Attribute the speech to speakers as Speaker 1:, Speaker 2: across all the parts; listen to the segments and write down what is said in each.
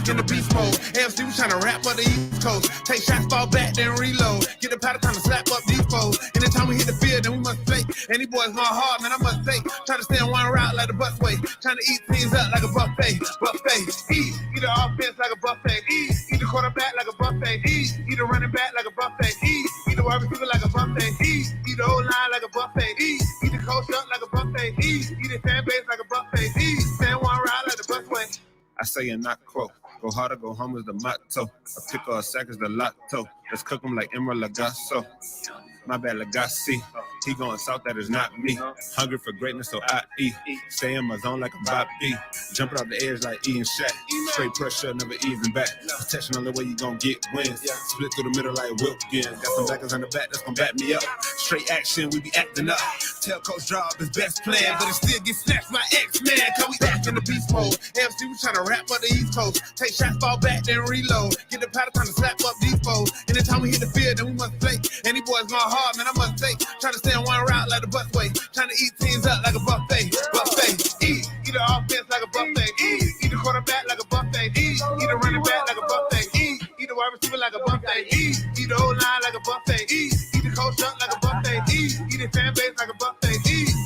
Speaker 1: back in the beast mode. AFC, we tryna rap up the East Coast. Take shots, fall back, then reload. Get the powder, time to slap up these foes. Anytime we hit the field, then we must play. And these boys going hard, man, I must say. Try to stay on one route like the busway. Trying to eat things up like a buffet. Eat the offense like a buffet. Eat the quarterback like a buffet. Eat the running back like a buffet. Eat the wide receiver like a buffet. Eat the whole line like a buffet. Eat the coach up like a buffet. Eat the fan base like a buffet. Stand one route like the busway.
Speaker 2: I say and not quote. Go hard or go home is the motto. A pick or a sack is the lotto. Let's cook them like Emerald Lagasso. My bad, Lagasse. He going south, that is not me. Hungry for greatness, so I eat. Stay in my zone like a Bobby. Jumping off the edge like Ian Shaq. Straight pressure, never easing back. Protection on the way you gon' get wins. Split through the middle like Wilkins. Got some backers on the back that's gon' back me up. Straight action, we be acting up. Tell Coach Job his best plan, but it still get snatched by X-Man. Cause we back in the beast mode. AFC, we tryna rap up the East Coast. Take shots, fall back, then reload. Get the powder, time to slap up these foes. Anytime we hit the field, then we must play. And these boys going hard, man, I must say. Tryna stay on one route like the busway. Tryna eat teams up like a buffet. Eat the offense like a buffet. Eat the quarterback like a buffet. Eat the running back like a buffet. Eat the wide receiver like a buffet. Eat the whole line like a buffet. Eat the coach up like a buffet. Eat the fan base like a buffet.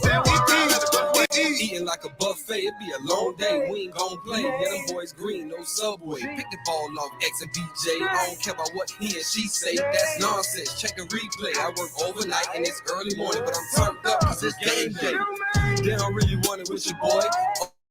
Speaker 2: Stand one route like a buffet.
Speaker 3: Eating like a buffet, it be a long day. We ain't gon' play. Yeah, them boys green, no subway. Pick the ball off X and BJ. I don't care about what he and she say. That's nonsense. Check the replay. I work overnight and it's early morning, but I'm turned up cause it's game day. They don't really want it with your boy.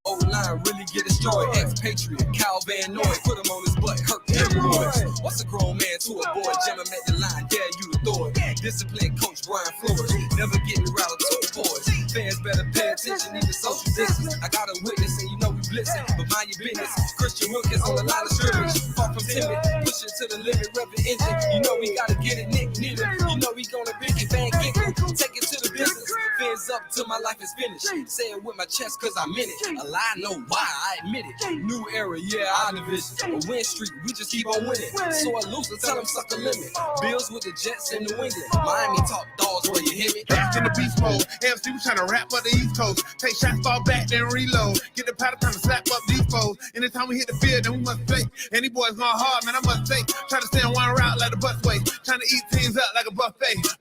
Speaker 3: O-line really get destroyed. Ex-Patriot, Cal Van Noy. Put him on his butt, hurt everyone. What's a grown man to a boy? Jam him at the line, dare you to throw it. Disciplined coach Brian Flores. Never getting riled to boys. Fans better pay attention, even social distance. I got a witness and you know we blitzing, but mind your business. Christian Wilkins on the line of scrimmage. Far from timid, pushing to the limit, revving engine. You know we gotta get it, Nick Nitty. You know we gonna big it, bang, kick it. Take it to the business. Fins up till my life is finished. Say it with my chest cause I'm in it. A lie, no why, I admit it. New era, yeah, I division. A win streak, we just keep on winning. So I lose to tell them suck a limit. Bills with the Jets in New England. Miami top dogs where you hear me.
Speaker 1: Back in the beast mode. AFC, we tryna rap up the East Coast. Take shots, fall back, then reload. Get the powder, time to slap up these foes. Anytime we hit the field, then we must play. And these boys going hard, man, I must say. Try to stay on one route like the busway. Trying to eat teams up like a buffet. Eat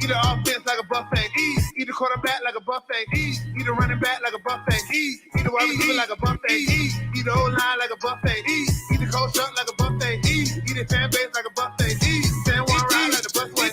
Speaker 1: the offense like a buffet. Eat the quarterback like a buffet. Eat the running back like a buffet. Eat the wide receiver like a buffet. Eat the whole line like a buffet. Eat the coach up like a buffet. Eat the fan base like a buffet. Stand one route like the busway.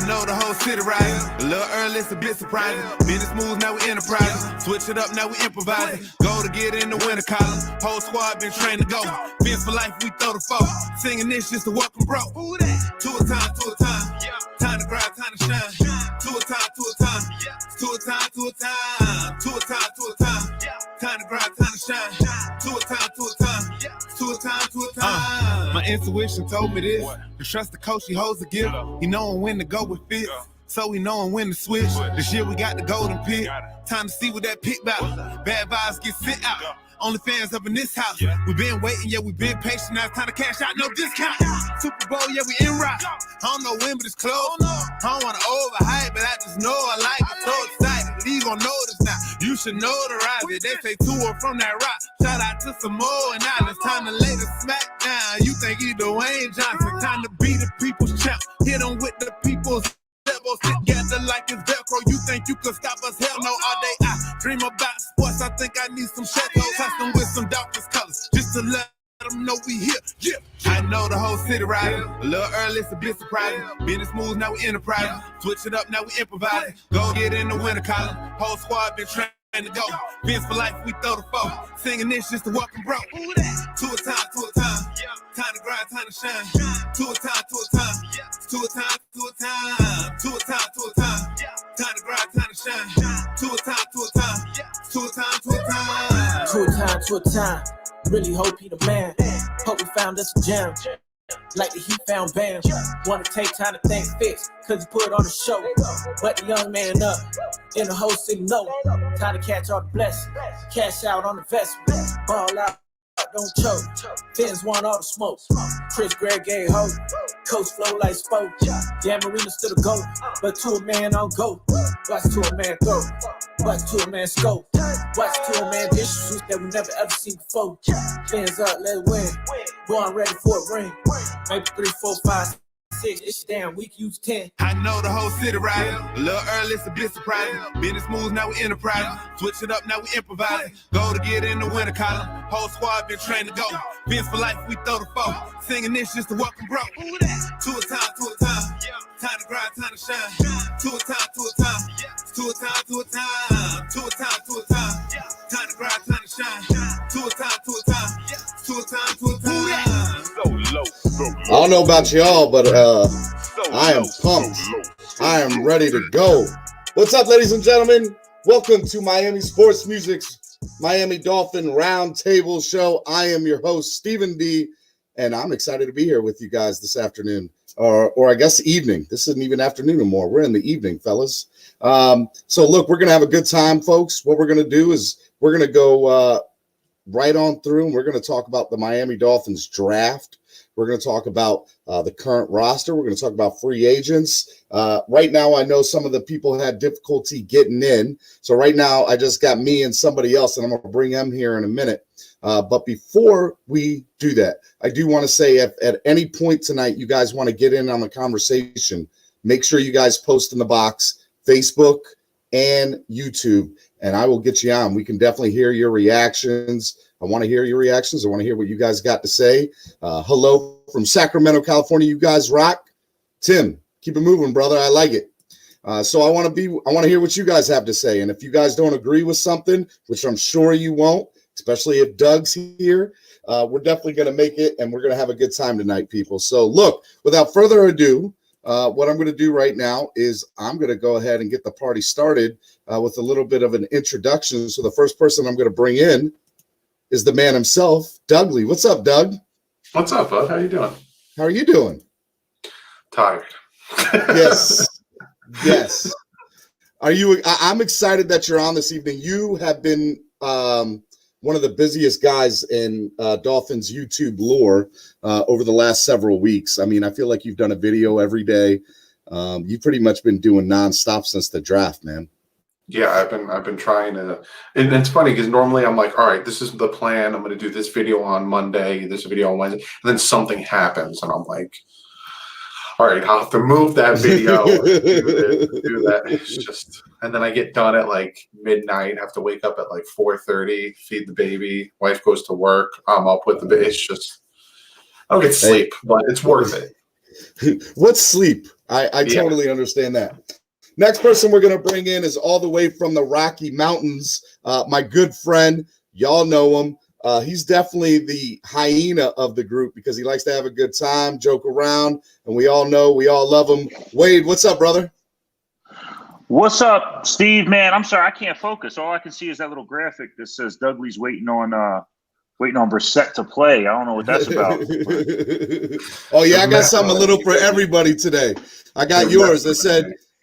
Speaker 1: Know the whole city rising. A little early, it's a bit surprising. Business moves, now we enterprising. Switch it up, now we improvising. Go to get in the winter column. Whole squad been trained to go. Phins for life, we throw the foe. Singing this just to welcome bro. To a time. Time to grind, time to shine. To a time. To a time. Time to grind, time to shine. To a time. My intuition told me this. To trust the coach, he holds the gift. He knowing when to go with fit. So we knowing when to switch. This year we got the golden pick. Time to see what that pick about. Bad vibes get sent out. Only fans up in this house. We been waiting, yeah, we been patient. Now it's time to cash out, no discount. Super Bowl, yeah, we in rock. I don't know when, but it's close. I don't want to overhype, but I just know I like it. So excited, you gon' notice now. You should notarize it. They say Tua from that rock. Shout out to Samoa and Islands. Time to lay the smack down. You think you Dwayne Johnson. Time to be the people's champ. Hit them with the people's elbows together like it's Velcro. You think you could stop us? Hell no, all day I dream about sports. I think I need some Chateau custom with some Dolphins colors. Just to let them know we here. Yeah. I know the whole city riding. A little early, it's a bit surprising. Business moves, now we enterprising. Switch it up, now we improvising. Go get in the winter column. Whole squad been trained to go. Phins for life, we throw the foe. Singing this just to welcome bro. To a time. Time to grind, time to shine. To a time. Time to grind, time to shine. To a time.
Speaker 4: To a time. Really hope he the man. Hope we found us a gem. Like the Heat found Bam. Wanna take time to thank Fitz, cause he put on the show. But the young man up, in the whole city know. Time to catch all the blessings. Cash out on the investment. Ball out, don't choke. Phins want all the smoke. Chris Gregg gave hope. Coach flow like spoke. Dan Marino stood a goat, but to a man on go. Watch to a man throw. Watch to a man scope. Watch to a man dishes that we never ever seen before. Phins up, let's win. Born ready for a ring. Maybe 3, 4, 5, 6. It's damn week, use 10.
Speaker 1: I know the whole city riding. A little early, it's a bit surprising. Business moves, now we enterprising. Switch it up, now we improvising. Go to get in the winter column. Whole squad been trained to go. Phins for life, we throw the foe. Singing this just to welcome bro. To a time, to a time. Time to grind, time to shine. To a time, to a time. To a time, to a time. To a time, to a time. Time to grind, time to shine. To a time, to a time. To a time, to a time. So low.
Speaker 5: I don't know about y'all, but I am pumped. I am ready to go. What's up, ladies and gentlemen? Welcome to Miami Sports Music's Miami Dolphin Roundtable show. I am your host, Stephen D., and I'm excited to be here with you guys this afternoon, or I guess evening. This isn't even afternoon anymore. We're in the evening, fellas. So look, we're going to have a good time, folks. What we're going to do is we're going to go right on through, and we're going to talk about the Miami Dolphins draft. We're going to talk about the current roster. We're going to talk about free agents. Right now, I know some of the people had difficulty getting in. So right now, I just got me and somebody else, and I'm going to bring them here in a minute. But before we do that, I do want to say if at any point tonight you guys want to get in on the conversation, make sure you guys post in the box, Facebook and YouTube, and I will get you on. We can definitely hear your reactions. I want to hear your reactions. I want to hear what you guys got to say. Hello from Sacramento, California. You guys rock. Tim, keep it moving, brother. I like it. So I want to hear what you guys have to say. And if you guys don't agree with something, which I'm sure you won't, especially if Doug's here, we're definitely going to make it, and we're going to have a good time tonight, people. So look, without further ado, what I'm going to do right now is I'm going to go ahead and get the party started with a little bit of an introduction. So the first person I'm going to bring in is the man himself, Doug Lee. What's up, Doug?
Speaker 6: What's up, bud? How you doing?
Speaker 5: How are you doing?
Speaker 6: Tired.
Speaker 5: Yes. Are you? I'm excited that you're on this evening. You have been one of the busiest guys in Dolphins YouTube lore over the last several weeks. I mean, I feel like you've done a video every day. You've pretty much been doing nonstop since the draft, man.
Speaker 6: Yeah, I've been trying to, and it's funny because normally I'm like, all right, this is the plan. I'm going to do this video on Monday, this video on Wednesday, and then something happens, and I'm like, all right, I'll have to move that video, do that. It's just, and then I get done at like midnight. Have to wake up at like 4:30, feed the baby. Wife goes to work. I'm up with the baby. It's just, I don't get sleep, but it's worth it.
Speaker 5: What's sleep? I totally understand that. Next person we're going to bring in is all the way from the Rocky Mountains, my good friend. Y'all know him. He's definitely the hyena of the group because he likes to have a good time, joke around, and we all love him. Wade, what's up, brother?
Speaker 7: What's up, Steve, man? I'm sorry, I can't focus. All I can see is that little graphic that says Doug Lee's waiting on Brissett to play. I don't know what that's about.
Speaker 5: Oh, yeah, I got something a little for everybody today. I got yours.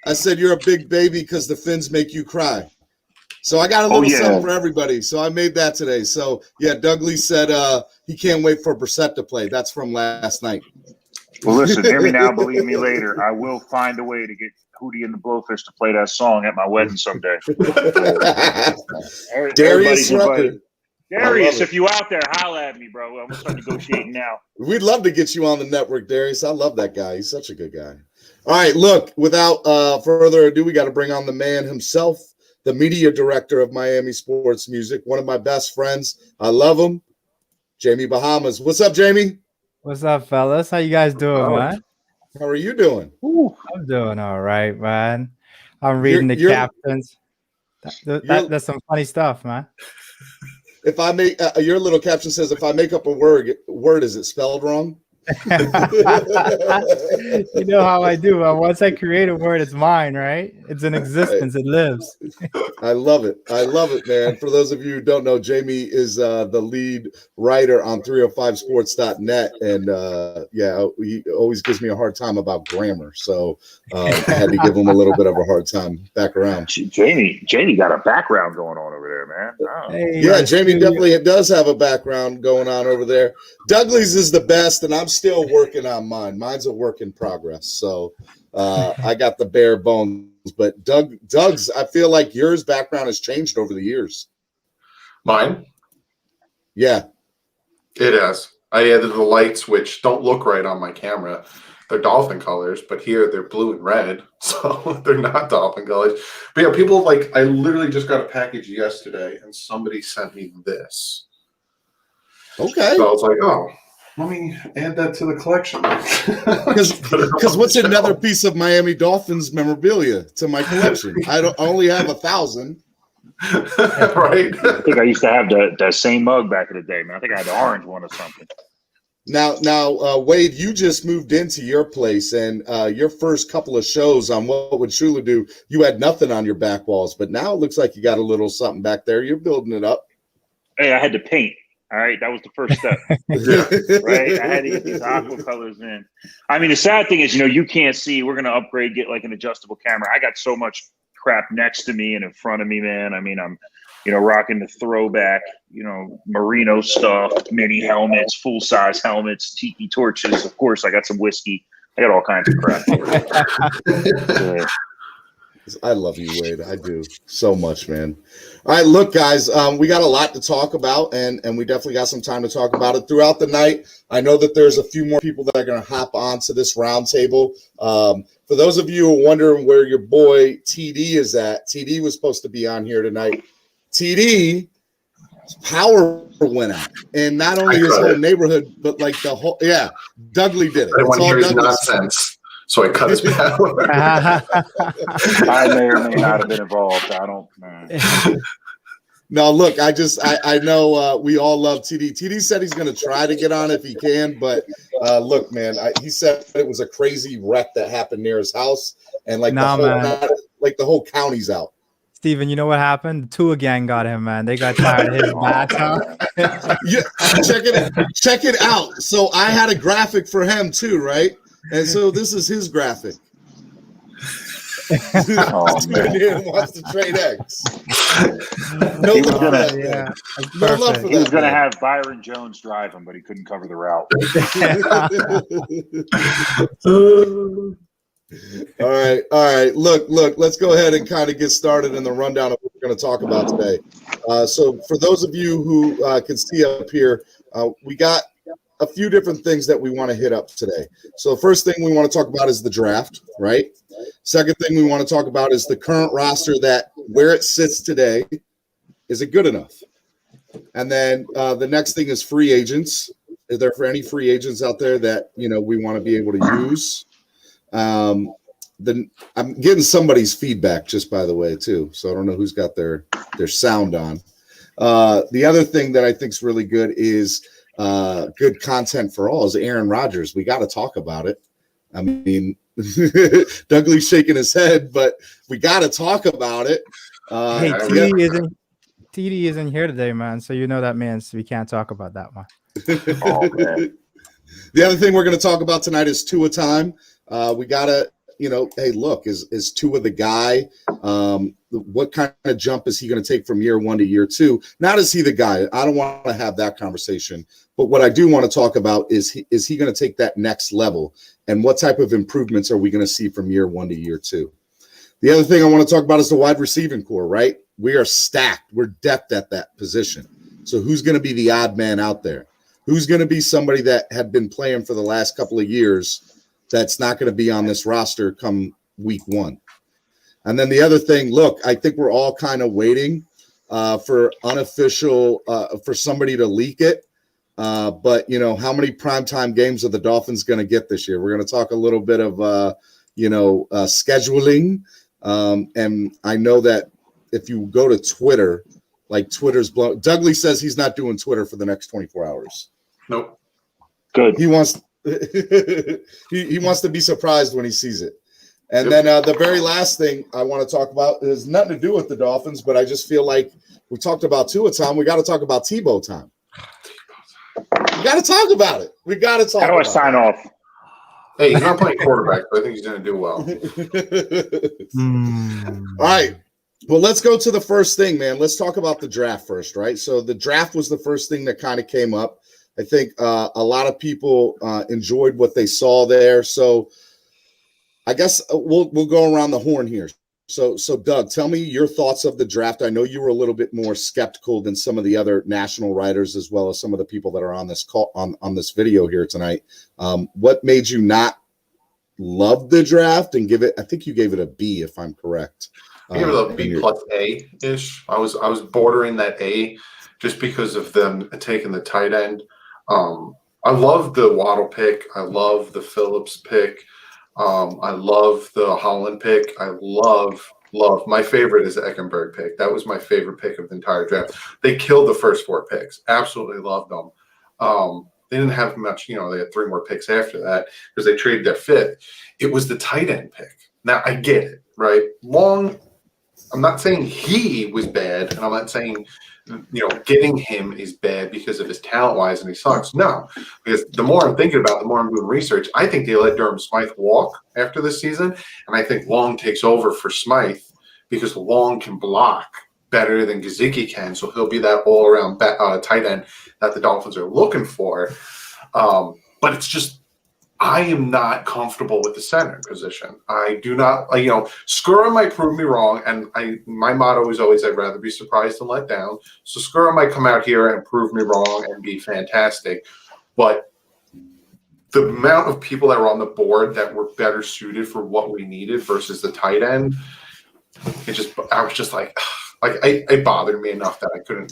Speaker 5: I said you're a big baby because the Phins make you cry. So I got a little something for everybody. So I made that today. So, yeah, Doug Lee said he can't wait for Brissett to play. That's from last night.
Speaker 7: Well, listen, hear me now, believe me later. I will find a way to get Hootie and the Blowfish to play that song at my wedding someday.
Speaker 5: Darius Rucker.
Speaker 7: Darius, if you out there, holla at me, bro. I'm going to start negotiating now.
Speaker 5: We'd love to get you on the network, Darius. I love that guy. He's such a good guy. All right, look, without further ado, we got to bring on the man himself, the media director of Miami Sports Music, one of my best friends. I love him, Jamie Bahamas. What's up, Jamie?
Speaker 8: What's up, fellas? How you guys doing, man?
Speaker 5: How are you doing?
Speaker 8: I'm doing all right, man. I'm reading the captions. That's some funny stuff, man.
Speaker 5: If I make your little caption says, if I make up a word, is it spelled wrong?
Speaker 8: You know how I do. Once I create a word, it's mine, right? It's in existence. It lives.
Speaker 5: I love it. I love it, man. For those of you who don't know, Jamie is the lead writer on 305sports.net. And he always gives me a hard time about grammar. So I had to give him a little bit of a hard time back around.
Speaker 7: Jamie got a background going on over there, man. Oh.
Speaker 5: Hey, yeah, Jamie definitely does have a background going on over there. Douglas is the best, and I'm still working on mine. Mine's a work in progress. So I got the bare bones. But Doug's, I feel like yours background has changed over the years.
Speaker 6: Mine?
Speaker 5: Yeah.
Speaker 6: It has. I added the lights, which don't look right on my camera. They're dolphin colors, but here they're blue and red, so they're not dolphin colors. But yeah, people like, I literally just got a package yesterday, and somebody sent me this.
Speaker 5: Okay.
Speaker 6: So I was like, oh, let me add that to the collection.
Speaker 5: Because what's another piece of Miami Dolphins memorabilia to my collection? I only have 1,000.
Speaker 6: Right?
Speaker 7: I think I used to have that same mug back in the day, man. I think I had the orange one or something.
Speaker 5: Now, Wade, you just moved into your place, and your first couple of shows on What Would Shula Do, you had nothing on your back walls, but now it looks like you got a little something back there. You're building it up.
Speaker 7: Hey, I had to paint. All right, that was the first step. Right, I had to get these aqua colors in. I mean, the sad thing is, you can't see. We're gonna upgrade, get like an adjustable camera. I got so much crap next to me and in front of me, man. I mean, I'm, rocking the throwback, merino stuff, mini helmets, full size helmets, tiki torches. Of course, I got some whiskey. I got all kinds of crap. Yeah.
Speaker 5: I love you, Wade. I do so much, man. All right, look, guys, we got a lot to talk about, and we definitely got some time to talk about it throughout the night. I know that there's a few more people that are going to hop onto this roundtable. For those of you who are wondering where your boy TD is at, TD was supposed to be on here tonight. TD power went out, and not only his whole neighborhood, but like the whole Dudley did it.
Speaker 6: I want to hear his nonsense. So I cut his power.
Speaker 7: I may or may not have been involved. I don't know.
Speaker 5: No, look, I know we all love TD. TD said he's going to try to get on if he can, but look, man, he said it was a crazy wreck that happened near his house, and the whole county's out.
Speaker 8: Steven, you know what happened? The Tua gang got him, man. They got tired of his bad time.
Speaker 5: Yeah, check it out. So I had a graphic for him too, right? And so this is his graphic. Here wants to trade X. No love for that.
Speaker 7: He was going to have Byron Jones drive him, but he couldn't cover the route.
Speaker 5: All right. Look. Let's go ahead and kind of get started in the rundown of what we're going to talk about today. So for those of you who can see up here, we got a few different things that we want to hit up today. So the first thing we want to talk about is the draft, right? Second thing we want to talk about is the current roster, that where it sits today, is it good enough? And then the next thing is free agents. Is there any free agents out there that we want to be able to use? I'm getting somebody's feedback, just by the way, too. So I don't know who's got their sound on. The other thing that I think is really good is good content for all is Aaron Rodgers. We got to talk about it. I mean, Douglas shaking his head, but we got to talk about it.
Speaker 8: Hey, TD isn't here today, man. So that means we can't talk about that one.
Speaker 7: Oh, man.
Speaker 5: The other thing we're going to talk about tonight is Tua time. We got to, hey, look, is Tua the guy? What kind of jump is he going to take from year one to year two? Not is he the guy. I don't want to have that conversation. But what I do want to talk about is he going to take that next level? And what type of improvements are we going to see from year one to year two? The other thing I want to talk about is the wide receiving core, right? We are stacked. We're depth at that position. So who's going to be the odd man out there? Who's going to be somebody that had been playing for the last couple of years that's not going to be on this roster come week one? And then the other thing, look, I think we're all kind of waiting for unofficial, for somebody to leak it. But, how many primetime games are the Dolphins going to get this year? We're going to talk a little bit of, scheduling. And I know that if you go to Twitter, like Twitter's blown. Douglas says he's not doing Twitter for the next 24 hours.
Speaker 6: Nope.
Speaker 7: Good.
Speaker 5: He wants he wants to be surprised when he sees it. And then the very last thing I want to talk about is nothing to do with the Dolphins, but I just feel like we talked about Tua time. We got to talk about Tebow time. We got to talk about it. We got to talk about it.
Speaker 7: How do I sign off?
Speaker 6: Hey, he's not playing quarterback, but I think he's going to do well.
Speaker 5: All right. Well, let's go to the first thing, man. Let's talk about the draft first, right? So the draft was the first thing that kind of came up. I think a lot of people enjoyed what they saw there. So I guess we'll go around the horn here. So Doug, tell me your thoughts of the draft. I know you were a little bit more skeptical than some of the other national writers, as well as some of the people that are on this call on this video here tonight. What made you not love the draft and give it? I think you gave it a B, if I'm correct.
Speaker 6: I gave it a B plus A-ish. I was bordering that A just because of them taking the tight end. I love the Waddle pick. I love the Phillips pick. I love the Holland pick. I love my favorite is the Eckenberg pick. That was my favorite pick of the entire draft. They killed the first 4 picks. Absolutely loved them. They didn't have much, they had 3 more picks after that because they traded their 5th. It was the tight end pick. Now I get it, right? Long. I'm not saying he was bad, and I'm not saying getting him is bad because of his talent-wise and he sucks. No, because the more I'm thinking about it, the more I'm doing research, I think they let Durham Smythe walk after this season, and I think Long takes over for Smythe because Long can block better than Gesicki can, so he'll be that all-around tight end that the Dolphins are looking for. But it's just I am not comfortable with the center position. I do not, Skura might prove me wrong, and my motto is always I'd rather be surprised than let down. So Skura might come out here and prove me wrong and be fantastic, but the amount of people that were on the board that were better suited for what we needed versus the tight end, I was just like it bothered me enough that I couldn't,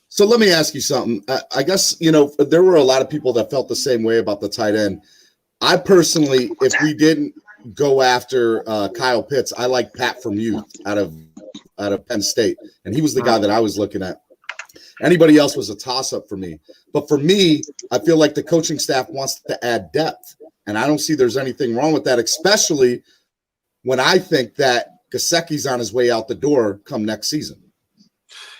Speaker 5: So let me ask you something. I guess, there were a lot of people that felt the same way about the tight end. I personally, if we didn't go after Kyle Pitts, I like Pat Freiermuth out of Penn State, and he was the guy that I was looking at. Anybody else was a toss-up for me. But for me, I feel like the coaching staff wants to add depth, and I don't see there's anything wrong with that, especially when I think that Gesicki's on his way out the door come next season.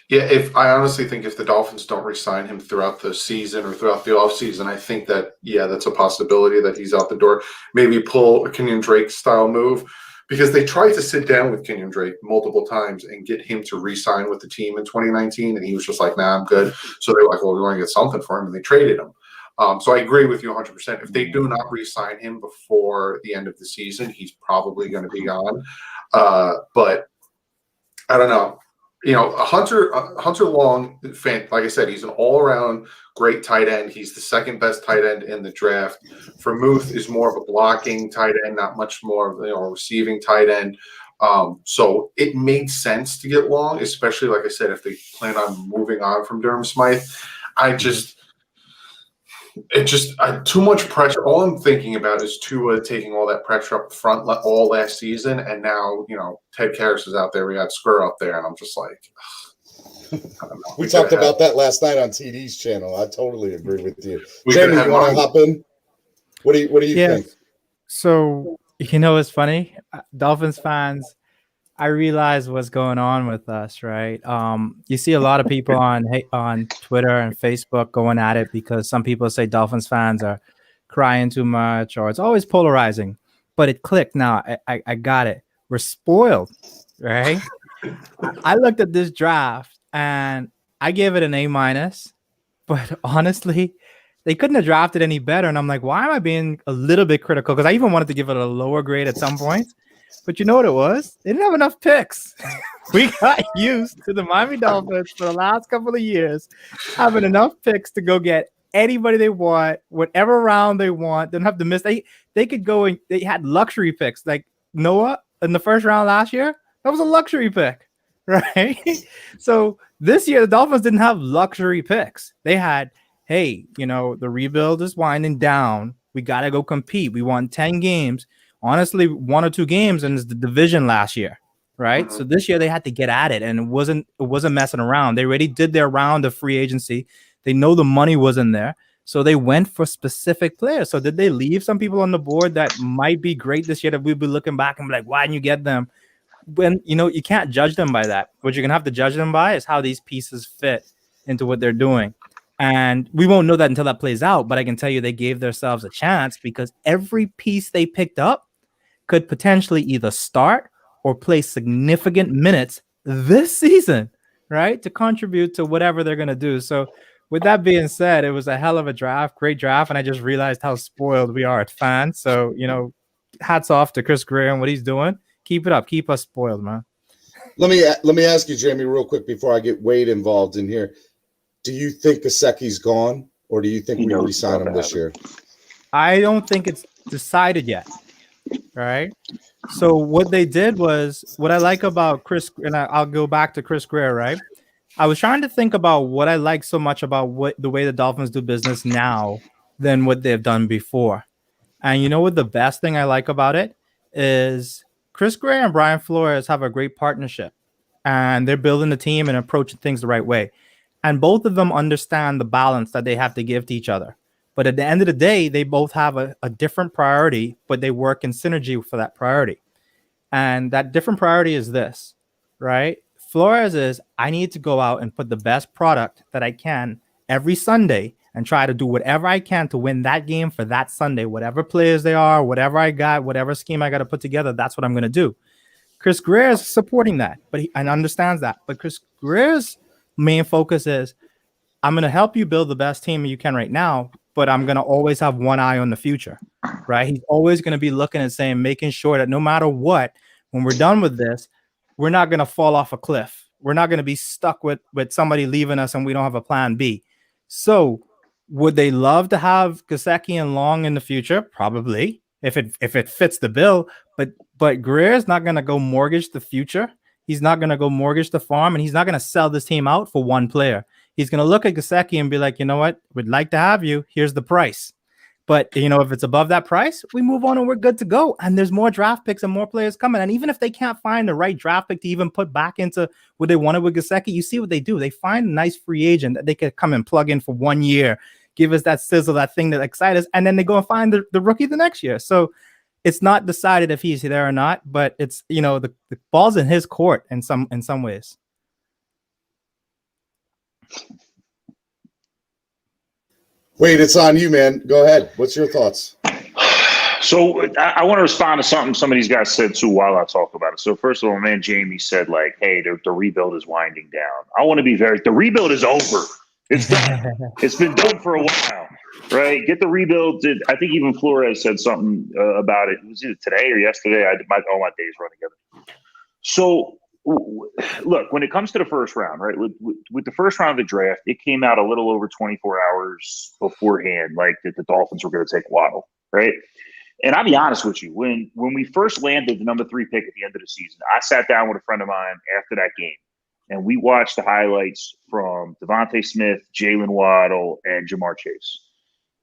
Speaker 6: Yeah, I honestly think if the Dolphins don't re-sign him throughout the season or throughout the offseason, I think that, that's a possibility that he's out the door. Maybe pull a Kenyon Drake style move because they tried to sit down with Kenyon Drake multiple times and get him to re-sign with the team in 2019, and he was just like, nah, I'm good. So they were like, well, we want to get something for him, and they traded him. So I agree with you 100%. If they do not re-sign him before the end of the season, he's probably going to be gone. But I don't know. Hunter Long, like I said, he's an all-around great tight end. He's the second best tight end in the draft. Freiermuth is more of a blocking tight end, not much more of a receiving tight end. So it made sense to get Long, especially, like I said, if they plan on moving on from Durham Smythe. Too much pressure. All I'm thinking about is Tua taking all that pressure up front all last season, and now Ted Karras is out there. We got Skura up there, and I'm just like, I don't know.
Speaker 5: We talked about that last night on TD's channel. I totally agree with you. Jamie, you want to hop in? What do you think?
Speaker 8: So it's funny, Dolphins fans. I realize what's going on with us, right? You see a lot of people on Twitter and Facebook going at it because some people say Dolphins fans are crying too much, or it's always polarizing. But it clicked now. I got it. We're spoiled, right? I looked at this draft and I gave it an A-, but honestly, they couldn't have drafted any better. And I'm like, why am I being a little bit critical? Because I even wanted to give it a lower grade at some point. But you know what it was? They didn't have enough picks. We got used to the Miami Dolphins for the last couple of years having enough picks to go get anybody they want, whatever round they want. They don't have to miss. They could go and they had luxury picks. Like Noah in the first round last year, that was a luxury pick, right? So this year, the Dolphins didn't have luxury picks. They had, hey, the rebuild is winding down. We got to go compete. We won 10 games. Honestly, 1 or 2 games, and it's the division last year, right? So this year they had to get at it, and it wasn't messing around. They already did their round of free agency. They know the money wasn't there. So they went for specific players. So did they leave some people on the board that might be great this year that we'll be looking back and be like, why didn't you get them? When, you can't judge them by that. What you're going to have to judge them by is how these pieces fit into what they're doing. And we won't know that until that plays out. But I can tell you they gave themselves a chance because every piece they picked up could potentially either start or play significant minutes this season, right? To contribute to whatever they're going to do. So with that being said, it was a hell of a draft, great draft. And I just realized how spoiled we are at fans. So, hats off to Chris Greer and what he's doing. Keep it up. Keep us spoiled, man.
Speaker 5: Let me ask you, Jamie, real quick before I get Wade involved in here. Do you think Gesicki's gone, or do you think we re-sign him this year?
Speaker 8: I don't think it's decided yet. Right. So what they did was, what I like about Chris, and I'll go back to Chris Greer, right? I was trying to think about what I like so much about the way the Dolphins do business now than what they've done before. And you know what the best thing I like about it is Chris Greer and Brian Flores have a great partnership, and they're building the team and approaching things the right way. And both of them understand the balance that they have to give to each other. But at the end of the day, they both have a different priority, but they work in synergy for that priority. And that different priority is this, right? Flores is, I need to go out and put the best product that I can every Sunday and try to do whatever I can to win that game for that Sunday, whatever players they are, whatever I got, whatever scheme I got to put together, that's what I'm going to do. Chris Greer is supporting that, but he understands that. But Chris Greer's main focus is, I'm going to help you build the best team you can right now, but I'm going to always have one eye on the future, right? He's always going to be looking and saying, making sure that no matter what, when we're done with this, we're not going to fall off a cliff. We're not going to be stuck with somebody leaving us and we don't have a plan B. So would they love to have Gesicki and Long in the future? Probably, if it fits the bill. But Greer's not going to go mortgage the future. He's not going to go mortgage the farm, and he's not going to sell this team out for one player. He's going to look at Gesicki and be like, you know what? We'd like to have you. Here's the price. But, if it's above that price, we move on and we're good to go. And there's more draft picks and more players coming. And even if they can't find the right draft pick to even put back into what they wanted with Gesicki, you see what they do. They find a nice free agent that they could come and plug in for 1 year, give us that sizzle, that thing that excites us, and then they go and find the rookie the next year. So it's not decided if he's there or not, but it's, the ball's in his court in some ways.
Speaker 5: Wait, it's on you, man. Go ahead. What's your thoughts?
Speaker 7: So I want to respond to something some of these guys said too while I talk about it. So first of all, man, Jamie said hey, the rebuild is winding down. I want to be the rebuild is over. It's done. It's been done for a while, right? Get the rebuild. I think even Flores said something about it. Was it today or yesterday? All my days run together. So look, when it comes to the first round, right? With the first round of the draft, it came out a little over 24 hours beforehand, that the Dolphins were going to take Waddle, right? And I'll be honest with you, when we first landed the number 3 pick at the end of the season, I sat down with a friend of mine after that game, and we watched the highlights from Devontae Smith, Jalen Waddle, and Jamar Chase.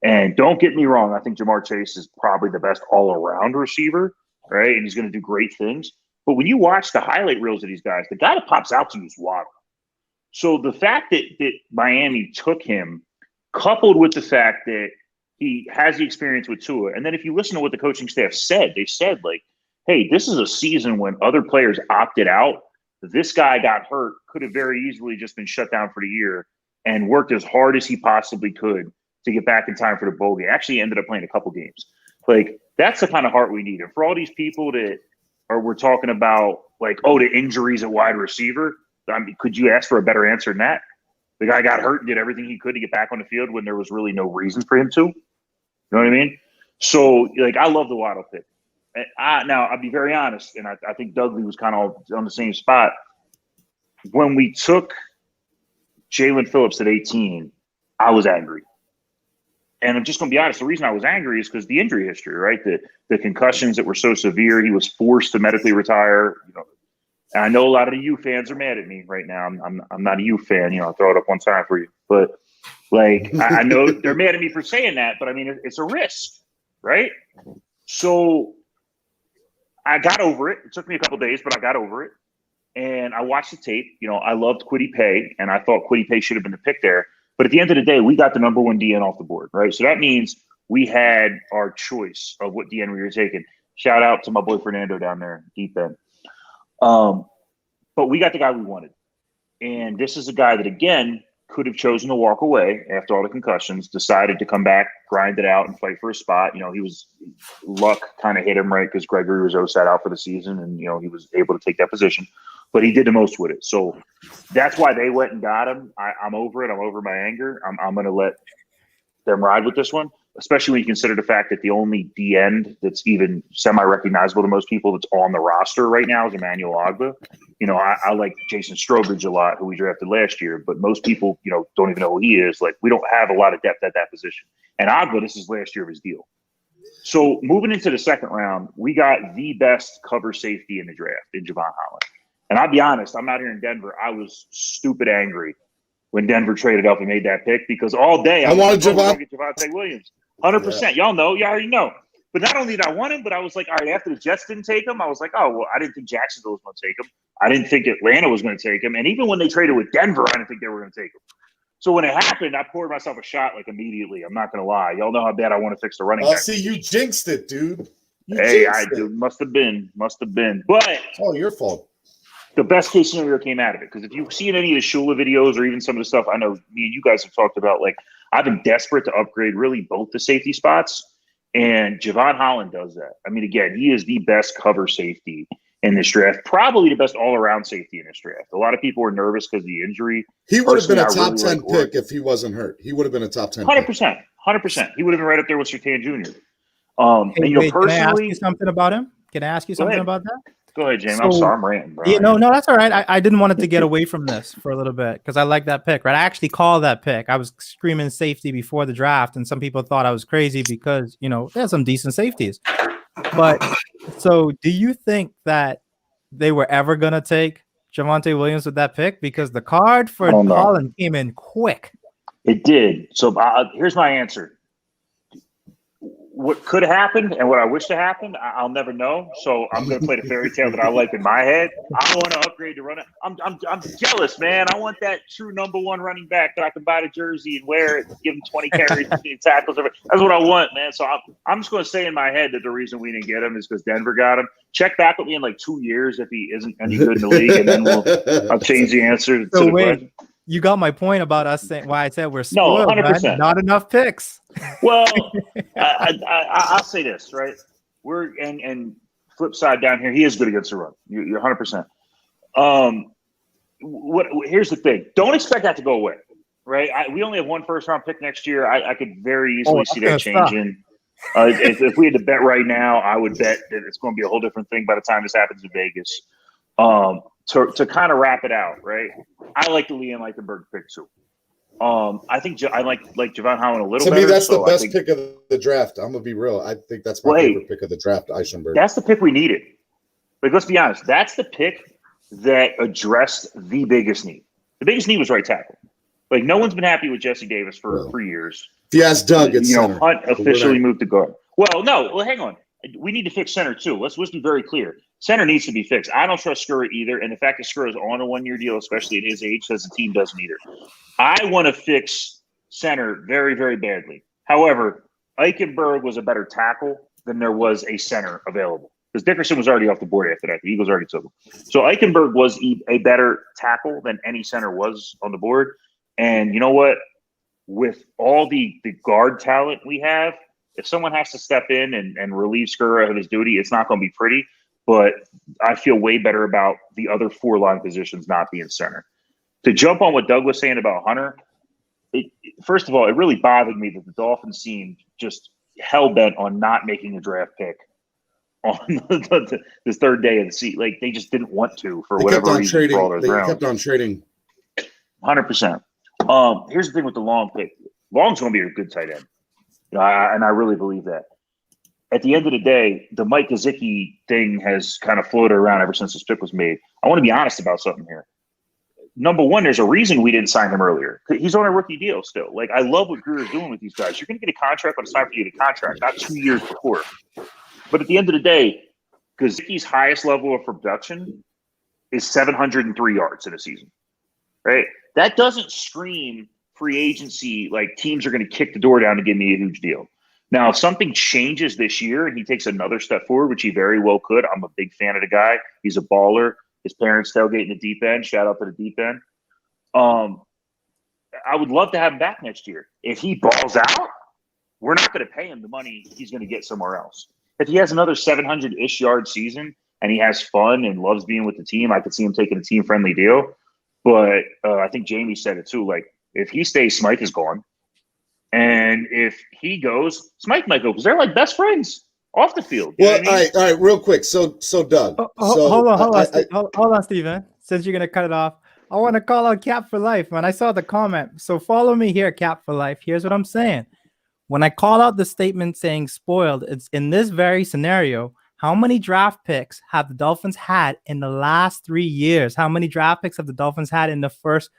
Speaker 7: And don't get me wrong, I think Jamar Chase is probably the best all-around receiver, right? And he's going to do great things. But when you watch the highlight reels of these guys, the guy that pops out to you is Waddle. So the fact that Miami took him, coupled with the fact that he has the experience with Tua, and then if you listen to what the coaching staff said, they said, hey, this is a season when other players opted out. This guy got hurt, could have very easily just been shut down for the year and worked as hard as he possibly could to get back in time for the bowl game. Actually ended up playing a couple games. That's the kind of heart we need. And for all these people that we're talking about, the injuries at wide receiver, I mean, could you ask for a better answer than that? The guy got hurt and did everything he could to get back on the field when there was really no reason for him to. You know what I mean? So, I love the Waddle pick. Now, I'll be very honest, and I think Dudley was kind of on the same spot. When we took Jalen Phillips at 18, I was angry. And I'm just going to be honest, the reason I was angry is because the injury history, right? The concussions that were so severe, he was forced to medically retire. And I know a lot of the U fans are mad at me right now. I'm not a U fan, I'll throw it up one time for you. But, I know they're mad at me for saying that, but I mean, it's a risk, right? So I got over it. It took me a couple of days, but I got over it. And I watched the tape. I loved Kwity Paye, and I thought Kwity Paye should have been the pick there. But at the end of the day, we got the number one DN off the board, right? So that means we had our choice of what DN we were taking. Shout out to my boy Fernando down there, deep end. But we got the guy we wanted. And this is a guy that, again, could have chosen to walk away after all the concussions, decided to come back, grind it out, and fight for a spot. You know, luck kind of hit him, right, because Gregory Rousseau sat out for the season, and, you know, he was able to take that position. But he did the most with it. So that's why they went and got him. I'm over it. I'm over my anger. I'm going to let them ride with this one, especially when you consider the fact that the only D end that's even semi-recognizable to most people that's on the roster right now is Emmanuel Ogbah. You know, I like Jason Strowbridge a lot, who we drafted last year, but most people, you know, don't even know who he is. Like, we don't have a lot of depth at that position. And Ogbah, this is last year of his deal. So moving into the second round, we got the best cover safety in the draft in Javon Holland. And I'll be honest, I'm out here in Denver. I was stupid angry when Denver traded up and made that pick, because all day
Speaker 5: I wanted
Speaker 7: Javonte Williams. 100%. Yeah. Y'all know. Y'all already know. But not only did I want him, but I was like, all right, after the Jets didn't take him, I was like, oh, well, I didn't think Jacksonville was going to take him. I didn't think Atlanta was going to take him. And even when they traded with Denver, I didn't think they were going to take him. So when it happened, I poured myself a shot like immediately. I'm not going to lie. Y'all know how bad I want to fix the running back.
Speaker 5: See, you jinxed it, dude.
Speaker 7: Must have been. But
Speaker 5: it's all your fault.
Speaker 7: The best case scenario came out of it, because if you've seen any of the Shula videos or even some of the stuff I know me and you guys have talked about, like, I've been desperate to upgrade really both the safety spots, and Javon Holland does that. I mean, again, he is the best cover safety in this draft, probably the best all-around safety in this draft. A lot of people were nervous because of the injury.
Speaker 5: He would have been a top 10 pick if he wasn't hurt. He would have been a top 10
Speaker 7: 100%. 100%. He would have been right up there with Surtain Jr.
Speaker 8: Can I ask you something about him? Can I ask you something about that?
Speaker 7: Go ahead, James. I'm sorry, I'm ranting, bro.
Speaker 8: Yeah, no, that's all right. I didn't want it to get away from this for a little bit, because I like that pick, right? I actually called that pick. I was screaming safety before the draft, and some people thought I was crazy because, you know, there's some decent safeties. But so do you think that they were ever going to take Javonte Williams with that pick? Because the card for Holland came in quick.
Speaker 7: It did. So here's my answer. What could have happened and what I wish to happen, I'll never know. So I'm going to play the fairy tale that I like in my head. I want to upgrade the running. I'm jealous, man. I want that true number one running back that I can buy the jersey and wear it, give him 20 carries, 15 tackles. That's what I want, man. So I'm just going to say in my head that the reason we didn't get him is because Denver got him. Check back with me in like 2 years if he isn't any good in the league, and then I'll change the answer to the question.
Speaker 8: You got my point about us saying why I said we're spoiled. No, 100%. Man. Not enough picks.
Speaker 7: Well, I'll say this, right? We're and flip side down here, he is good against the run. You're 100%. Here's the thing: don't expect that to go away, right? We only have one first round pick next year. I could very easily see that changing. If we had to bet right now, I would bet that it's going to be a whole different thing by the time this happens in Vegas. To kind of wrap it out, right? I like the Liam Eichenberg pick too. I think I like Javon Holland a little better.
Speaker 5: To me, that's the best pick of the draft. I'm gonna be real. I think that's my favorite pick of the draft, Eichenberg.
Speaker 7: That's the pick we needed. Like, let's be honest. That's the pick that addressed the biggest need. The biggest need was right tackle. Like, no one's been happy with Jesse Davis for years.
Speaker 5: If you ask Doug, it's center.
Speaker 7: Hunt officially moved to guard. Well, hang on. We need to fix center too. Let's be very clear. Center needs to be fixed. I don't trust Skura either. And the fact that Skura is on a 1 year deal, especially at his age, says the team doesn't either. I want to fix center very, very badly. However, Eichenberg was a better tackle than there was a center available, because Dickerson was already off the board after that. The Eagles already took him. So Eichenberg was a better tackle than any center was on the board. And you know what? With all the guard talent we have, if someone has to step in and relieve Skura of his duty, it's not going to be pretty. But I feel way better about the other 4 line positions not being center. To jump on what Doug was saying about Hunter, first of all, it really bothered me that the Dolphins seemed just hell-bent on not making a draft pick on the third day of the season. Like, they just didn't want to for whatever reason.
Speaker 5: They kept on trading.
Speaker 7: 100%. Here's the thing with the Long pick. Long's going to be a good tight end. And I really believe that. At the end of the day, the Mike Gesicki thing has kind of floated around ever since this pick was made. I want to be honest about something here. Number one, there's a reason we didn't sign him earlier. He's on a rookie deal still. Like, I love what Greer's doing with these guys. You're going to get a contract when it's time for you to get a contract, not 2 years before. But at the end of the day, Gesicki's highest level of production is 703 yards in a season, right? That doesn't scream free agency, like teams are going to kick the door down to give me a huge deal. Now, if something changes this year and he takes another step forward, which he very well could, I'm a big fan of the guy. He's a baller. His parents tailgate in the deep end. Shout out to the deep end. I would love to have him back next year. If he balls out, we're not going to pay him the money he's going to get somewhere else. If he has another 700-ish yard season and he has fun and loves being with the team, I could see him taking a team-friendly deal. But I think Jamie said it too. Like, if he stays, Smythe is gone. And if he goes, Smythe might go because they're like best friends off the field.
Speaker 5: Well, all right, real quick. So Doug.
Speaker 8: Hold on, Steven. Since you're going to cut it off, I want to call out Cap for Life, man. I saw the comment. So follow me here, Cap for Life. Here's what I'm saying. When I call out the statement saying spoiled, it's in this very scenario. How many draft picks have the Dolphins had in the last 3 years? How many draft picks have the Dolphins had in the first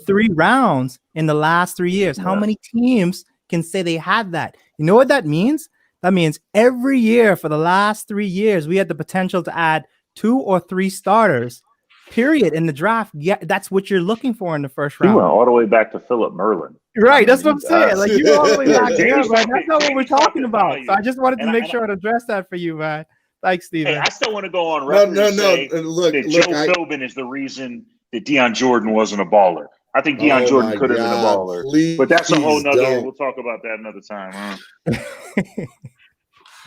Speaker 8: 3 rounds in the last 3 years? How many teams can say they had that? You know what that means? That means every year for the last 3 years, we had the potential to add 2 or 3 starters, period, in the draft. Yeah, that's what you're looking for in the first round.
Speaker 7: You went all the way back to Philip Merlin.
Speaker 8: Right, that's what I'm saying. Like, you all the way back there, man. That's not what we're talking about. So I just wanted to make sure to address that for you, man. Thanks, Steven.
Speaker 7: Hey, I still want to go on record and say that Joe Philbin is the reason that Deion Jordan wasn't a baller. I think Deion Jordan could have been a baller. But that's a whole nother. We'll talk about that another time. Huh?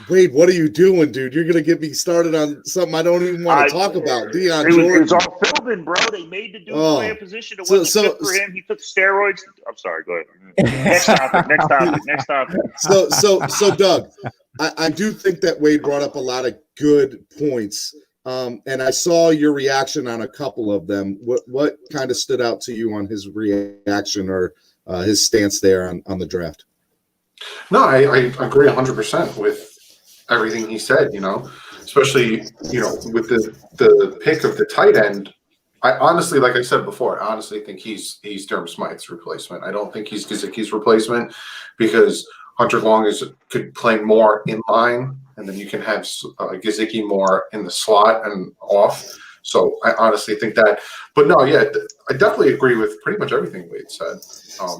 Speaker 5: Wade, what are you doing, dude? You're gonna get me started on something I don't even want to talk about. Deion Jordan.
Speaker 7: It was all Philbin, bro. They made the dude play a position that wasn't good for him. He took steroids. I'm sorry. Go ahead. Next topic.
Speaker 5: So Doug, I do think that Wade brought up a lot of good points, and I saw your reaction on a couple of them. What kind of stood out to you on his reaction or his stance there on the draft?
Speaker 6: No, I agree 100% with everything he said, especially, with the pick of the tight end. I honestly, like I said before, I honestly think he's Durham Smythe's replacement. I don't think he's Gesicki's replacement because Hunter Long could play more in line, and then you can have Gesicki more in the slot and off. So I honestly think that. But no, yeah, I definitely agree with pretty much everything Wade said.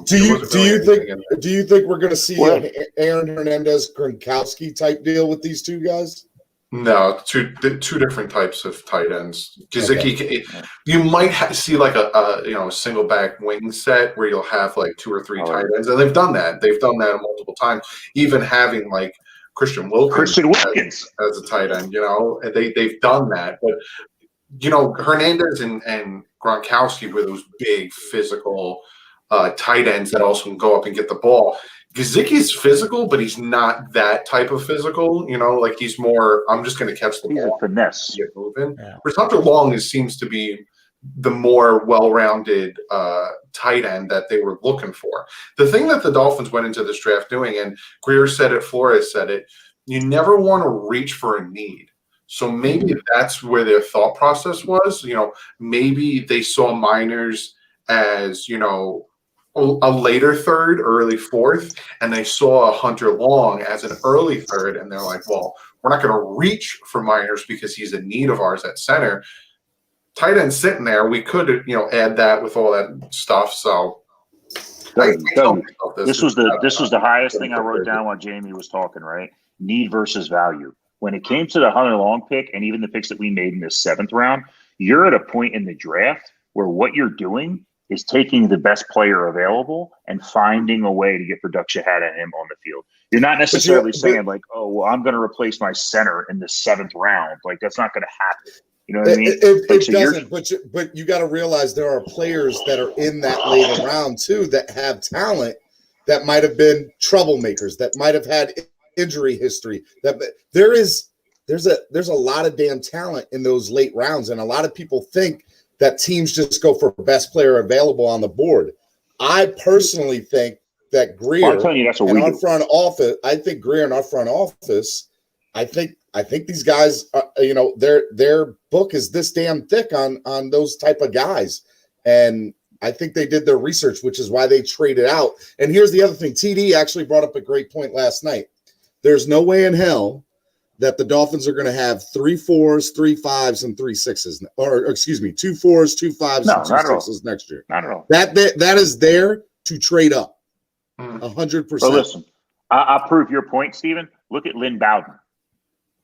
Speaker 6: Do
Speaker 5: you think we're going to see an Aaron Hernandez Gronkowski type deal with these two guys?
Speaker 6: No, two different types of tight ends. Gesicki, you might see like a single back wing set where you'll have like 2 or 3 tight ends, and they've done that. They've done that multiple times. Even having like Christian Wilkins as a tight end, they've done that. But Hernandez and Gronkowski were those big physical tight ends that also can go up and get the ball. Gesicki's physical, but he's not that type of physical. Like he's more, I'm just going to catch the ball.
Speaker 7: He's a finesse.
Speaker 6: Get moving. Yeah. Whereas Hunter Long seems to be the more well-rounded tight end that they were looking for. The thing that the Dolphins went into this draft doing, and Greer said it, Flores said it, you never want to reach for a need. So maybe that's where their thought process was. Maybe they saw Miners as, a later third, early fourth, and they saw Hunter Long as an early third, and they're like, well, we're not going to reach for Miners because he's a need of ours at center. Tight end sitting there, we could, add that with all that stuff. So
Speaker 7: this was the highest thing I wrote down while Jamie was talking, right? Need versus value. When it came to the Hunter Long pick and even the picks that we made in the 7th round, you're at a point in the draft where what you're doing is taking the best player available and finding a way to get production out of him on the field. You're not necessarily saying like, oh, well, I'm going to replace my center in the 7th round. Like that's not going to happen. You know what I mean?
Speaker 5: It doesn't, but you got to realize there are players that are in that later round too that have talent that might have been troublemakers, that might have had injury history. That there's a lot of damn talent in those late rounds, and a lot of people think that teams just go for best player available on the board. I personally think that Greer and our front office. I think Greer and our front office. I think these guys, their book is this damn thick on those type of guys, and I think they did their research, which is why they traded out. And here's the other thing: TD actually brought up a great point last night. There's no way in hell that the Dolphins are going to have 3 4s, 3 5s, and 3 6s, or excuse me, 2 4s, 2 5s, and 2 6s next year.
Speaker 7: Not at all.
Speaker 5: That is there to trade up.
Speaker 6: Mm.
Speaker 5: 100%.
Speaker 7: But listen, I'll prove your point, Steven. Look at Lynn Bowden,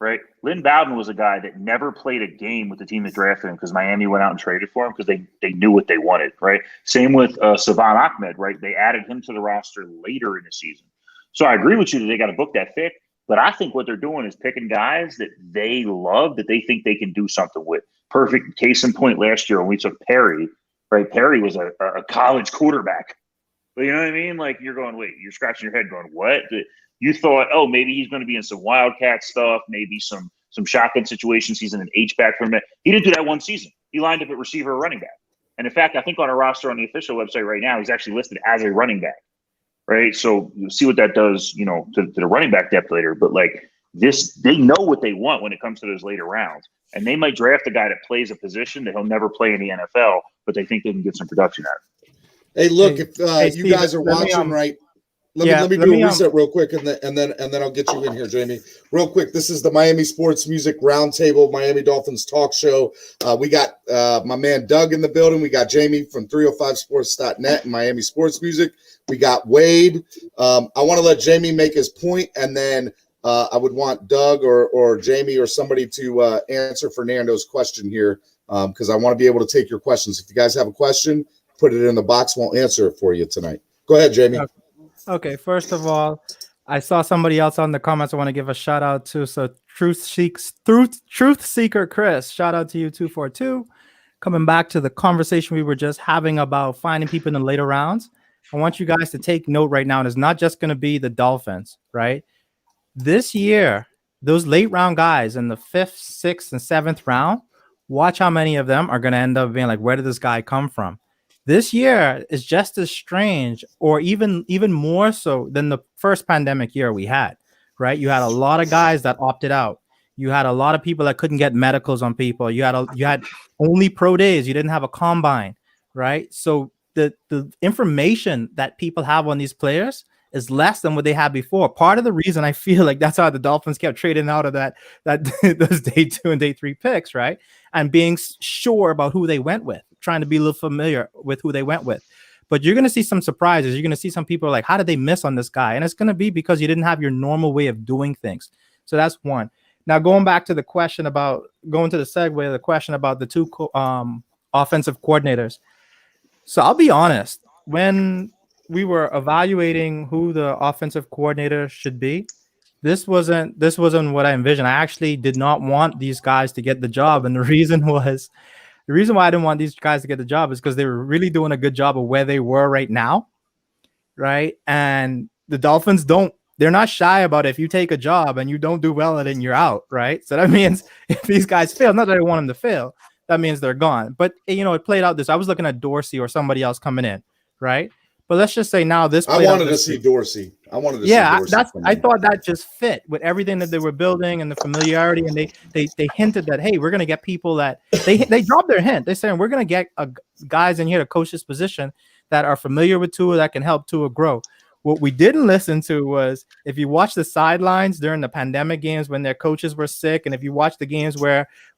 Speaker 7: right? Lynn Bowden was a guy that never played a game with the team that drafted him because Miami went out and traded for him because they knew what they wanted, right? Same with Savan Ahmed, right? They added him to the roster later in the season. So I agree with you that they got to book that pick, but I think what they're doing is picking guys that they love, that they think they can do something with. Perfect case in point last year when we took Perry, right? Perry was a college quarterback. You know what I mean? Like you're going, wait, you're scratching your head going, what? You thought, oh, maybe he's going to be in some Wildcat stuff, maybe some shotgun situations. He's in an H-back for a minute. He didn't do that one season. He lined up at receiver or running back. And in fact, I think on a roster on the official website right now, he's actually listed as a running back, right? So you'll see what that does, to the running back depth later. But like this, they know what they want when it comes to those later rounds. And they might draft a guy that plays a position that he'll never play in the NFL, but they think they can get some production out of it.
Speaker 5: Hey, look, if you guys are watching, right? Let me do a reset real quick, and then I'll get you in here, Jamie. Real quick, this is the Miami Sports Music Roundtable, Miami Dolphins talk show. We got my man Doug in the building. We got Jamie from 305sports.net and Miami Sports Music. We got Wade. I want to let Jamie make his point, and then I would want Doug or Jamie or somebody to answer Fernando's question here because I want to be able to take your questions. If you guys have a question, put it in the box. We'll answer it for you tonight. Go ahead, Jamie.
Speaker 8: Okay, first of all, I saw somebody else on the comments I want to give a shout out to. So Truth Seeker Chris, shout out to you 242. Coming back to the conversation we were just having about finding people in the later rounds. I want you guys to take note right now, and it's not just going to be the Dolphins, right? This year, those late round guys in the 5th, 6th, and 7th round, watch how many of them are going to end up being like, where did this guy come from? This year is just as strange or even more so than the first pandemic year we had, right? You had a lot of guys that opted out. You had a lot of people that couldn't get medicals on people. You had only pro days. You didn't have a combine, right? So the information that people have on these players is less than what they had before. Part of the reason I feel like that's how the Dolphins kept trading out of that those day 2 and day 3 picks, right? And being sure about who they went with, trying to be a little familiar with who they went with. But you're going to see some surprises. You're going to see some people like, how did they miss on this guy? And it's going to be because you didn't have your normal way of doing things. So that's one. Now, going back to the question about going to the segue, the question about the two offensive coordinators. So I'll be honest, when we were evaluating who the offensive coordinator should be, this wasn't what I envisioned. I actually did not want these guys to get the job. And the reason why I didn't want these guys to get the job is because they were really doing a good job of where they were right now. Right. And the Dolphins they're not shy about it. If you take a job and you don't do well at it, you're out. Right. So that means if these guys fail, not that I want them to fail, that means they're gone. But, it played out this. I was looking at Dorsey or somebody else coming in. Right. But let's just say now this.
Speaker 5: I wanted to see Dorsey. I thought that just fit with everything that they were building and the familiarity. And they hinted that, hey, we're going to get people that they dropped their hint. They're saying we're going to get guys in here to coach this position that are familiar with Tua, that can help Tua grow. What we didn't listen to was if you watch the sidelines during the pandemic games when their coaches were sick, and if you watch the games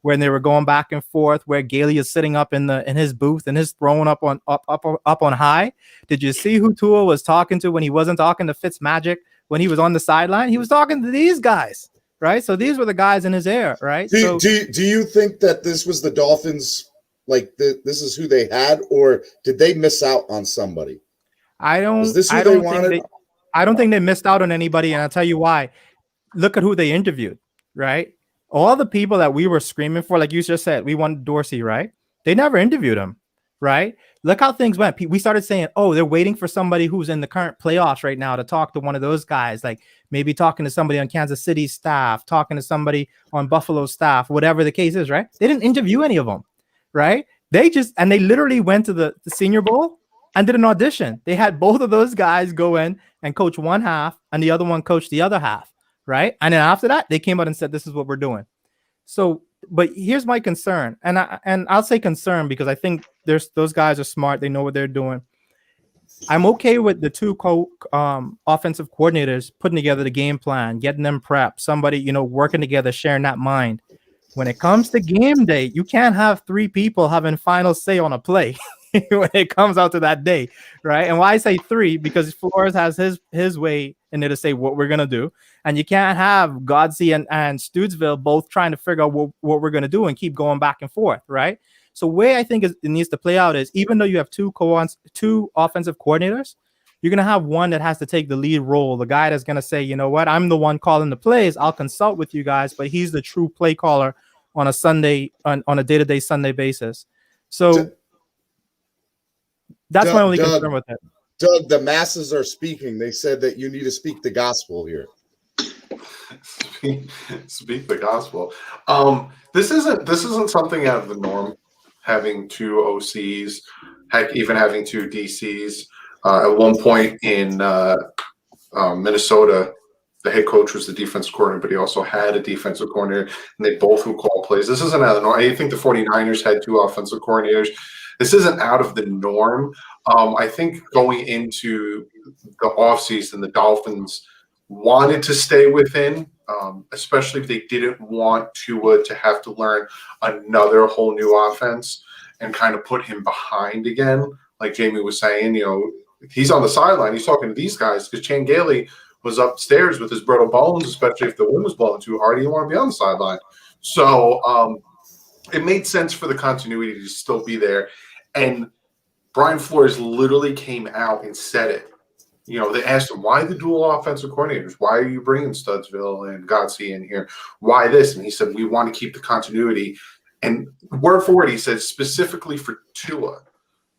Speaker 5: when they were going back and forth, where Gailey is sitting up in his booth and his throwing up on high. Did you see who Tua was talking to when he wasn't talking to Fitzmagic when he was on the sideline? He was talking to these guys, right? So these were the guys in his ear, right? Do you think that this was the Dolphins, like this is who they had, or did they miss out on somebody? I don't think they missed out on anybody, and I'll tell you why. Look at who they interviewed, right? All the people that we were screaming for, like you just said, we wanted Dorsey, right? They never interviewed him, right? Look how things went. We started saying, oh, they're waiting for somebody who's in the current playoffs right now to talk to one of those guys, like maybe talking to somebody on Kansas City staff, talking to somebody on Buffalo staff, whatever the case is, right? They didn't interview any of them, right? They literally went to the Senior Bowl and did an audition. They had both of those guys go in and coach one half and the other one coach the other half, right? And then after that, they came out and said, this is what we're doing. So, but here's my concern. And I'll say concern because I think those guys are smart. They know what they're doing. I'm okay with the two offensive coordinators putting together the game plan, getting them prepped, somebody, working together, sharing that mind. When it comes to game day, you can't have 3 people having final say on a play.
Speaker 8: when it comes out to that day, right? And why I say 3, because Flores has his way in there to say what we're gonna do, and you can't have Godsey and Stutesville both trying to figure out what we're gonna do and keep going back and forth, right? So way I think it needs to play out is, even though you have two offensive coordinators, you're going to have one that has to take the lead role. The guy that's going to say, you know what, I'm the one calling the plays. I'll consult with you guys, but he's the true play caller on a Sunday, on a day-to-day Sunday basis. So that's my only concern with it.
Speaker 5: Doug, the masses are speaking. They said that you need to speak the gospel here.
Speaker 6: Speak the gospel. This isn't something out of the norm, having 2 OCs, heck, even having 2 DCs. At one point in Minnesota, the head coach was the defensive coordinator, but he also had a defensive coordinator, and they both would call plays. This isn't out of the norm. I think the 49ers had 2 offensive coordinators. This isn't out of the norm. I think going into the offseason, the Dolphins wanted to stay within, especially if they didn't want Tua to have to learn another whole new offense and kind of put him behind again. Like Jamie was saying, you know, he's on the sideline. He's talking to these guys because Chan Gailey was upstairs with his brittle bones, especially if the wind was blowing too hard. He didn't want to be on the sideline. So it made sense for the continuity to still be there. And Brian Flores literally came out and said it. You know, they asked him, why the dual offensive coordinators? Why are you bringing Studesville and Godsey in here? Why this? And he said, we want to keep the continuity. And word for word, he said, specifically for Tua,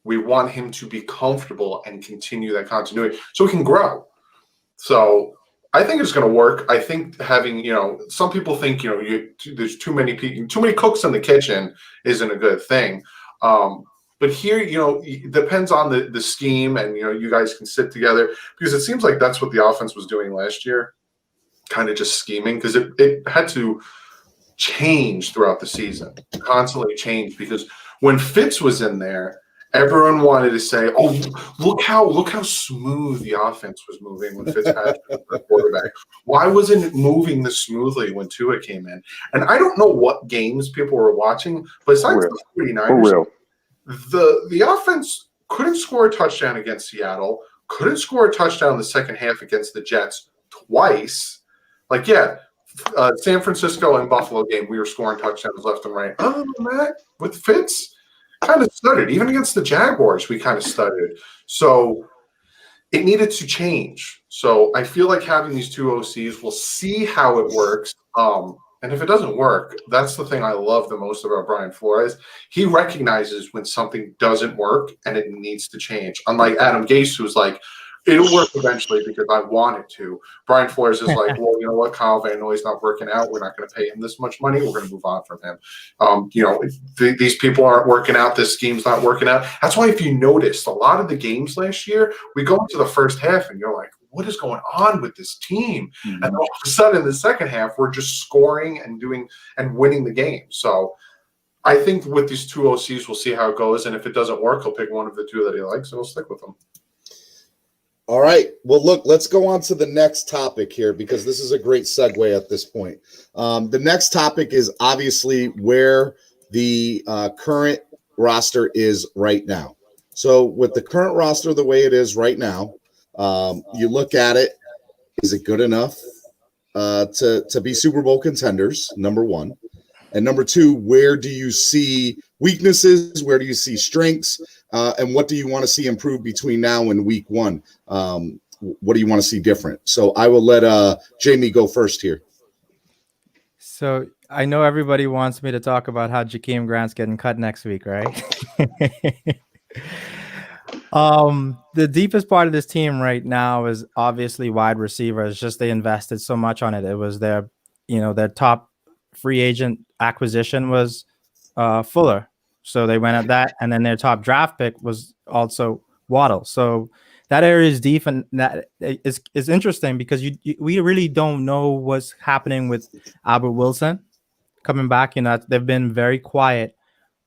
Speaker 6: we want him to be comfortable and continue that continuity so he can grow. So I think it's going to work. I think having, you know, some people think, you know, there's too many cooks in the kitchen isn't a good thing. But here, you know, it depends on the scheme, and, you know, you guys can sit together, because it seems like that's what the offense was doing last year, kind of just scheming, because it had to change throughout the season, constantly change, because when Fitz was in there, everyone wanted to say, "Oh, look how smooth the offense was moving when Fitzpatrick was the quarterback. Why wasn't it moving this smoothly when Tua came in?" And I don't know what games people were watching, but besides the 49ers, the offense couldn't score a touchdown against Seattle, couldn't score a touchdown in the second half against the Jets twice. Like, San Francisco and Buffalo game, we were scoring touchdowns left and right. Other than that, with Fitz, kind of stuttered. Even against the Jaguars, we kind of stuttered. So it needed to change. So I feel like having these 2 OCs, we'll see how it works. And if it doesn't work, that's the thing I love the most about Brian Flores. He recognizes when something doesn't work and it needs to change. Unlike Adam Gase, who's like, it'll work eventually because I want it to. Brian Flores is like, well, you know what? Kyle Van Noy's not working out. We're not going to pay him this much money. We're going to move on from him. You know, these people aren't working out. This scheme's not working out. That's why, if you noticed, a lot of the games last year, we go into the first half and you're like, what is going on with this team? Mm-hmm. And all of a sudden, in the second half, we're just scoring and winning the game. So I think with these 2 OCs, we'll see how it goes. And if it doesn't work, he'll pick one of the 2 that he likes, and he'll stick with them.
Speaker 5: All right. Well, look, let's go on to the next topic here, because this is a great segue at this point. The next topic is obviously where the current roster is right now. So with the current roster the way it is right now, you look at it, is it good enough to be Super Bowl contenders, number one? And number 2, where do you see weaknesses? Where do you see strengths? And what do you want to see improve between now and week 1? What do you want to see different? So I will let Jamie go first here.
Speaker 8: So I know everybody wants me to talk about how Jakeem Grant's getting cut next week, right? The deepest part of this team right now is obviously wide receiver. It's just they invested so much on it. It was their top free agent acquisition was Fuller. So they went at that, and then their top draft pick was also Waddle. So that area is deep, and that is interesting because we really don't know what's happening with Albert Wilson coming back. You know, they've been very quiet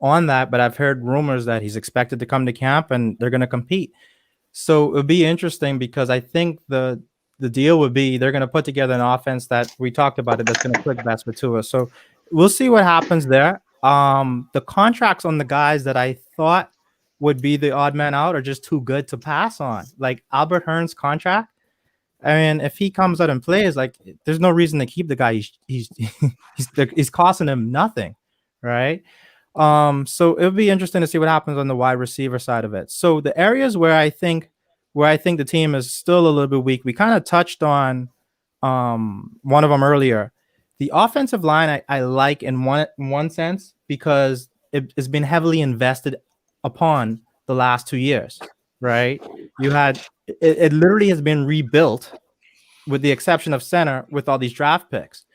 Speaker 8: on that, but I've heard rumors that he's expected to come to camp and they're going to compete. So it would be interesting because I think the deal would be they're going to put together an offense that we talked about it that's going to click best with Tua. So we'll see what happens there. The contracts on the guys that I thought would be the odd man out or just too good to pass on. Like Albert Hearn's contract, I mean, if he comes out and plays, like, there's no reason to keep the guy. He's costing him nothing, right? So it'll be interesting to see what happens on the wide receiver side of it. So the areas where I think the team is still a little bit weak, we kind of touched on one of them earlier. The offensive line I like in one sense because it's been heavily invested upon the last 2 years, right? You had it literally has been rebuilt with the exception of center with all these draft picks.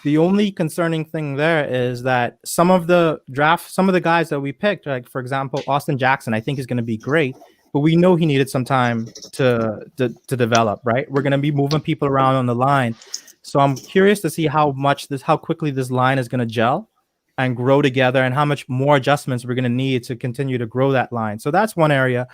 Speaker 8: The only concerning thing there is that some of the guys that we picked, like for example, Austin Jackson, I think is going to be great, but we know he needed some time to develop, right? We're going to be moving people around on the line. So I'm curious to see how quickly this line is going to gel and grow together and how much more adjustments we're going to need to continue to grow that line. So that's one area.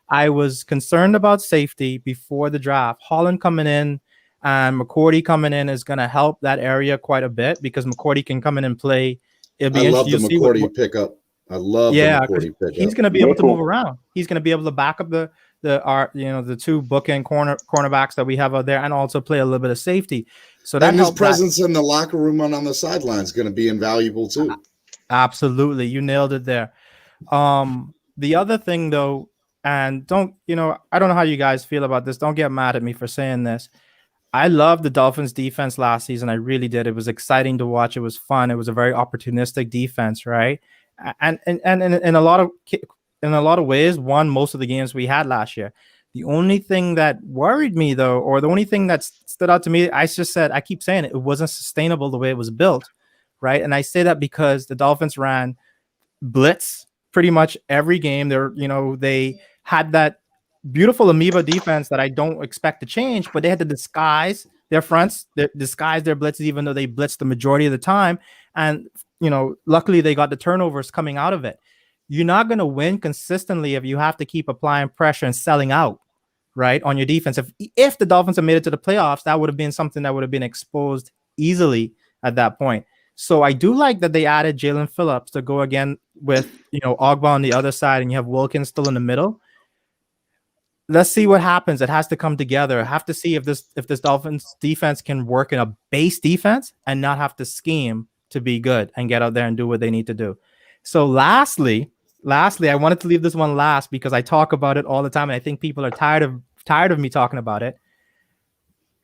Speaker 8: I was concerned about safety before the draft. Holland coming in and McCourty coming in is going to help that area quite a bit because McCourty can come in and play. I
Speaker 5: love the McCourty pickup. I love the McCourty pickup.
Speaker 8: He's going to be able to move around. He's going to be able to back up the two bookend cornerbacks that we have out there and also play a little bit of safety. So that
Speaker 5: his presence in the locker room and on the sideline is going to be invaluable too.
Speaker 8: Absolutely. You nailed it there. The other thing though, and I don't know how you guys feel about this. Don't get mad at me for saying this. I loved the Dolphins defense last season. I really did. It was exciting to watch. It was fun. It was a very opportunistic defense, right? And in a lot of ways, won most of the games we had last year. The only thing that worried me though, or the only thing that stood out to me, I keep saying it wasn't sustainable the way it was built, right? And I say that because the Dolphins ran blitz pretty much every game. They had that beautiful amoeba defense that I don't expect to change, but they had to disguise their fronts, disguise their blitzes, even though they blitzed the majority of the time. And, luckily they got the turnovers coming out of it. You're not going to win consistently if you have to keep applying pressure and selling out, right, on your defense. If the Dolphins had made it to the playoffs, that would have been something that would have been exposed easily at that point. So I do like that they added Jalen Phillips to go again with, Ogba on the other side, and you have Wilkins still in the middle. Let's see what happens. It has to come together. I have to see if this Dolphins defense can work in a base defense and not have to scheme to be good and get out there and do what they need to do. So lastly, I wanted to leave this one last because I talk about it all the time, and I think people are tired of me talking about it.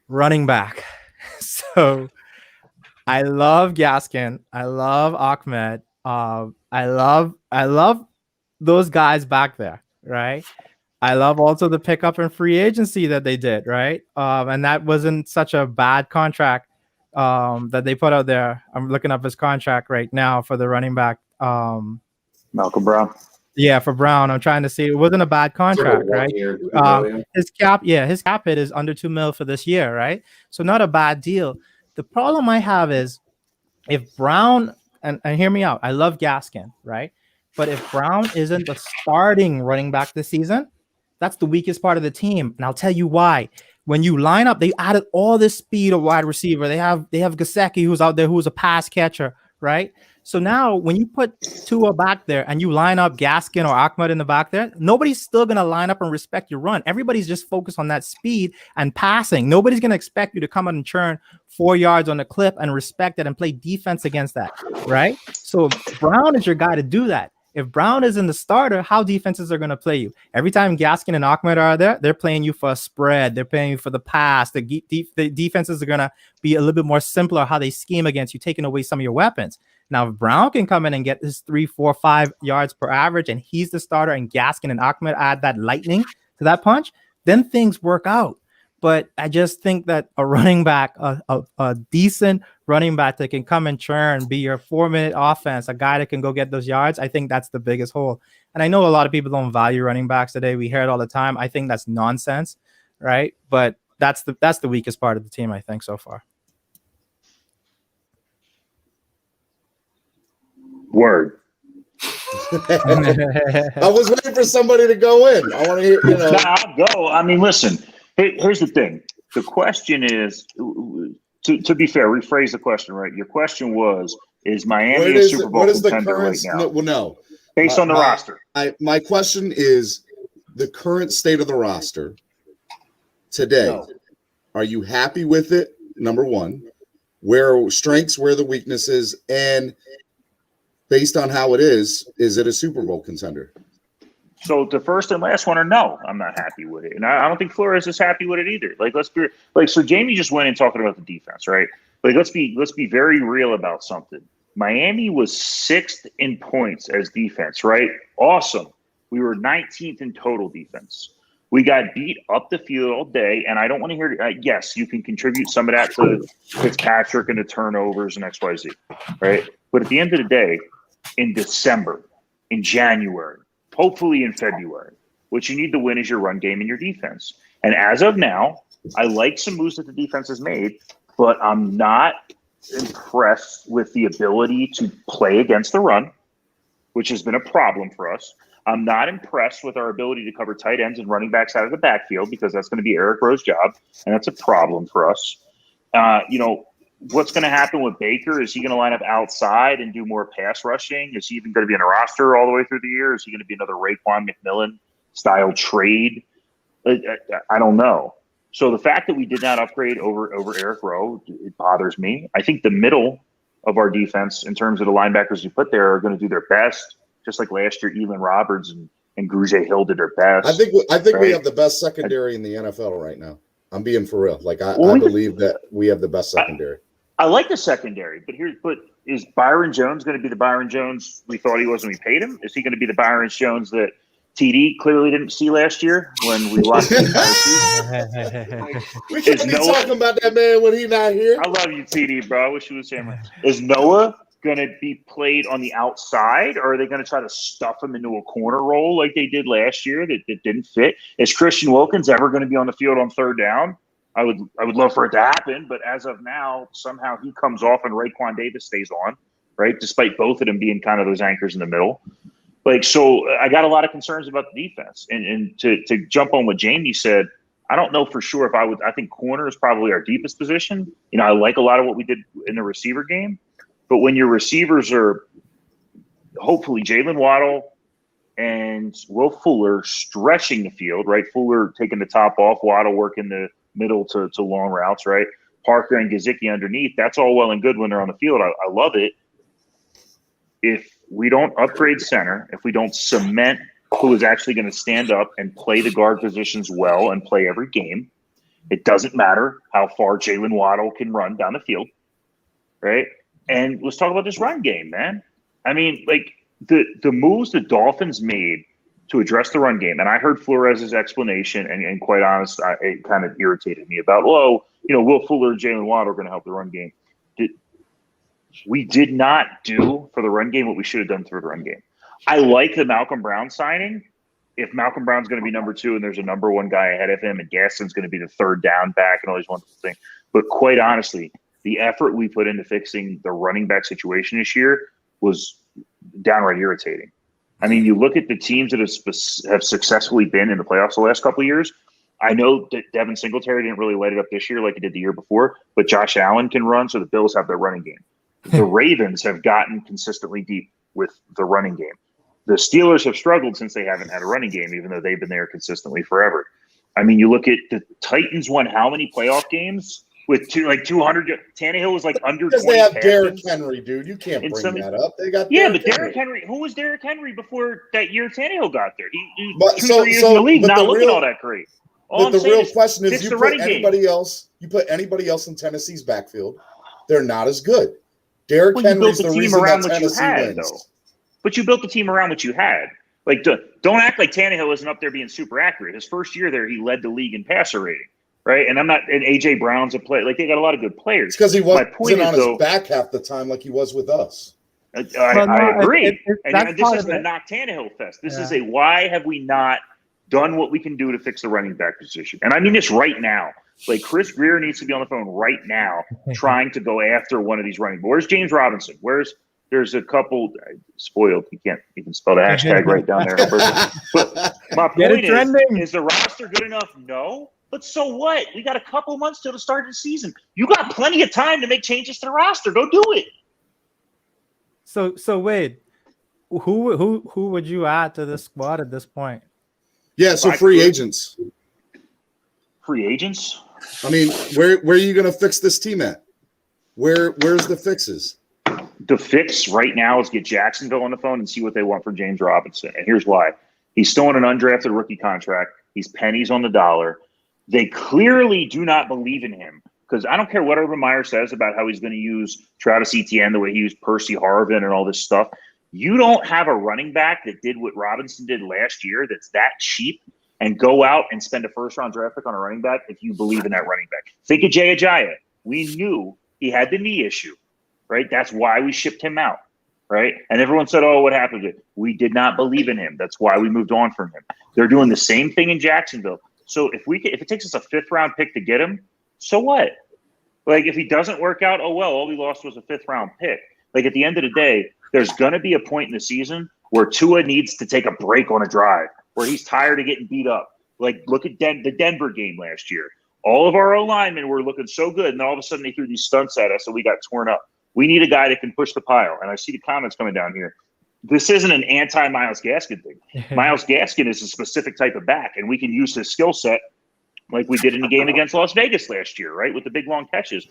Speaker 8: Running back. So I love Gaskin. I love Ahmed. I love those guys back there, right? I love also the pickup and free agency that they did, right? And that wasn't such a bad contract that they put out there. I'm looking up his contract right now for the running back.
Speaker 7: Malcolm Brown.
Speaker 8: Yeah, for Brown. I'm trying to see. It wasn't a bad contract, right? His cap hit is under $2 million for this year, right? So not a bad deal. The problem I have is if Brown, and hear me out, I love Gaskin, right? But if Brown isn't the starting running back this season, that's the weakest part of the team. And I'll tell you why. When you line up, they added all this speed of wide receiver. They have Gesicki, who's out there, who's a pass catcher, right? So now when you put Tua back there and you line up Gaskin or Ahmed in the back there, nobody's still going to line up and respect your run. Everybody's just focused on that speed and passing. Nobody's going to expect you to come out and churn 4 yards on the clip and respect it and play defense against that, right? So Brown is your guy to do that. If Brown isn't the starter, how defenses are going to play you? Every time Gaskin and Ahmed are there, they're playing you for a spread. They're playing you for the pass. The defenses are going to be a little bit more simpler how they scheme against you, taking away some of your weapons. Now, if Brown can come in and get his 3, 4, 5 yards per average, and he's the starter, and Gaskin and Ahmed add that lightning to that punch, then things work out. But I just think that a running back, a decent running back that can come and churn, be your 4-minute offense, a guy that can go get those yards, I think that's the biggest hole. And I know a lot of people don't value running backs today. We hear it all the time. I think that's nonsense, right? But that's the weakest part of the team, I think, so far.
Speaker 7: Word.
Speaker 5: I was waiting for somebody to go in. I want to hear,
Speaker 7: I'll go. I mean, listen, here's the thing. The question is, to be fair, rephrase the question, right? Your question was, is Miami a Super Bowl contender right now?
Speaker 5: No.
Speaker 7: based on the roster.
Speaker 5: My question is the current state of the roster today.
Speaker 7: No.
Speaker 5: Are you happy with it? Number one, where strengths, where the weaknesses, and based on how it is it a Super Bowl contender?
Speaker 7: So the first and last one are no, I'm not happy with it. And I don't think Flores is happy with it either. Like, let's be like, so Jamie just went in talking about the defense, right? Like, let's be very real about something. Miami was 6th in points as defense, right? Awesome. We were 19th in total defense. We got beat up the field all day, and I don't want to hear yes, you can contribute some of that to Fitzpatrick and the turnovers and XYZ, right? But at the end of the day, in December, in January, hopefully in February, what you need to win is your run game and your defense. And as of now, I like some moves that the defense has made, but I'm not impressed with the ability to play against the run, which has been a problem for us. I'm not impressed with our ability to cover tight ends and running backs out of the backfield, because that's going to be Eric Rowe's job, and that's a problem for us. What's going to happen with Baker? Is he going to line up outside and do more pass rushing? Is he even going to be in a roster all the way through the year? Is he going to be another Raekwon McMillan style trade? I don't know. So the fact that we did not upgrade over Eric Rowe, it bothers me. I think the middle of our defense, in terms of the linebackers you put there, are going to do their best, just like last year. Elon Roberts and Grugier Hill did their best.
Speaker 5: I think
Speaker 7: right?
Speaker 5: we have the best secondary in the NFL right now. I'm being for real. Like I believe that we have the best secondary.
Speaker 7: I like the secondary, but is Byron Jones going to be the Byron Jones we thought he was when we paid him? Is he going to be the Byron Jones that TD clearly didn't see last year when we watched the entire season?
Speaker 5: We can't be talking about that man when he's not here.
Speaker 7: I love you, TD, bro. I wish you was here. Is Noah going to be played on the outside, or are they going to try to stuff him into a corner role like they did last year that didn't fit? Is Christian Wilkins ever going to be on the field on third down? I would love for it to happen, but as of now, somehow he comes off and Raekwon Davis stays on, right? Despite both of them being kind of those anchors in the middle. Like, so I got a lot of concerns about the defense. And to jump on what Jamie said, I don't know for sure if I think corner is probably our deepest position. You know, I like a lot of what we did in the receiver game, but when your receivers are hopefully Jalen Waddle and Will Fuller stretching the field, right? Fuller taking the top off, Waddle working the middle to long routes, right? Parker and Gesicki underneath. That's all well and good when they're on the field. I love it. If we don't upgrade center, if we don't cement who is actually going to stand up and play the guard positions well and play every game, it doesn't matter how far Jalen Waddle can run down the field, right? And let's talk about this run game, man. I mean, like the moves the Dolphins made to address the run game. And I heard Flores' explanation, and quite honest, it kind of irritated me about, Will Fuller and Jalen Waddle are going to help the run game. We did not do for the run game what we should have done for the run game. I like the Malcolm Brown signing. If Malcolm Brown's going to be number 2 and there's a number 1 guy ahead of him and Gaston's going to be the third down back and all these wonderful things. But quite honestly, the effort we put into fixing the running back situation this year was downright irritating. I mean, you look at the teams that have successfully been in the playoffs the last couple of years. I know that Devin Singletary didn't really light it up this year like he did the year before, but Josh Allen can run, so the Bills have their running game. The Ravens have gotten consistently deep with the running game. The Steelers have struggled since they haven't had a running game, even though they've been there consistently forever. I mean, you look at the Titans won how many playoff games with 200? Tannehill was like under 20
Speaker 5: because they have
Speaker 7: passes.
Speaker 5: Derrick Henry, dude. You can't bring that up. They got
Speaker 7: Derrick Henry. Who was Derrick Henry before that year Tannehill got there? He was 2-3 years in the league, not looking all that great.
Speaker 5: But the real question is, you put anybody else in Tennessee's backfield, they're not as good. Derrick Henry's the reason that Tennessee wins.
Speaker 7: But you built the team around what you had. Like, don't act like Tannehill isn't up there being super accurate. His first year there, he led the league in passer rating, right? And AJ Brown's a player. Like, they got a lot of good players.
Speaker 5: Because he wasn't on his back half the time like he was with us.
Speaker 7: I agree. And this isn't a knock Tannehill fest. This is a why have we not done what we can do to fix the running back position? And I mean this right now. Like, Chris Greer needs to be on the phone right now trying to go after one of these running. Where's James Robinson? There's a couple spoiled. You can't even spell the hashtag right down there. But my point is the roster good enough? No. But so what? We got a couple months till the start of the season. You got plenty of time to make changes to the roster. Go do it.
Speaker 8: So Wade, who would you add to this squad at this point?
Speaker 5: Yeah, so free agents.
Speaker 7: Free agents?
Speaker 5: I mean, where are you going to fix this team at? Where's the fixes?
Speaker 7: The fix right now is get Jacksonville on the phone and see what they want for James Robinson. And here's why. He's still on an undrafted rookie contract. He's pennies on the dollar. They clearly do not believe in him because I don't care what Urban Meyer says about how he's going to use Travis Etienne the way he used Percy Harvin and all this stuff. You don't have a running back that did what Robinson did last year that's that cheap and go out and spend a first-round draft pick on a running back if you believe in that running back. Think of Jay Ajayi. We knew he had the knee issue, right? That's why we shipped him out, right? And everyone said, oh, what happened to it? We did not believe in him. That's why we moved on from him. They're doing the same thing in Jacksonville. So if it takes us a fifth-round pick to get him, so what? Like, if he doesn't work out, oh, well, all we lost was a fifth-round pick. Like, at the end of the day, there's going to be a point in the season where Tua needs to take a break on a drive, where he's tired of getting beat up. Like, look at the Denver game last year. All of our O-linemen were looking so good, and all of a sudden they threw these stunts at us, and we got torn up. We need a guy that can push the pile. And I see the comments coming down here. This isn't an anti-Myles Gaskin thing. Myles Gaskin is a specific type of back, and we can use his skill set like we did in the game against Las Vegas last year, right, with the big long catches.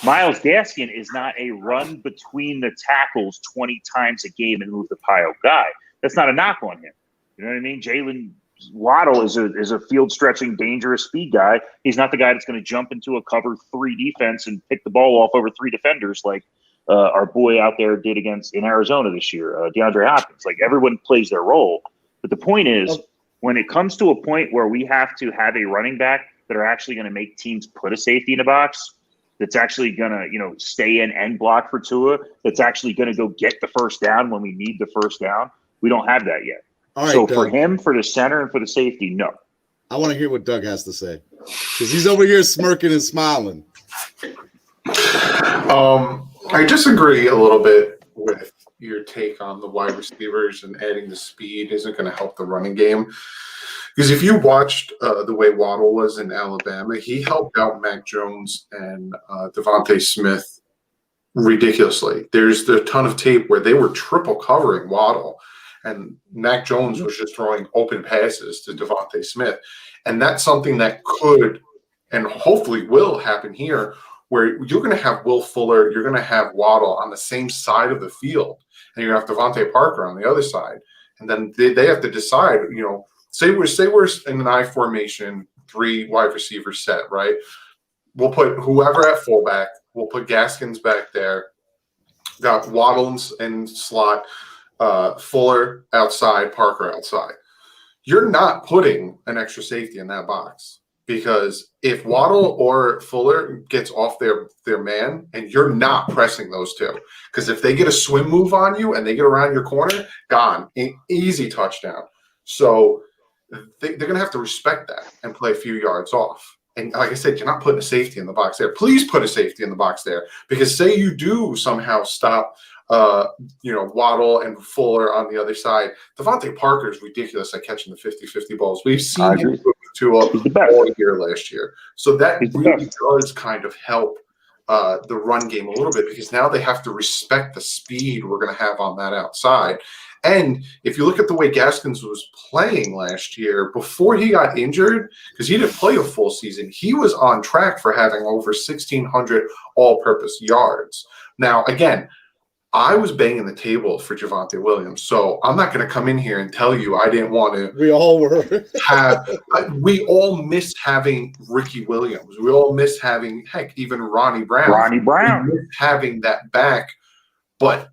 Speaker 7: Myles Gaskin is not a run between the tackles 20 times a game and move the pile guy. That's not a knock on him. You know what I mean? Jalen Waddle is a field-stretching, dangerous speed guy. He's not the guy that's going to jump into a cover 3 defense and pick the ball off over 3 defenders like our boy out there did in Arizona this year, DeAndre Hopkins. Like, everyone plays their role. But the point is, when it comes to a point where we have to have a running back that are actually going to make teams put a safety in the box, that's actually going to, stay in and block for Tua, that's actually going to go get the first down when we need the first down, we don't have that yet.
Speaker 5: All right,
Speaker 7: so
Speaker 5: Doug,
Speaker 7: for him, for the center, and for the safety, no.
Speaker 5: I want to hear what Doug has to say because he's over here smirking and smiling.
Speaker 6: I disagree a little bit with your take on the wide receivers and adding the speed isn't going to help the running game. Because if you watched the way Waddle was in Alabama, he helped out Mac Jones and Devontae Smith ridiculously. There's a ton of tape where they were triple covering Waddle, and Mac Jones was just throwing open passes to Devontae Smith. And that's something that could and hopefully will happen here, where you're going to have Will Fuller, you're going to have Waddle on the same side of the field, and you're going to have Devontae Parker on the other side. And then they have to decide, say we're in an I formation, 3 wide receiver set, right? We'll put whoever at fullback, we'll put Gaskins back there, got Waddles in slot, Fuller outside, Parker outside. You're not putting an extra safety in that box. Because if Waddle or Fuller gets off their man, and you're not pressing those two, because if they get a swim move on you and they get around your corner, gone, easy touchdown. So they're going to have to respect that and play a few yards off. And like I said, you're not putting a safety in the box there. Please put a safety in the box there, because say you do somehow stop Waddle and Fuller on the other side. Devontae Parker is ridiculous at catching the 50-50 balls. We've seen him with Tua all year last year. So that really does kind of help the run game a little bit, because now they have to respect the speed we're going to have on that outside. And if you look at the way Gaskins was playing last year, before he got injured, because he didn't play a full season, he was on track for having over 1,600 all-purpose yards. Now, again, I was banging the table for Javonte Williams, so I'm not going to come in here and tell you I didn't want to.
Speaker 5: We all were.
Speaker 6: We all miss having Ricky Williams. We all miss having, even Ronnie Brown. We miss having that back, but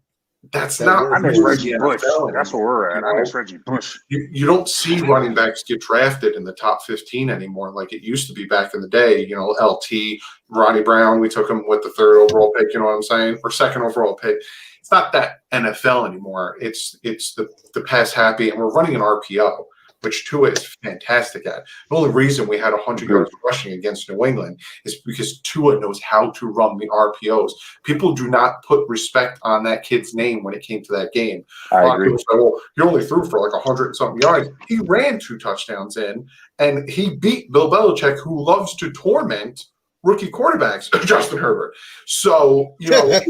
Speaker 6: that's not.
Speaker 7: I miss Reggie Bush. That's where we're at. I miss Reggie Bush.
Speaker 6: You don't see running backs get drafted in the top 15 anymore like it used to be back in the day. LT, Ronnie Brown, we took him with the 3rd overall pick, you know what I'm saying? Or 2nd overall pick. It's not that NFL anymore. It's the pass happy, and we're running an RPO, which Tua is fantastic at. The only reason we had 100 yards rushing against New England is because Tua knows how to run the RPOs. People do not put respect on that kid's name when it came to that game.
Speaker 7: I agree.
Speaker 6: People say, well, he only threw for like 100 and something yards. He ran 2 touchdowns in, and he beat Bill Belichick, who loves to torment rookie quarterbacks, Justin Herbert. So, he just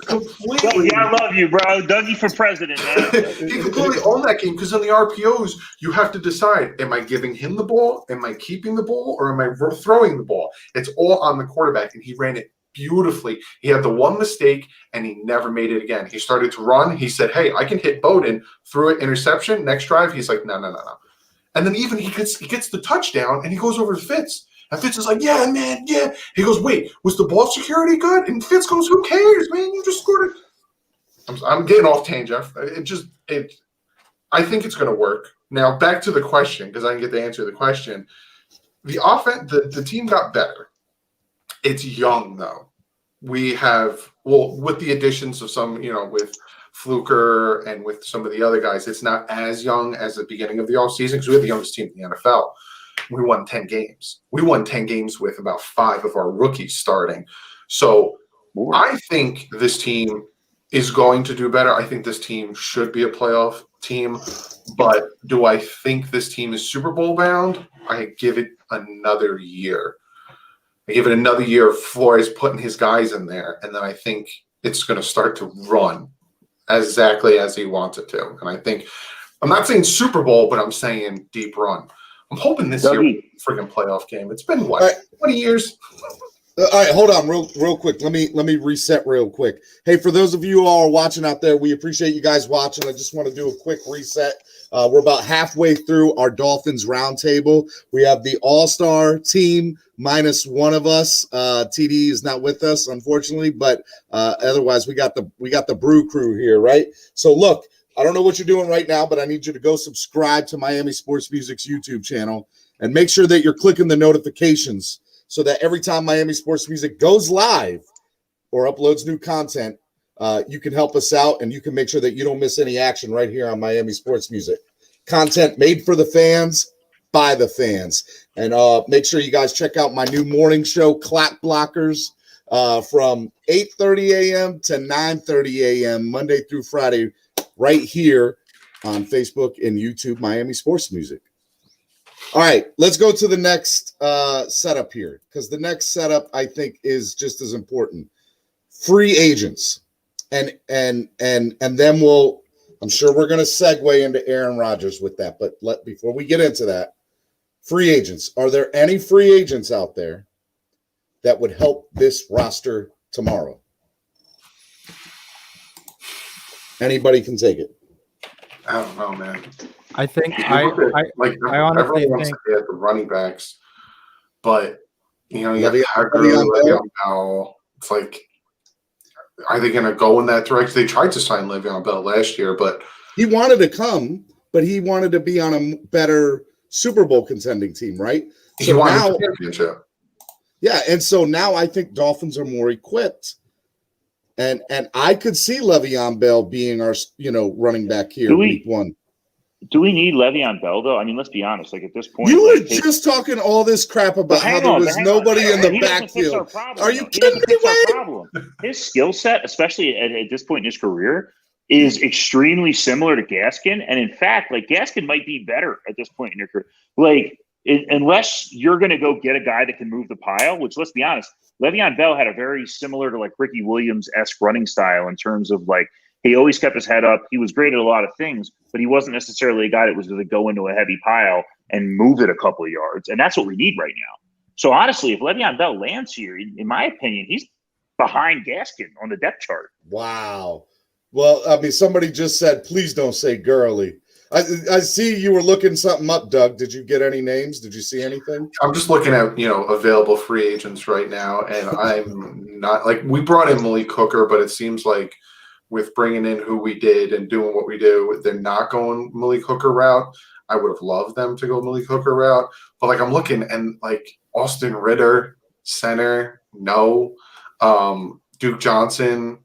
Speaker 6: completely.
Speaker 7: I love you, bro. Dougie for president, man.
Speaker 6: He completely owned that game because in the RPOs, you have to decide: am I giving him the ball? Am I keeping the ball? Or am I throwing the ball? It's all on the quarterback, and he ran it beautifully. He had the one mistake, and he never made it again. He started to run. He said, "Hey, I can hit Bowden." Threw it, interception. Next drive, he's like, "No." And then even he gets the touchdown, and he goes over to Fitz. And Fitz is like, "Yeah, man, yeah." He goes, "Wait, was the ball security good?" And Fitz goes, "Who cares, man? You just scored it." I'm getting off tangent. I think it's going to work. Now, back to the question, because I didn't get to answer the question. The offense, the team got better. It's young, though. We have, with the additions of some, with Fluker and with some of the other guys, it's not as young as the beginning of the offseason because we had the youngest team in the NFL. We won 10 games. We won 10 games with about 5 of our rookies starting. So I think this team is going to do better. I think this team should be a playoff team. But do I think this team is Super Bowl bound? I give it another year. I give it another year of Flores putting his guys in there, and then I think it's going to start to run exactly as he wants it to. And I think – I'm not saying Super Bowl, but I'm saying deep run. I'm hoping this year freaking playoff game. It's been, 20 years?
Speaker 5: All right, hold on real quick. Let me reset real quick. Hey, for those of you who are watching out there, we appreciate you guys watching. I just want to do a quick reset. We're about halfway through our Dolphins roundtable. We have the all-star team minus one of us. TD is not with us, unfortunately, but otherwise we got the brew crew here, right? So look, I don't know what you're doing right now, but I need you to go subscribe to Miami Sports Music's YouTube channel and make sure that you're clicking the notifications so that every time Miami Sports Music goes live or uploads new content, you can help us out and you can make sure that you don't miss any action right here on Miami Sports Music. Content made for the fans, by the fans. And make sure you guys check out my new morning show, Clap Blockers, from 8:30 a.m. to 9:30 a.m. Monday through Friday, right here on Facebook and YouTube, Miami Sports Music. All right, let's go to the next setup here, because the next setup I think is just as important. Free agents, and then I'm sure we're going to segue into Aaron Rodgers with that. But before we get into that, free agents. Are there any free agents out there that would help this roster tomorrow? Anybody can take it.
Speaker 6: I don't know, man.
Speaker 8: I think
Speaker 6: I
Speaker 8: honestly
Speaker 6: everyone wants
Speaker 8: think
Speaker 6: to get the running backs, but you have
Speaker 5: Le'Veon
Speaker 6: Bell. It's like, are they going to go in that direction? They tried to sign Le'Veon Bell last year, but
Speaker 5: he wanted to come, but he wanted to be on a better Super Bowl contending team, right?
Speaker 6: He wanted the championship.
Speaker 5: Yeah, and so now I think Dolphins are more equipped. And I could see Le'Veon Bell being our, running back here week one.
Speaker 7: Do we need Le'Veon Bell, though? I mean, let's be honest. Like, at this point,
Speaker 5: you were just talking all this crap about how there was nobody in the backfield. Are you kidding me, Wade?
Speaker 7: His skill set, especially at this point in his career, is extremely similar to Gaskin. And in fact, like, Gaskin might be better at this point in your career. Like, unless you're going to go get a guy that can move the pile, which, let's be honest, Le'Veon Bell had a very similar to, like, Ricky Williams-esque running style in terms of, like, he always kept his head up. He was great at a lot of things, but he wasn't necessarily a guy that was going to go into a heavy pile and move it a couple of yards. And that's what we need right now. So honestly, if Le'Veon Bell lands here, in my opinion, he's behind Gaskin on the depth chart.
Speaker 5: Wow. Well, I mean, somebody just said, please don't say Gurley. I see you were looking something up, Doug. Did you get any names? Did you see anything?
Speaker 6: I'm just looking at, available free agents right now, and I'm not – like, we brought in Malik Hooker, but it seems like with bringing in who we did and doing what we do, they're not going Malik Hooker route. I would have loved them to go Malik Hooker route. But, like, I'm looking, and, like, Austin Ritter, center, no. Duke Johnson,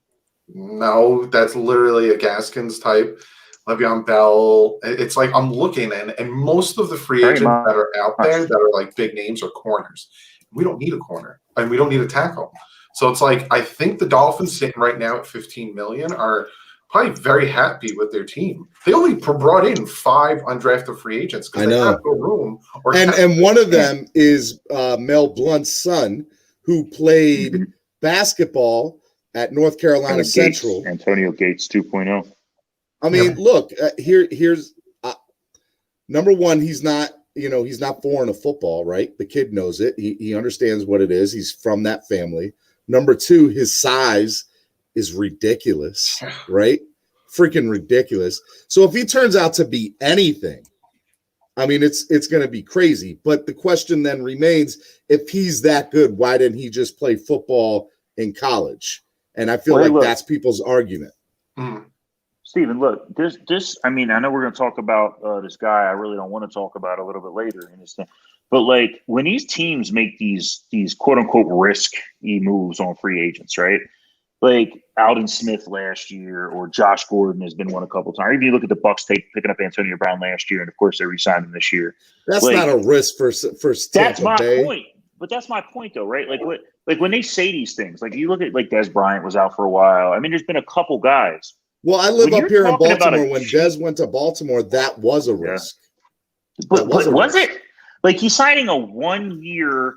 Speaker 6: no. That's literally a Gaskins type. Le'Veon Bell. It's like I'm looking, and most of the free agents that are out there that are, like, big names are corners. We don't need a corner, and we don't need a tackle. So it's like I think the Dolphins sitting right now at $15 million are probably very happy with their team. They only brought in 5 undrafted free agents because they have no room.
Speaker 5: And one of them is Mel Blunt's son, who played basketball at North Carolina Central.
Speaker 7: Antonio Gates 2.0.
Speaker 5: I mean, look, here's number one. He's not foreign to football, right? The kid knows it. He understands what it is. He's from that family. Number two, his size is ridiculous, right? Freaking ridiculous. So if he turns out to be anything, I mean, it's going to be crazy. But the question then remains, if he's that good, why didn't he just play football in college? And I feel that's people's argument.
Speaker 7: Steven, look, this. I mean, I know we're going to talk about this guy. I really don't want to talk about a little bit later in this thing. But like when these teams make these quote unquote risky moves on free agents, right? Like Alden Smith last year, or Josh Gordon has been one a couple times. Or even you look at the Bucs picking up Antonio Brown last year, and of course they re-signed him this year.
Speaker 5: That's not a risk for
Speaker 7: that's my
Speaker 5: Bay.
Speaker 7: point. But that's my point, though, right? Like when they say these things, like you look at like Des Bryant was out for a while. I mean, there's been a couple guys.
Speaker 5: Well, I live up here in Baltimore. When Des went to Baltimore, that was a risk.
Speaker 7: But was it? Like he's signing a 1-year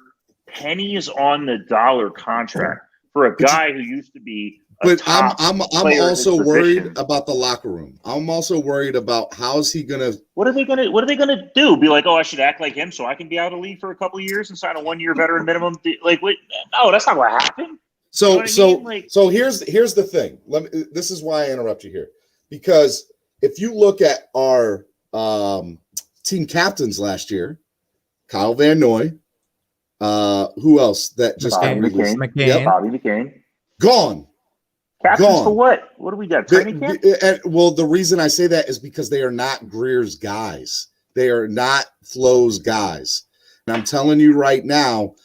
Speaker 7: pennies on the dollar contract for a guy who used to be.
Speaker 5: But I'm also worried about the locker room. I'm also worried about how is he gonna.
Speaker 7: What are they gonna do? Be like, oh, I should act like him so I can be out of the league for a couple of years and sign a 1-year veteran minimum. Like, wait, no, that's not what happened.
Speaker 5: So here's the thing. This is why I interrupt you here, because if you look at our team captains last year, Kyle Van Noy, who else that just got released?
Speaker 7: Bobby McCain,
Speaker 5: gone.
Speaker 7: Captains for what? What do we got? Training camp?
Speaker 5: Well, the reason I say that is because they are not Greer's guys. They are not Flo's guys. And I'm telling you right now,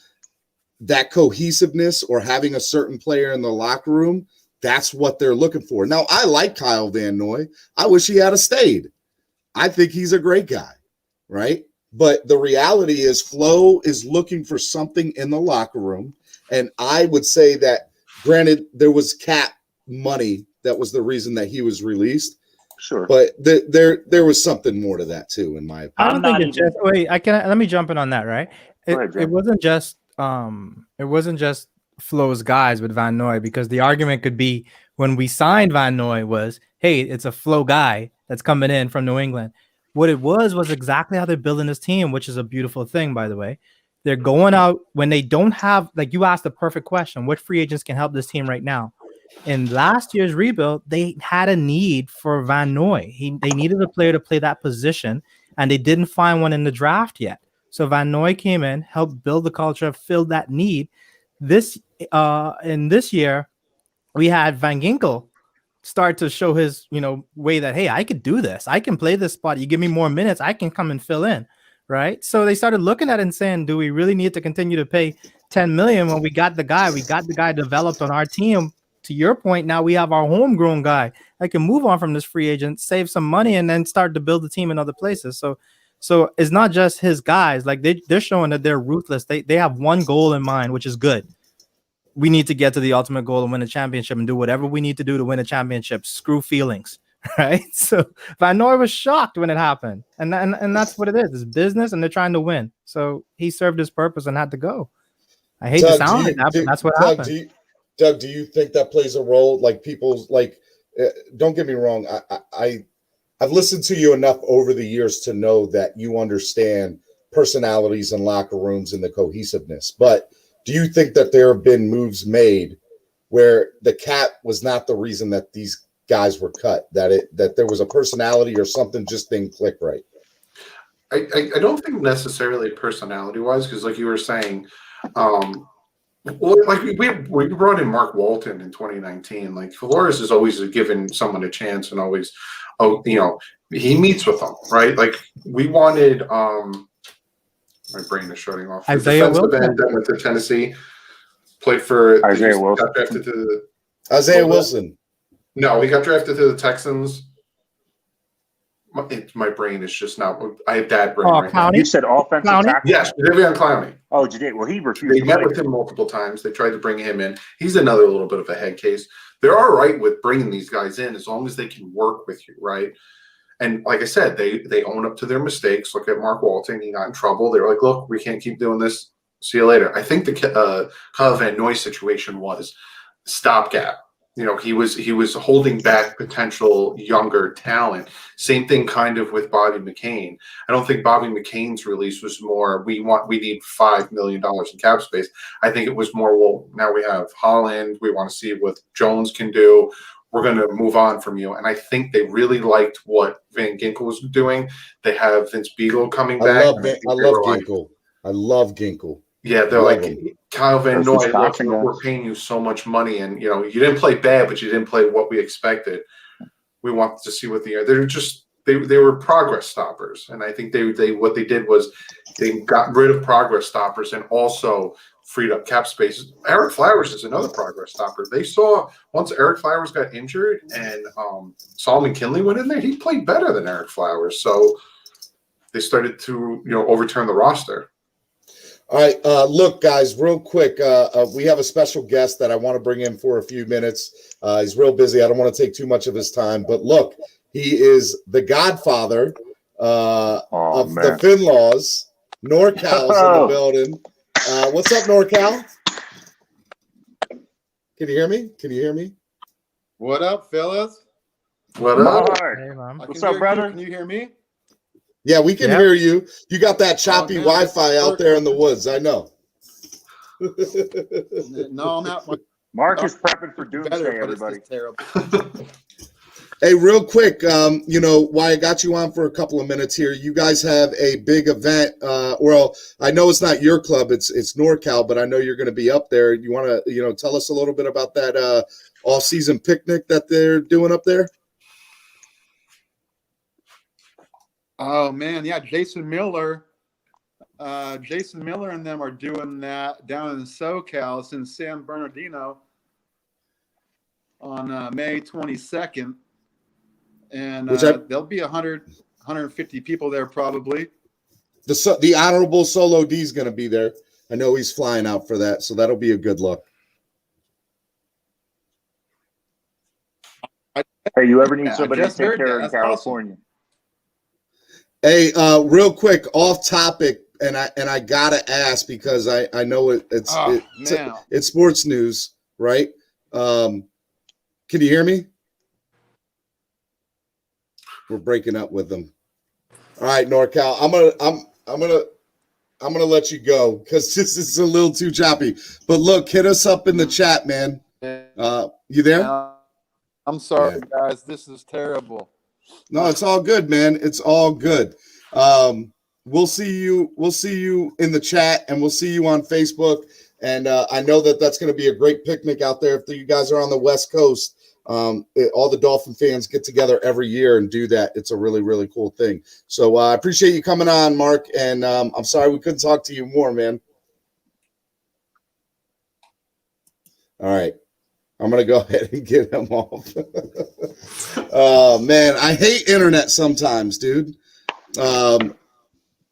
Speaker 5: that cohesiveness or having a certain player in the locker room, that's what they're looking for. Now, I like Kyle Van Noy. I wish he had stayed. I think he's a great guy, right? But the reality is Flo is looking for something in the locker room. And I would say that, granted, there was cap money that was the reason that he was released.
Speaker 7: Sure.
Speaker 5: But there was something more to that too, in my opinion.
Speaker 8: I don't think it's just let me jump in on that, right? It wasn't just Flo's guys with Van Noy, because the argument could be when we signed Van Noy was, hey, it's a Flo guy that's coming in from New England. What it was exactly how they're building this team, which is a beautiful thing, by the way. They're going out when they don't have, like you asked the perfect question, what free agents can help this team right now? In last year's rebuild, they had a need for Van Noy. They needed a player to play that position, and they didn't find one in the draft yet. So Van Noy came in, helped build the culture, filled that need. In this year, we had Van Ginkel start to show his, way that, hey, I could do this. I can play this spot. You give me more minutes, I can come and fill in, right? So they started looking at it and saying, do we really need to continue to pay $10 million when we got the guy? We got the guy developed on our team. To your point, now we have our homegrown guy. I can move on from this free agent, save some money, and then start to build the team in other places. So it's not just his guys. Like they're showing that they're ruthless. They have one goal in mind, which is good. We need to get to the ultimate goal and win a championship and do whatever we need to do to win a championship. Screw feelings, right? So Van Noy was shocked when it happened. And that's what it is. It's business, and they're trying to win. So he served his purpose and had to go. I hate to sound like that, but that's what happened.
Speaker 5: Doug, do you think that plays a role? Like people's don't get me wrong. I've listened to you enough over the years to know that you understand personalities and locker rooms and the cohesiveness. But do you think that there have been moves made where the cap was not the reason that these guys were cut, that there was a personality or something just didn't click right?
Speaker 6: I don't think necessarily personality wise, because like you were saying, well, like we brought in Mark Walton in 2019. Like Flores is always given someone a chance, and always, he meets with them, right? Like we wanted, my brain is shutting off.
Speaker 8: Isaiah Wilson
Speaker 6: that went to Tennessee, played for
Speaker 7: Isaiah Wilson.
Speaker 6: Got drafted to
Speaker 5: Isaiah Wilson.
Speaker 6: No, he got drafted to the Texans. My brain is just not. I have dad brain right now.
Speaker 7: You said offensive tackle?
Speaker 6: Yes, Jadeveon Clowney.
Speaker 7: Oh, Jade. Well, he refused.
Speaker 6: They met with him multiple times. They tried to bring him in. He's another little bit of a head case. they're all right with bringing these guys in as long as they can work with you, right? And like I said, they own up to their mistakes. Look at Mark Walton. He got in trouble. They were like, look, we can't keep doing this. See you later. I think the Kyle Van Noy situation was stopgap. You know, he was holding back potential younger talent. Same thing kind of with Bobby McCain. I don't think Bobby McCain's release was more, we need $5 million in cap space. I think it was more, well, now we have Holland. We want to see what Jones can do. We're going to move on from you. And I think they really liked what Van Ginkel was doing. They have Vince Beagle coming back.
Speaker 5: I love Ginkel. I love Ginkel.
Speaker 6: Yeah, they're like, Kyle Van Noy, we're paying you so much money, and you know you didn't play bad, but you didn't play what we expected. We wanted to see what they were progress stoppers, and I think they what they did was they got rid of progress stoppers and also freed up cap space. Eric Flowers is another progress stopper. They saw once Eric Flowers got injured and Solomon Kinley went in there, he played better than Eric Flowers, so they started to overturn the roster.
Speaker 5: All right, look, guys, real quick, we have a special guest that I want to bring in for a few minutes. He's real busy. I don't want to take too much of his time, but look, he is the godfather of the Fin Laws. NorCal's in the building. What's up, NorCal? Can you hear me?
Speaker 9: What up, fellas?
Speaker 6: What up?
Speaker 8: Hey,
Speaker 7: what's up, brother?
Speaker 9: Can you hear me?
Speaker 5: Yeah, we can hear you. You got that choppy Wi-Fi out there in the woods. I know.
Speaker 9: No, I'm not.
Speaker 7: Mark is prepping for doomsday, everybody.
Speaker 9: It's terrible.
Speaker 5: Hey, real quick, why I got you on for a couple of minutes here. You guys have a big event. Well, I know it's not your club; it's NorCal, but I know you're going to be up there. You want to, tell us a little bit about that all-season picnic that they're doing up there?
Speaker 9: Oh man, yeah, Jason Miller and them are doing that down in SoCal. It's in San Bernardino on May 22nd, and there'll be 150 people there probably.
Speaker 5: The Honorable Solo D is going to be there. I know he's flying out for that, so that'll be a good look.
Speaker 7: Hey, you ever need somebody to take care in California?
Speaker 9: Awesome.
Speaker 5: Hey, real quick, off topic, and I gotta ask because I know it's sports news, right? Can you hear me? We're breaking up with them. All right, NorCal, I'm gonna let you go because this is a little too choppy. But look, hit us up in the chat, man. You there?
Speaker 9: I'm sorry, guys. This is terrible.
Speaker 5: No, it's all good, man. It's all good. We'll see you in the chat, and we'll see you on Facebook. And I know that's going to be a great picnic out there. If you guys are on the West Coast, all the Dolphin fans get together every year and do that. It's a really, really cool thing. So I appreciate you coming on, Mark. And I'm sorry we couldn't talk to you more, man. All right. I'm going to go ahead and get him off. Oh, man, I hate internet sometimes, dude.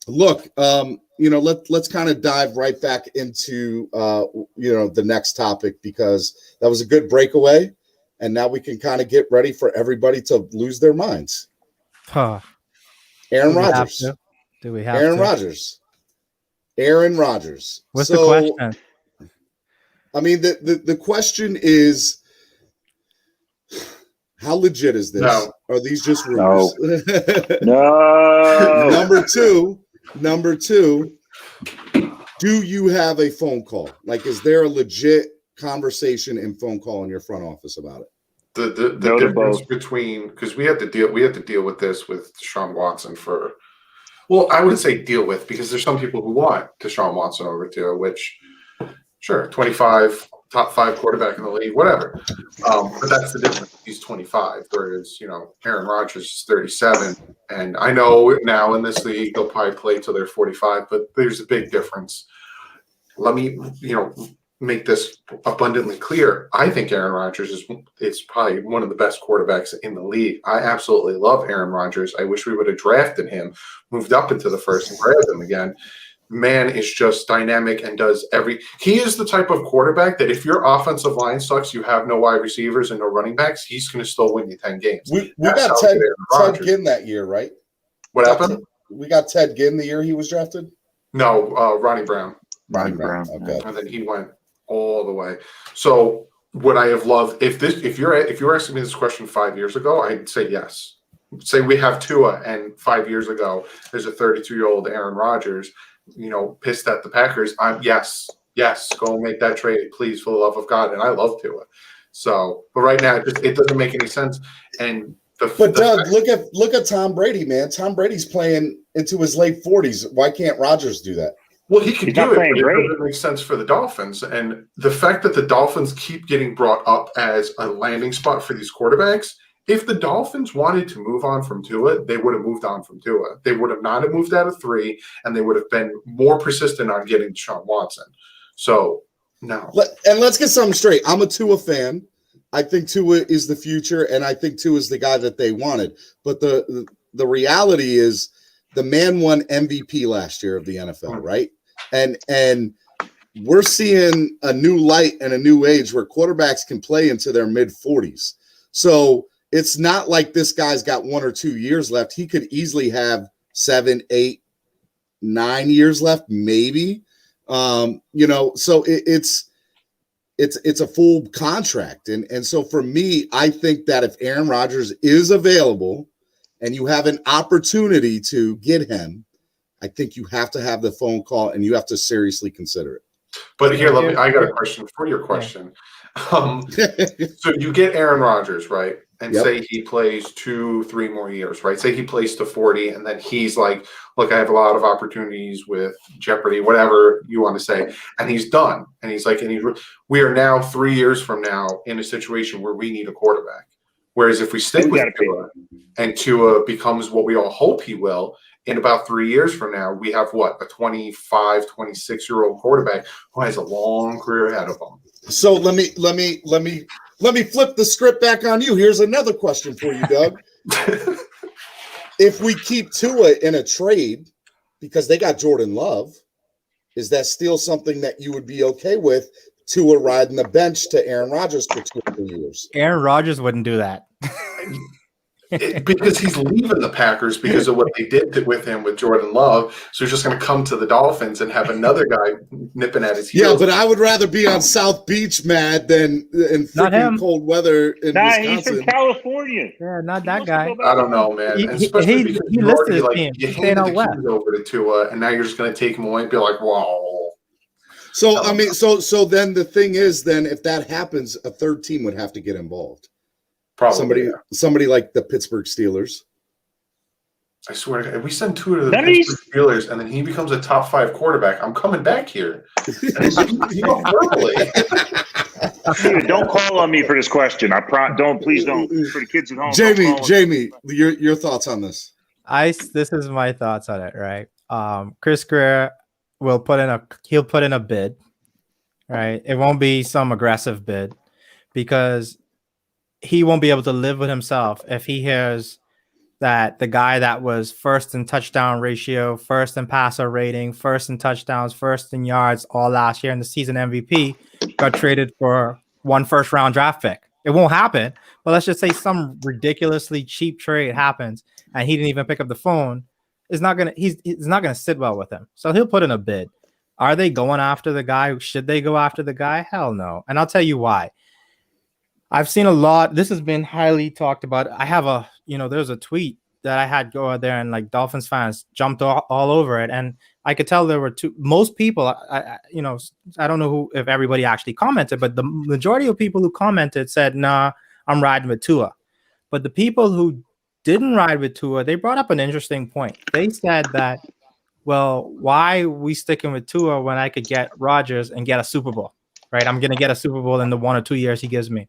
Speaker 5: Look, let's kind of dive right back into, the next topic because that was a good breakaway. And now we can kind of get ready for everybody to lose their minds.
Speaker 8: Huh.
Speaker 5: Aaron Rodgers.
Speaker 8: Do we have
Speaker 5: Aaron
Speaker 8: to?
Speaker 5: Rodgers. Aaron Rodgers.
Speaker 8: What's the question?
Speaker 5: I mean, the question is, how legit is this?
Speaker 6: No.
Speaker 5: Are these just rumors?
Speaker 7: No.
Speaker 5: Number two, do you have a phone call? Like, is there a legit conversation and phone call in your front office about it?
Speaker 6: The difference between, because we had to deal with this with Deshaun Watson for, well, I wouldn't say deal with, because there's some people who want Deshaun Watson over to, which sure, 25, top 5 quarterback in the league, whatever. But that's the difference. He's 25, whereas, Aaron Rodgers is 37. And I know now in this league, they'll probably play till they're 45, but there's a big difference. Let me, make this abundantly clear. I think Aaron Rodgers is probably one of the best quarterbacks in the league. I absolutely love Aaron Rodgers. I wish we would have drafted him, moved up into the first and grabbed him again. man is just dynamic and does he is the type of quarterback that if your offensive line sucks, you have no wide receivers and no running backs, he's going to still win you 10 games.
Speaker 5: We got Ted Ginn that year, right?
Speaker 6: What happened?
Speaker 5: We got Ted Ginn the year he was drafted?
Speaker 6: No, Ronnie Brown.
Speaker 5: Ronnie Brown. Okay.
Speaker 6: And then he went all the way. So would I have loved if you were asking me this question 5 years ago, I'd say yes. Say we have Tua, and 5 years ago there's a 32-year-old Aaron Rodgers, pissed at the Packers. Yes, go make that trade, please, for the love of God. And I love Tua. So, but right now it doesn't make any sense. And
Speaker 5: Doug, look at Tom Brady, man. Tom Brady's playing into his late 40s. Why can't Rodgers do that?
Speaker 6: Well, he can do it, but it doesn't make sense for the Dolphins. And the fact that the Dolphins keep getting brought up as a landing spot for these quarterbacks, if the Dolphins wanted to move on from Tua, they would have moved on from Tua. They would have not have moved out of 3, and they would have been more persistent on getting Deshaun Watson. So, no.
Speaker 5: And let's get something straight. I'm a Tua fan. I think Tua is the future, and I think Tua is the guy that they wanted. But the reality is the man won MVP last year of the NFL, right? And we're seeing a new light and a new age where quarterbacks can play into their mid-40s. So it's not like this guy's got 1 or 2 years left. He could easily have 7, 8, 9 years left, maybe. So it's a full contract. And so for me, I think that if Aaron Rodgers is available and you have an opportunity to get him, I think you have to have the phone call and you have to seriously consider it.
Speaker 6: But here, I got a question for your question. So you get Aaron Rodgers, right? And say he plays 2-3 more years, right? Say he plays to 40, and then he's like, look, I have a lot of opportunities with Jeopardy, whatever you want to say. And he's done. And he's like, we are now 3 years from now in a situation where we need a quarterback. Whereas if we stick with Tua and Tua becomes what we all hope he will, in about 3 years from now, we have a 25, 26-year-old quarterback who has a long career ahead of him.
Speaker 5: So let me flip the script back on you. Here's another question for you, Doug. If we keep Tua in a trade because they got Jordan Love, is that still something that you would be okay with, Tua riding the bench to Aaron Rodgers for 2 or 3 years?
Speaker 8: Aaron Rodgers wouldn't do that.
Speaker 6: Because he's leaving the Packers because of what they did with him with Jordan Love. So he's just going to come to the Dolphins and have another guy nipping at his heels.
Speaker 5: Yeah, but I would rather be on South Beach, Matt, than in freaking cold weather in Wisconsin.
Speaker 7: He's from California.
Speaker 8: Yeah, not that guy.
Speaker 6: I don't know, man.
Speaker 8: He
Speaker 6: because
Speaker 8: listed his team.
Speaker 6: You handed the keys over to Tua, and now you're just going to take him away and be like, wow.
Speaker 5: So, I mean, so then the thing is, then if that happens, a third team would have to get involved.
Speaker 6: Probably
Speaker 5: somebody like the Pittsburgh Steelers.
Speaker 6: I swear to God, if we send Tua to the Pittsburgh Steelers and then he becomes a top 5 quarterback, I'm coming back here.
Speaker 7: Don't call on me for this question. Please don't. For the kids at home.
Speaker 5: Jamie, your thoughts on this?
Speaker 8: This is my thoughts on it, right? Chris Greer will put in a bid, right? It won't be some aggressive bid because he won't be able to live with himself if he hears that the guy that was first in touchdown ratio, first in passer rating, first in touchdowns, first in yards all last year, and the season MVP got traded for 1 first-round draft pick. It won't happen, but let's just say some ridiculously cheap trade happens and he didn't even pick up the phone. He's not gonna sit well with him. So he'll put in a bid. Are they going after the guy? Should they go after the guy? Hell no. And I'll tell you why. I've seen a lot. This has been highly talked about. I have there's a tweet that I had go out there and like Dolphins fans jumped all over it. And I could tell there were most people, I don't know if everybody actually commented, but the majority of people who commented said, nah, I'm riding with Tua. But the people who didn't ride with Tua, they brought up an interesting point. They said that, well, why are we sticking with Tua when I could get Rodgers and get a Super Bowl, right? I'm going to get a Super Bowl in the 1 or 2 years he gives me.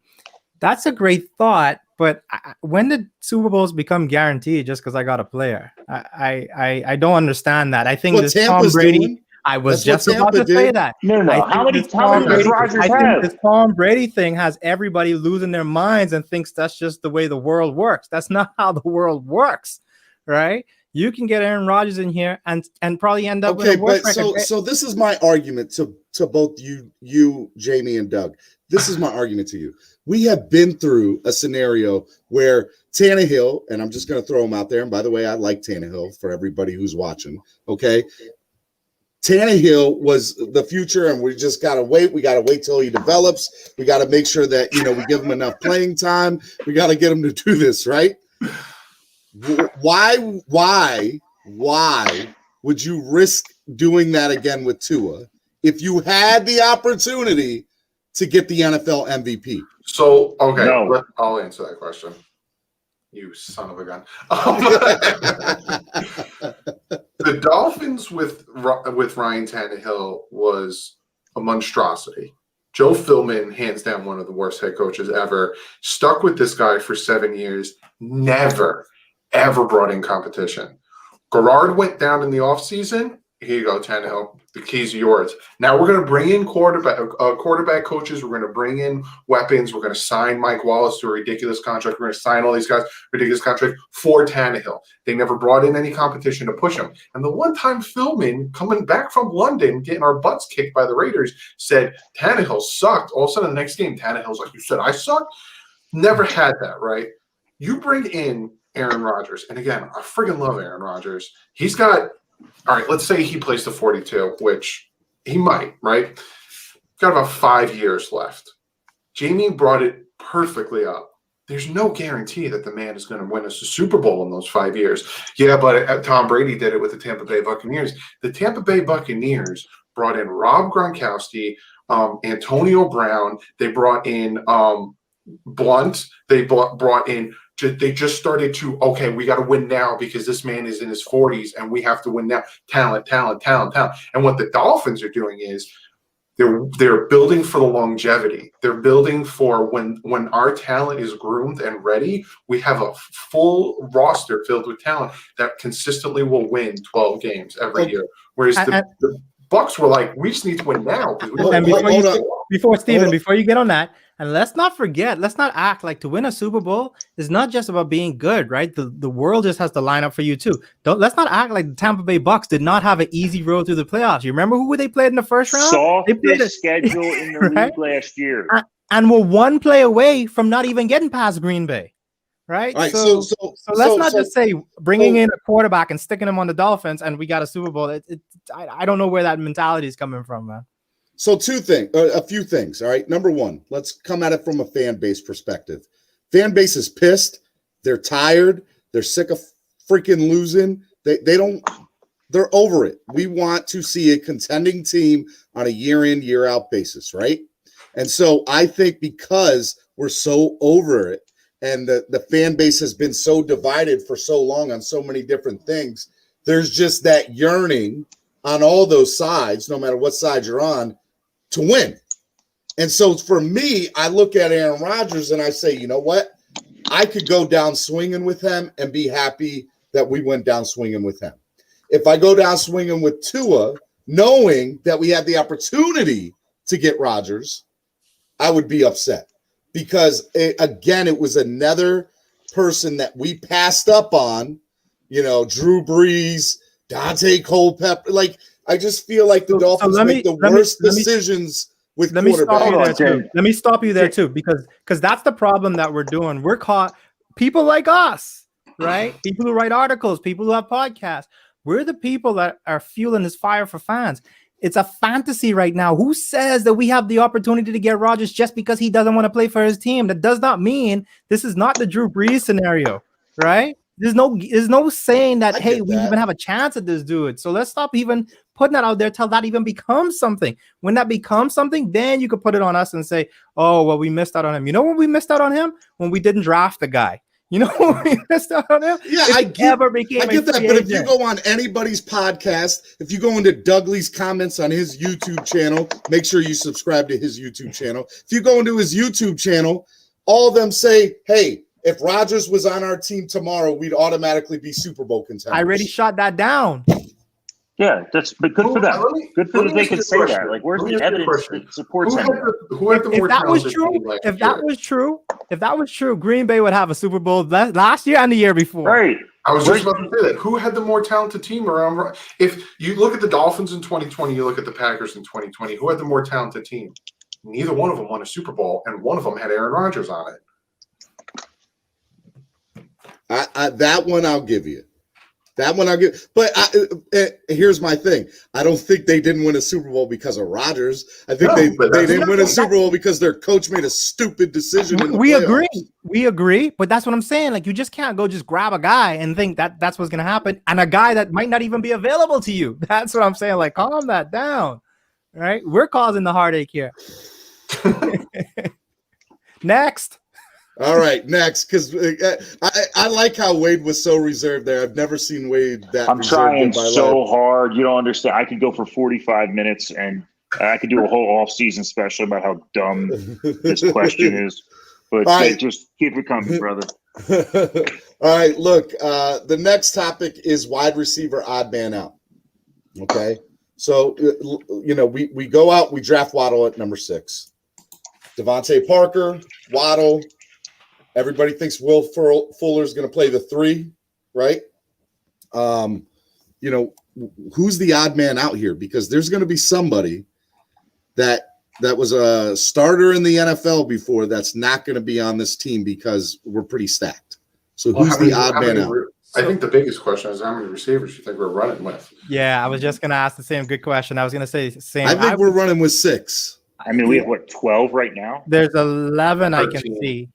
Speaker 8: That's a great thought, but when did Super Bowls become guaranteed just because I got a player? I don't understand that. I think this Tom Brady. Doing? I was just about to say that.
Speaker 7: No. How many does Rodgers have?
Speaker 8: I think this Tom Brady thing has everybody losing their minds and thinks that's just the way the world works. That's not how the world works, right? You can get Aaron Rodgers in here and probably end up with a worse record.
Speaker 5: So this is my argument to both you, Jamie, and Doug. This is my argument to you. We have been through a scenario where Tannehill, and I'm just going to throw him out there. And by the way, I like Tannehill for everybody who's watching. Okay. Tannehill was the future, and we just got to wait. We got to wait till he develops. We got to make sure that, we give him enough playing time. We got to get him to do this, right? Why would you risk doing that again with Tua if you had the opportunity to get the NFL MVP?
Speaker 6: So, okay,
Speaker 7: No.
Speaker 6: I'll answer that question. You son of a gun. The Dolphins with Ryan Tannehill was a monstrosity. Joe Philbin, hands down, one of the worst head coaches ever, stuck with this guy for 7 years, never, ever brought in competition. Garrard went down in the offseason. Here you go, Tannehill. The keys are yours. Now we're going to bring in quarterback coaches. We're going to bring in weapons. We're going to sign Mike Wallace to a ridiculous contract. We're going to sign all these guys ridiculous contract for Tannehill. They never brought in any competition to push him. And the one time Philbin, coming back from London, getting our butts kicked by the Raiders, said Tannehill sucked. All of a sudden, the next game, Tannehill's like, you said I suck? Never had that, right? You bring in Aaron Rodgers. And again, I friggin' love Aaron Rodgers. He's got – all right, let's say he plays the 42, which he might, right? Got about 5 years left. Jamie brought it perfectly up. There's no guarantee that the man is going to win us a Super Bowl in those 5 years. Yeah, but Tom Brady did it with the Tampa Bay Buccaneers. The Tampa Bay Buccaneers brought in Rob Gronkowski, Antonio Brown. They brought in Blunt. They brought in – they just started to, okay, we got to win now because this man is in his 40s and we have to win now. Talent. And what the Dolphins are doing is they're building for the longevity. They're building for when our talent is groomed and ready, we have a full roster filled with talent that consistently will win 12 games every year. Whereas the Bucs were like, we just need to win now.
Speaker 8: Before you get on that, and let's not act like to win a Super Bowl is not just about being good, right? The world just has to line up for you too. Let's not act like the Tampa Bay Bucs did not have an easy road through the playoffs. You remember who they played in the first round?
Speaker 7: Softest schedule in the league last year.
Speaker 8: And were one play away from not even getting past Green Bay. Right?
Speaker 5: All right,
Speaker 8: so let's not just say bringing in a quarterback and sticking him on the Dolphins and we got a Super Bowl. I don't know where that mentality is coming from, man.
Speaker 5: So a few things. All right. Number one, let's come at it from a fan base perspective. Fan base is pissed. They're tired. They're sick of freaking losing. They're over it. We want to see a contending team on a year in, year out basis. Right. And so I think because we're so over it and the fan base has been so divided for so long on so many different things, there's just that yearning on all those sides, no matter what side you're on, to win. And so for me, I look at Aaron Rodgers and I say, you know what? I could go down swinging with him and be happy that we went down swinging with him. If I go down swinging with Tua, knowing that we had the opportunity to get Rodgers, I would be upset because, it was another person that we passed up on, Drew Brees, Dante Culpepper. Like, I just feel like the Dolphins make the worst decisions with quarterbacks.
Speaker 8: Let me stop you there too, because that's the problem that we're doing. We're caught, people like us, right? People who write articles, people who have podcasts. We're the people that are fueling this fire for fans. It's a fantasy right now. Who says that we have the opportunity to get Rodgers just because he doesn't want to play for his team? That does not mean this is not the Drew Brees scenario, right? There's no saying that, hey, we even have a chance at this dude. So let's stop even putting that out there till that even becomes something. When that becomes something, then you could put it on us and say, oh, well, we missed out on him. You know when we missed out on him? When we didn't draft the guy. You know when we missed out on him?
Speaker 5: Yeah, I get that. But if you go on anybody's podcast, if you go into Dougley's comments on his YouTube channel, make sure you subscribe to his YouTube channel. If you go into his YouTube channel, all of them say, hey, if Rodgers was on our team tomorrow, we'd automatically be Super Bowl contenders.
Speaker 8: I already shot that down.
Speaker 7: Yeah, but good for them. Good for them they could say that. Like, where's the evidence that supports him?
Speaker 8: If that was true, Green Bay would have a Super Bowl last year and the year before.
Speaker 7: Right.
Speaker 6: I was just about to say that. Who had the more talented team around? If you look at the Dolphins in 2020, you look at the Packers in 2020, who had the more talented team? Neither one of them won a Super Bowl, and one of them had Aaron Rodgers on
Speaker 5: it. That one I'll give you. But here's my thing. I don't think they didn't win a Super Bowl because of Rodgers. I think they didn't win a Super Bowl because their coach made a stupid decision.
Speaker 8: We agree. But that's what I'm saying. Like, you just can't go just grab a guy and think that that's what's going to happen. And a guy that might not even be available to you. That's what I'm saying. Like, calm that down. Right? We're causing the heartache here. Next.
Speaker 5: All right, next, because I like how Wade was so reserved there. I've never seen Wade that.
Speaker 7: I'm trying so hard. You don't understand. I could go for 45 minutes, and I could do a whole off-season special about how dumb this question is. But just keep it coming, brother.
Speaker 5: All right, look. The next topic is wide receiver odd man out. Okay, so we go out, we draft Waddle at number 6. Devontae Parker, Waddle. Everybody thinks Will Fuller is going to play the 3, right? Who's the odd man out here? Because there's going to be somebody that was a starter in the NFL before that's not going to be on this team because we're pretty stacked. So who's the odd man out?
Speaker 6: I think the biggest question is how many receivers you think we're running with?
Speaker 8: Yeah, I was just going to ask the same good question. I was going to say same.
Speaker 5: I think we're running with 6.
Speaker 7: I mean, we have, 12 right now?
Speaker 8: There's 11 13. I can see.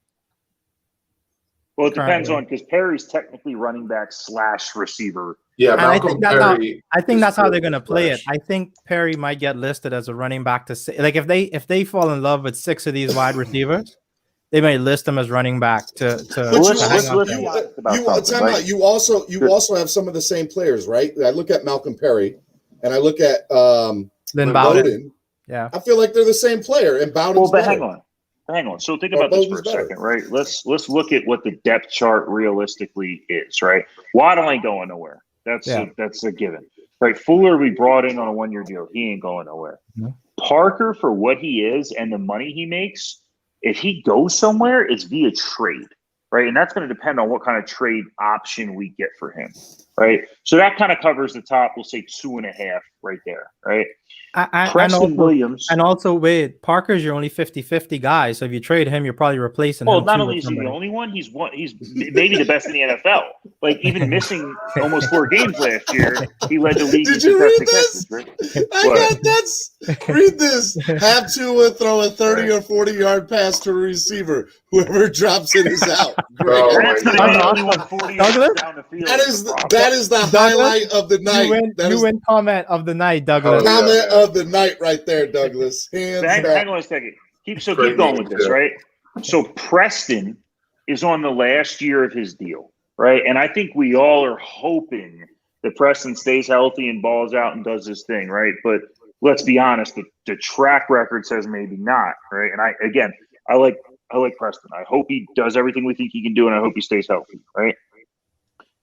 Speaker 7: Well, it depends on, because Perry's technically running back / receiver.
Speaker 6: Yeah,
Speaker 8: I think that's how they're going to play it. I think Perry might get listed as a running back to say, like, if they fall in love with 6 of these wide receivers, they may list them as running back to
Speaker 5: You also have some of the same players, right? I look at Malcolm Perry and I look at
Speaker 8: Lynn Bowden. Yeah,
Speaker 5: I feel like they're the same player. And Bowden's
Speaker 7: Hang on. So think about this for a second, right? Let's look at what the depth chart realistically is, right? Waddle ain't going nowhere. That's a given, right? Fuller we brought in on a 1-year deal. He ain't going nowhere. Mm-hmm. Parker, for what he is and the money he makes, if he goes somewhere, it's via trade, right? And that's going to depend on what kind of trade option we get for him, right? So that kind of covers the top. We'll say 2.5 right there, right? Preston Williams.
Speaker 8: And also, Wade, Parker's your only 50-50 guy. So if you trade him, you're probably replacing him.
Speaker 7: Well, not only is he the only one, he's maybe the best in the NFL. Like, even missing almost 4 games last year, he led the league.
Speaker 5: Did you read this? Read this. Have Tua throw a 30 or 40-yard pass to a receiver. Whoever drops it is out.
Speaker 7: That's going to be the only one 40 yards down the field.
Speaker 5: That is the highlight of the night.
Speaker 8: You win comment of the night, Douglas.
Speaker 5: Comment of the night right there, Douglas.
Speaker 7: Hang on a second. Keep going with this, right? So Preston is on the last year of his deal, right? And I think we all are hoping that Preston stays healthy and balls out and does his thing, right? But let's be honest, the track record says maybe not, right? And I like Preston. I hope he does everything we think he can do, and I hope he stays healthy, right?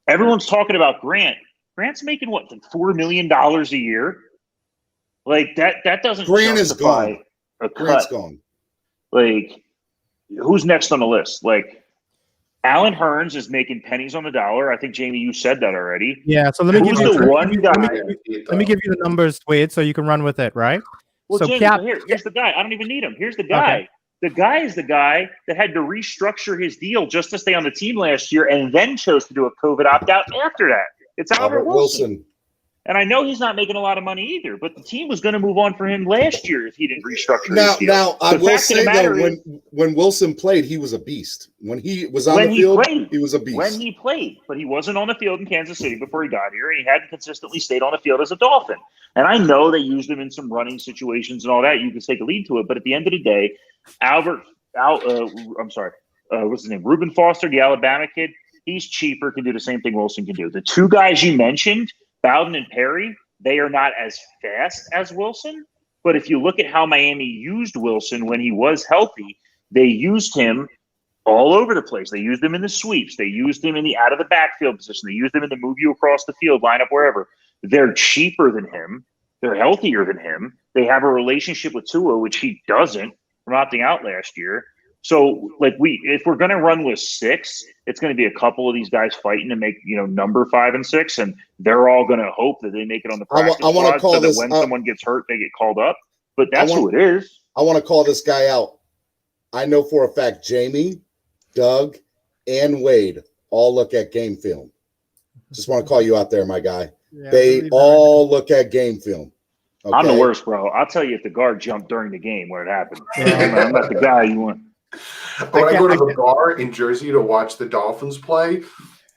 Speaker 7: Everyone's talking about Grant. Grant's making what, like $4 million a year? Like that doesn't
Speaker 5: Grant is gone.
Speaker 7: A cut.
Speaker 5: Grant's gone.
Speaker 7: Like, who's next on the list? Like, Alan Hearns is making pennies on the dollar. I think, Jamie, you said that already.
Speaker 8: Yeah, so let me give you the numbers, Wade, so you can run with it, right?
Speaker 7: Well,
Speaker 8: so
Speaker 7: Jamie, here's the guy. I don't even need him. Here's the guy. Okay. The guy is the guy that had to restructure his deal just to stay on the team last year and then chose to do a COVID opt-out after that. It's Albert Wilson. And I know he's not making a lot of money either, but the team was going to move on for him last year if he didn't restructure his deal.
Speaker 5: Now, I will say, though, when Wilson played, he was a beast. When he was on the field, he was a beast.
Speaker 7: When he played, but he wasn't on the field in Kansas City before he got here, and he hadn't consistently stayed on the field as a Dolphin. And I know they used him in some running situations and all that. You can take a lead to it, but at the end of the day, what's his name? Reuben Foster, the Alabama kid, he's cheaper, can do the same thing Wilson can do. The 2 guys you mentioned, Bowden and Perry, they are not as fast as Wilson. But if you look at how Miami used Wilson when he was healthy, they used him all over the place. They used him in the sweeps. They used him in the out of the backfield position. They used him in the move you across the field, line up wherever. They're cheaper than him. They're healthier than him. They have a relationship with Tua, which he doesn't from opting out last year. So, like, if we're going to run with 6, it's going to be a couple of these guys fighting to make, number 5 and 6, and they're all going to hope that they make it on the practice squad so that when someone gets hurt, they get called up. But that's who it is.
Speaker 5: I want to call this guy out. I know for a fact Jamie, Doug, and Wade all look at game film. Just want to call you out there, my guy. Yeah, they all look at game film. Okay?
Speaker 7: I'm the worst, bro. I'll tell you if the guard jumped during the game when it happened. I'm not the guy you want.
Speaker 6: When I go to the bar in Jersey to watch the Dolphins play,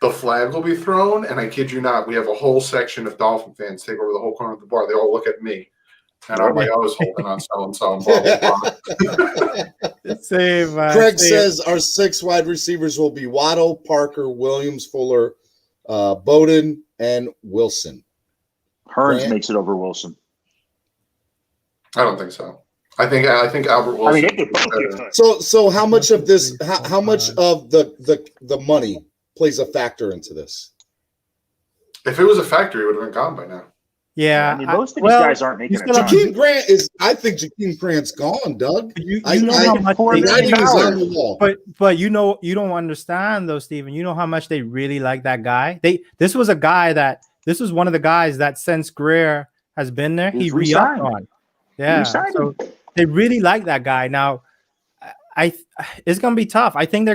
Speaker 6: the flag will be thrown, and I kid you not, we have a whole section of Dolphin fans take over the whole corner of the bar. They all look at me, and I'm like, I was holding on so and so.
Speaker 5: Same. Craig says our 6 wide receivers will be Waddle, Parker, Williams, Fuller, Bowden, and Wilson.
Speaker 7: Hearns makes it over Wilson.
Speaker 6: I don't think so. I think Albert Wilson.
Speaker 5: So how much of this? How much of the money plays a factor into this?
Speaker 6: If it was a factor, it would have been gone by now.
Speaker 8: Yeah,
Speaker 7: most of these guys aren't making it.
Speaker 5: Jakeem Grant is. I think Jakeem Grant's gone, Doug.
Speaker 8: You know how much but you don't understand though, Steven. You know how much they really like that guy. This was one of the guys that since Greer has been there, he re-upped on. Yeah, so they really like that guy. Now, it's gonna be tough. I think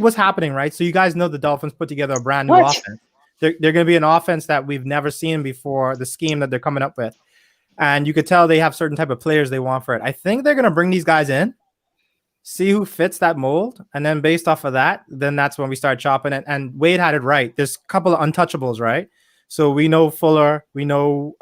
Speaker 8: what's happening, right? So you guys know the Dolphins put together a brand new offense. They're going to be an offense that we've never seen before, the scheme that they're coming up with. And you could tell they have certain type of players they want for it. I think they're going to bring these guys in, see who fits that mold. And then based off of that, then that's when we start chopping it. And Wade had it right. There's a couple of untouchables, right? So we know Fuller, we know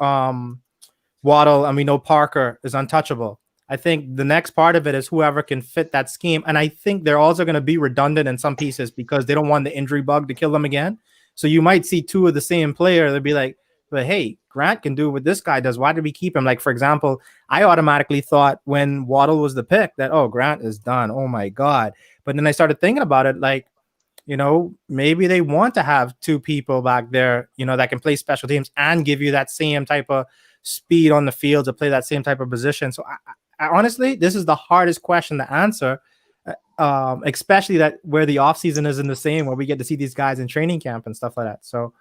Speaker 8: Waddle, and we know Parker is untouchable. I think the next part of it is whoever can fit that scheme. And I think they're also going to be redundant in some pieces because they don't want the injury bug to kill them again. So you might see 2 of the same player. They'll be like, but hey, Grant can do what this guy does. Why did we keep him? Like, for example, I automatically thought when Waddle was the pick that, Grant is done. Oh, my God. But then I started thinking about it like, maybe they want to have 2 people back there, that can play special teams and give you that same type of speed on the field to play that same type of position. So I honestly, this is the hardest question to answer. Especially that where the offseason isn't the same, where we get to see these guys in training camp and stuff like that. So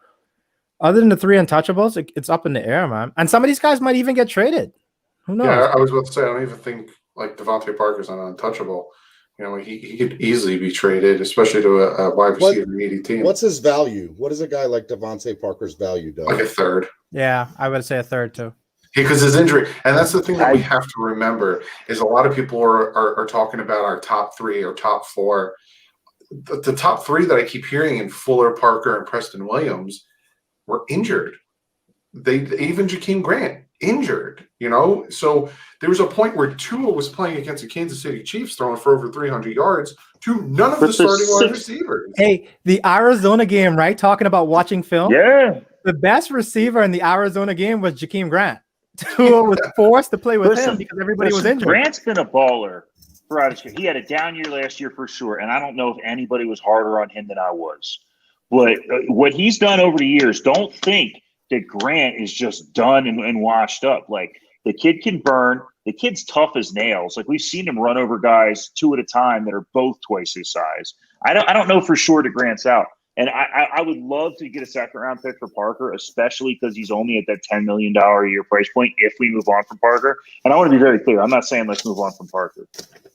Speaker 8: other than the 3 untouchables, it's up in the air, man. And some of these guys might even get traded. Who knows?
Speaker 6: Yeah, I was about to say, I don't even think like Devontae Parker's an untouchable. He could easily be traded, especially to a wide receiver needy team.
Speaker 5: What's his value? What is a guy like Devontae Parker's value, Doug?
Speaker 6: Like a third.
Speaker 8: Yeah, I would say a third too.
Speaker 6: Because his injury, and that's the thing that we have to remember, is a lot of people are talking about our top 3 or top 4. The top 3 that I keep hearing in Fuller, Parker, and Preston Williams were injured. Even Jakeem Grant injured, So there was a point where Tua was playing against the Kansas City Chiefs, throwing for over 300 yards to none of the starting wide receivers.
Speaker 8: Hey, the Arizona game, right? Talking about watching film.
Speaker 7: Yeah.
Speaker 8: The best receiver in the Arizona game was Jakeem Grant. Tua was forced to play with him because everybody was injured.
Speaker 7: Grant's been a baller throughout his career. He had a down year last year for sure, and I don't know if anybody was harder on him than I was. But what he's done over the years, don't think that Grant is just done and washed up. Like, the kid can burn. The kid's tough as nails. Like, we've seen him run over guys 2 at a time that are both twice his size. I don't know for sure that Grant's out. And I would love to get a second-round pick for Parker, especially because he's only at that $10 million a year price point if we move on from Parker. And I want to be very clear. I'm not saying let's move on from Parker,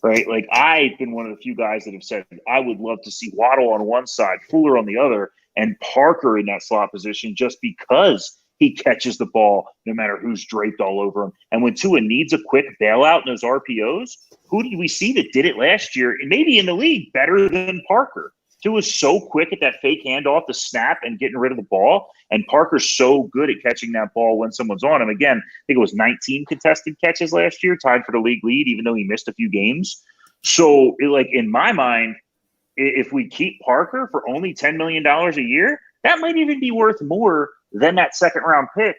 Speaker 7: right? Like, I've been one of the few guys that have said I would love to see Waddle on one side, Fuller on the other, and Parker in that slot position just because he catches the ball no matter who's draped all over him. And when Tua needs a quick bailout in those RPOs, who did we see that did it last year, and maybe in the league, better than Parker? Tua's so quick at that fake handoff, the snap, and getting rid of the ball. And Parker's so good at catching that ball when someone's on him. Again, I think it was 19 contested catches last year, tied for the league lead, even though he missed a few games. So, in my mind, if we keep Parker for only $10 million a year, that might even be worth more than that second-round pick.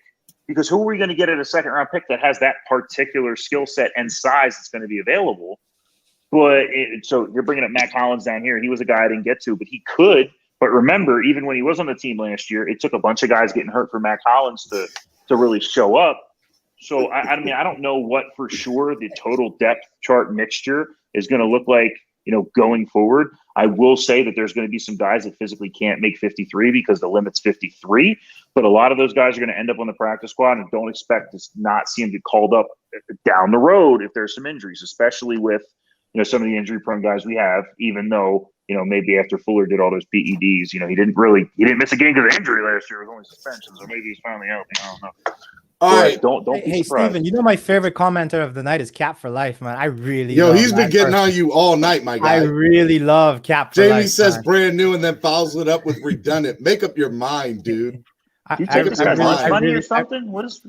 Speaker 7: Because who are we going to get at a second-round pick that has that particular skill set and size that's going to be available? But so you're bringing up Matt Collins down here. He was a guy I didn't get to, but he could But remember, even when he was on the team last year, it took a bunch of guys getting hurt for Mac Hollins to really show up. So, I mean, I don't know what for sure the total depth chart mixture is going to look like, going forward. I will say that there's going to be some guys that physically can't make 53 because the limit's 53. But a lot of those guys are going to end up on the practice squad, and don't expect to not see them get called up down the road if there's some injuries, especially with, some of the injury-prone guys we have, even though, maybe after Fuller did all those PEDs, he didn't miss a game because of injury last year. It was only suspension, so maybe he's finally healthy. I don't know.
Speaker 5: All right.
Speaker 7: Don't be surprised.
Speaker 8: Steven, my favorite commenter of the night is Cap for Life, man. I really
Speaker 5: he's been getting on you all night, my guy.
Speaker 8: I really love Cap for Life.
Speaker 5: Jamie says brand new and then follows it up with redundant. Make up your mind, dude.
Speaker 7: You take this guy's lunch money or something? What is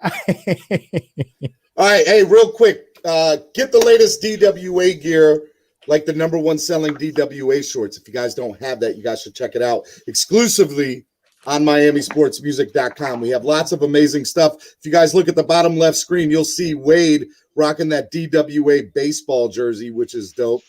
Speaker 5: all right, hey, real quick, get the latest DWA gear, like the #1 selling DWA shorts. If you guys don't have that, you guys should check it out exclusively on MiamiSportsMusic.com. We have lots of amazing stuff. If you guys look at the bottom left screen, you'll see Wade rocking that DWA baseball jersey, which is dope.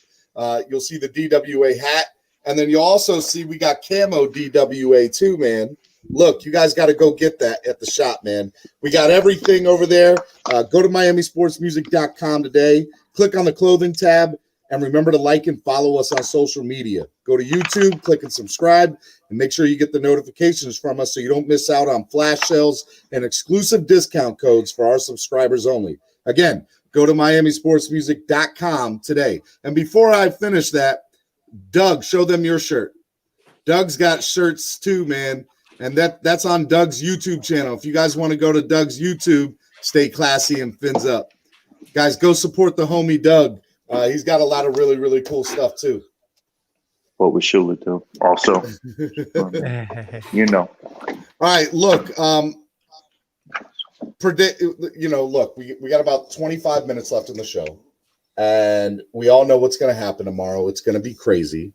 Speaker 5: You'll see the DWA hat, and then you'll also see we got camo DWA too, man. Look, you guys got to go get that at the shop, man. We got everything over there. Go to MiamiSportsMusic.com today. Click on the clothing tab, and remember to like and follow us on social media. Go to YouTube, click and subscribe, and make sure you get the notifications from us so you don't miss out on flash sales and exclusive discount codes for our subscribers only. Again, go to MiamiSportsMusic.com today. And before I finish that, Doug, show them your shirt. Doug's got shirts too, man. And that's on Doug's YouTube channel. If you guys want to go to Doug's YouTube, stay classy and fins up. Guys, go support the homie Doug. He's got a lot of really, really cool stuff too.
Speaker 7: What we should do also.
Speaker 5: All right, look. Look, we got about 25 minutes left in the show. And we all know what's going to happen tomorrow. It's going to be crazy.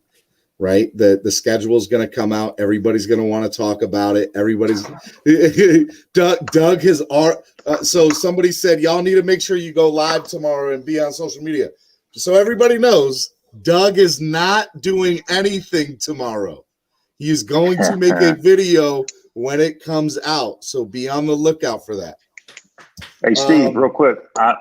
Speaker 5: Right, the schedule is going to come out. Everybody's going to want to talk about it. Everybody's Doug has so somebody said y'all need to make sure you go live tomorrow and be on social media. So everybody knows Doug is not doing anything tomorrow. He is going to make a video when it comes out. So be on the lookout for that.
Speaker 7: Hey Steve, real quick,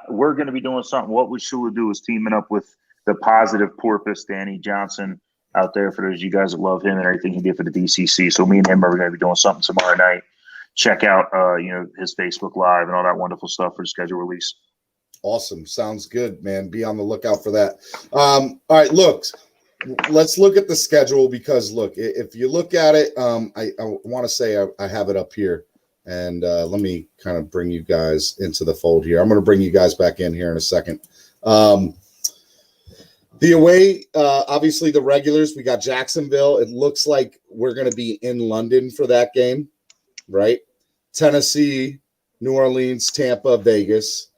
Speaker 7: we're going to be doing something. What we should do is teaming up with the Positive Porpoise, Danny Johnson, out there for those of you guys that love him and everything he did for the DCC. So me and him are going to be doing something tomorrow night. Check out, his Facebook Live and all that wonderful stuff for the schedule release. Awesome. Sounds good, man. Be on the lookout for that. All right, look, let's look at the schedule because, look, if you look at it, I want to say I have it up here. And let me kind of bring you guys into the fold here. I'm going to bring you guys back in here in a second. The away, obviously the regulars, we got Jacksonville. It looks like we're going to be in London for that game, right? Tennessee, New Orleans, Tampa, Vegas.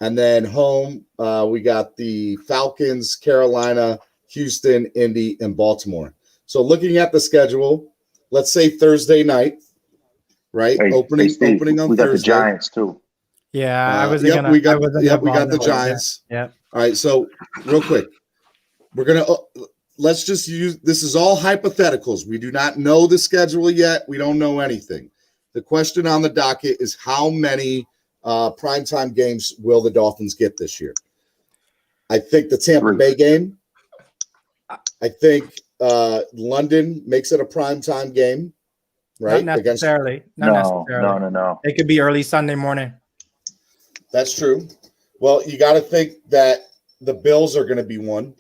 Speaker 7: And then home, we got the Falcons, Carolina, Houston, Indy, and Baltimore. So looking at the schedule, let's say Thursday night, right? Opening on Thursday. We got the Giants too.
Speaker 8: Yeah,
Speaker 5: we got the Giants.
Speaker 8: Yeah.
Speaker 5: All right, so real quick. We're going to let's just use this is all hypotheticals. We do not know the schedule yet. We don't know anything. The question on the docket is how many primetime games will the Dolphins get this year? I think the Tampa Bay game. I think London makes it a primetime game, right?
Speaker 8: Not necessarily. No. It could be early Sunday morning.
Speaker 5: That's true. Well, you got to think that the Bills are going to be one.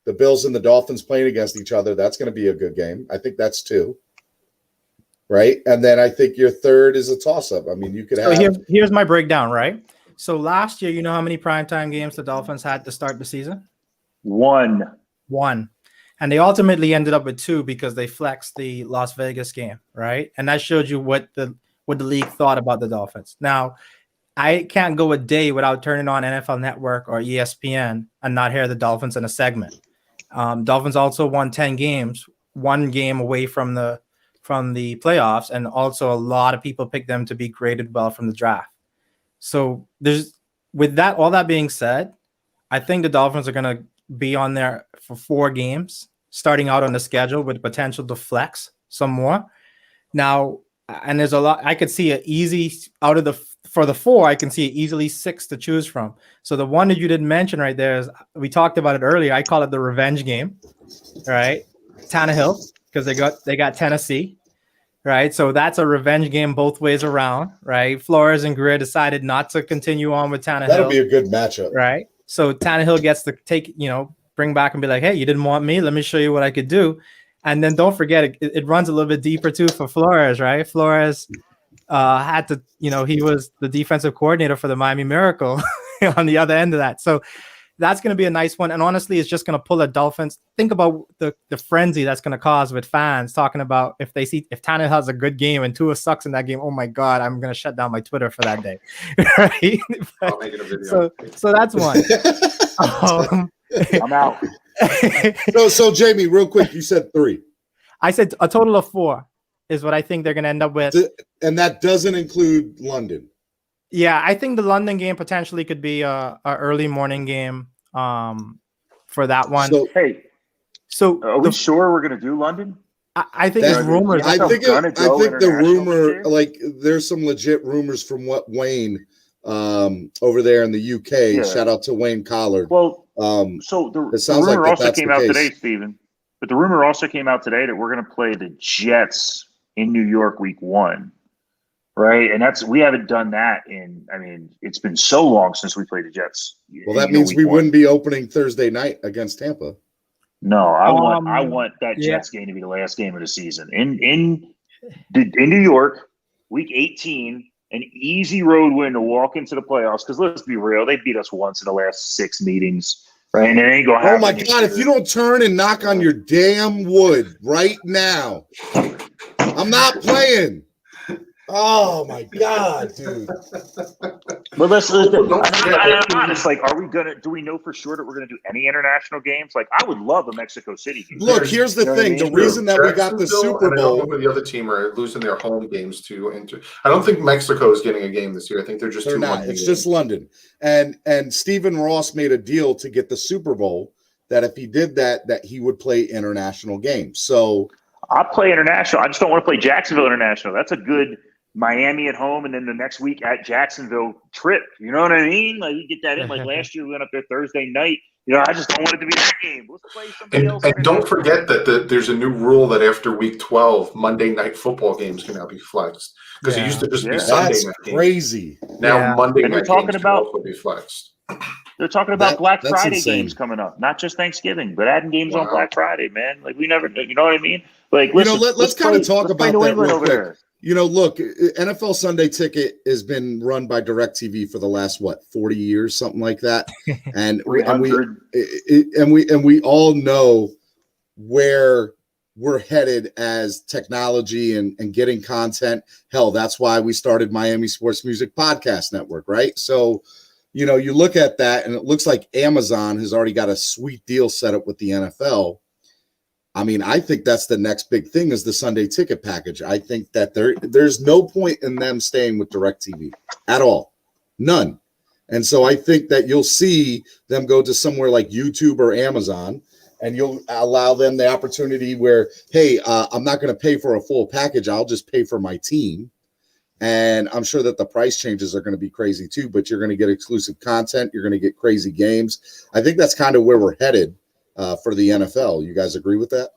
Speaker 5: The Bills and the Dolphins playing against each other, that's going to be a good game. I think that's two. Right? And then I think your third is a toss-up. I mean, you could have...
Speaker 8: So here's my breakdown, right? So last year, you know how many primetime games the Dolphins had to start the season? One. And they ultimately ended up with two because they flexed the Las Vegas game, right? And that showed you what the league thought about the Dolphins. Now, I can't go a day without turning on NFL Network or ESPN and not hear the Dolphins in a segment. Dolphins also won 10 games, one game away from the playoffs, and also a lot of people picked them to be graded well from the draft. So all that being said, I think the Dolphins are going to be on there for 4 games. starting out on the schedule with potential to flex some more. Now, and there's a lot, I could see an easy out of for the 4, I can see easily 6 to choose from. So the one that you didn't mention right there is, we talked about it earlier. I call it the revenge game, right? Tannehill, because they got Tennessee, right? So that's a revenge game both ways around, right? Flores and Greer decided not to continue on with Tannehill.
Speaker 5: That'll be a good matchup,
Speaker 8: right? So Tannehill gets to bring back and be like, hey, you didn't want me. Let me show you what I could do. And then don't forget, it runs a little bit deeper too for Flores, right? Flores had to, he was the defensive coordinator for the Miami Miracle on the other end of that. So that's going to be a nice one. And honestly, it's just going to pull the Dolphins. Think about the frenzy that's going to cause with fans talking about if Tannehill has a good game and Tua sucks in that game. Oh my God, I'm going to shut down my Twitter for that day. Right?
Speaker 6: I'll make it a video.
Speaker 8: So that's one.
Speaker 7: I'm out.
Speaker 5: So Jamie, real quick, you said 3.
Speaker 8: I said a total of 4 is what I think they're going to end up with.
Speaker 5: And that doesn't include London.
Speaker 8: Yeah, I think the London game potentially could be a early morning game for that one.
Speaker 5: So
Speaker 7: are we sure we're going to do London?
Speaker 8: I think there's rumors.
Speaker 5: I think the rumor, like there's some legit rumors from what Wayne over there in the UK. Yeah. Shout out to Wayne Collard.
Speaker 7: Well, so the rumor also came out today, Steven. But the rumor also came out today that we're going to play the Jets in New York week 1, right? And we haven't done that it's been so long since we played the Jets.
Speaker 5: Well, that means we wouldn't be opening Thursday night against Tampa.
Speaker 7: No, I want that Jets game to be the last game of the season in New York, week 18. An easy road win to walk into the playoffs. Because let's be real, they beat us once in the last 6 meetings. Right, and it ain't gonna happen.
Speaker 5: Oh my God! If you don't turn and knock on your damn wood right now, I'm not playing. Oh my God, dude!
Speaker 7: But I'm honest. Like, are we gonna? Do we know for sure that we're gonna do any international games? Like, I would love a Mexico City game.
Speaker 5: Look, here's the thing: the reason that we got the Super Bowl,
Speaker 6: the other team are losing their home games to Inter. I don't think Mexico is getting a game this year. I think they're just too
Speaker 5: not. It's just London, and Stephen Ross made a deal to get the Super Bowl that if he did that he would play international games. So
Speaker 7: I'll play international. I just don't want to play Jacksonville international. That's a good Miami at home and then the next week at Jacksonville trip. You know what I mean? Like, you get that in. Like last year, we went up there Thursday night. I just don't want it to be that game. Let's play somebody else.
Speaker 6: And don't forget that there's a new rule that after week 12, Monday night football games can now be flexed. Because it used to just be Sunday night games.
Speaker 5: Crazy.
Speaker 6: Now Monday night games can also be flexed.
Speaker 7: They're talking about Black Friday games coming up, not just Thanksgiving, but adding games on Black Friday, man. Like, we never, you know what I mean? Like, listen,
Speaker 5: let's kind of talk about that real quick.
Speaker 7: There.
Speaker 5: Look, NFL Sunday Ticket has been run by DirecTV for the last 40 years, something like that, and we all know where we're headed as technology and getting content. Hell, that's why we started Miami Sports Music Podcast Network, right? So, you look at that, and it looks like Amazon has already got a sweet deal set up with the NFL. I mean, I think that's the next big thing is the Sunday Ticket package. I think that there's no point in them staying with DirecTV at all. None. And so I think that you'll see them go to somewhere like YouTube or Amazon, and you'll allow them the opportunity where, hey, I'm not going to pay for a full package. I'll just pay for my team. And I'm sure that the price changes are going to be crazy too, but you're going to get exclusive content. You're going to get crazy games. I think that's kind of where we're headed. For the NFL. You guys agree with that?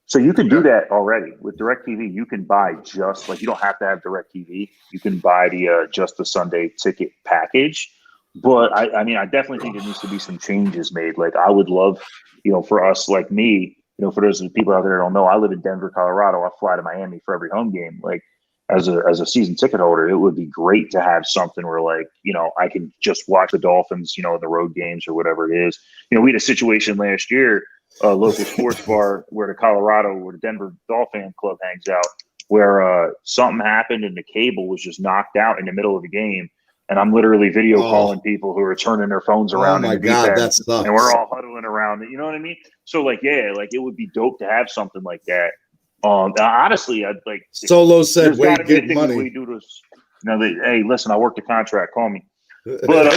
Speaker 7: So you can do that already with DirecTV. You can buy just like, you don't have to have DirecTV. You can buy just the Sunday Ticket package. But I definitely think there needs to be some changes made. Like, I would love, for us, like me, for those people out there that don't know, I live in Denver, Colorado. I fly to Miami for every home game. Like, as a season ticket holder, it would be great to have something where, like, I can just watch the Dolphins, the road games or whatever it is. We had a situation last year, a local sports bar where the Denver Dolphin Club hangs out, where something happened and the cable was just knocked out in the middle of the game. And I'm literally video calling people who are turning their phones around.
Speaker 5: Oh my God, that sucks.
Speaker 7: And we're all huddling around it. You know what I mean? So, like, it would be dope to have something like that. Honestly, I'd like.
Speaker 5: Solo said, "Wait, get money."
Speaker 7: We do this. Hey, listen, I worked the contract. Call me. But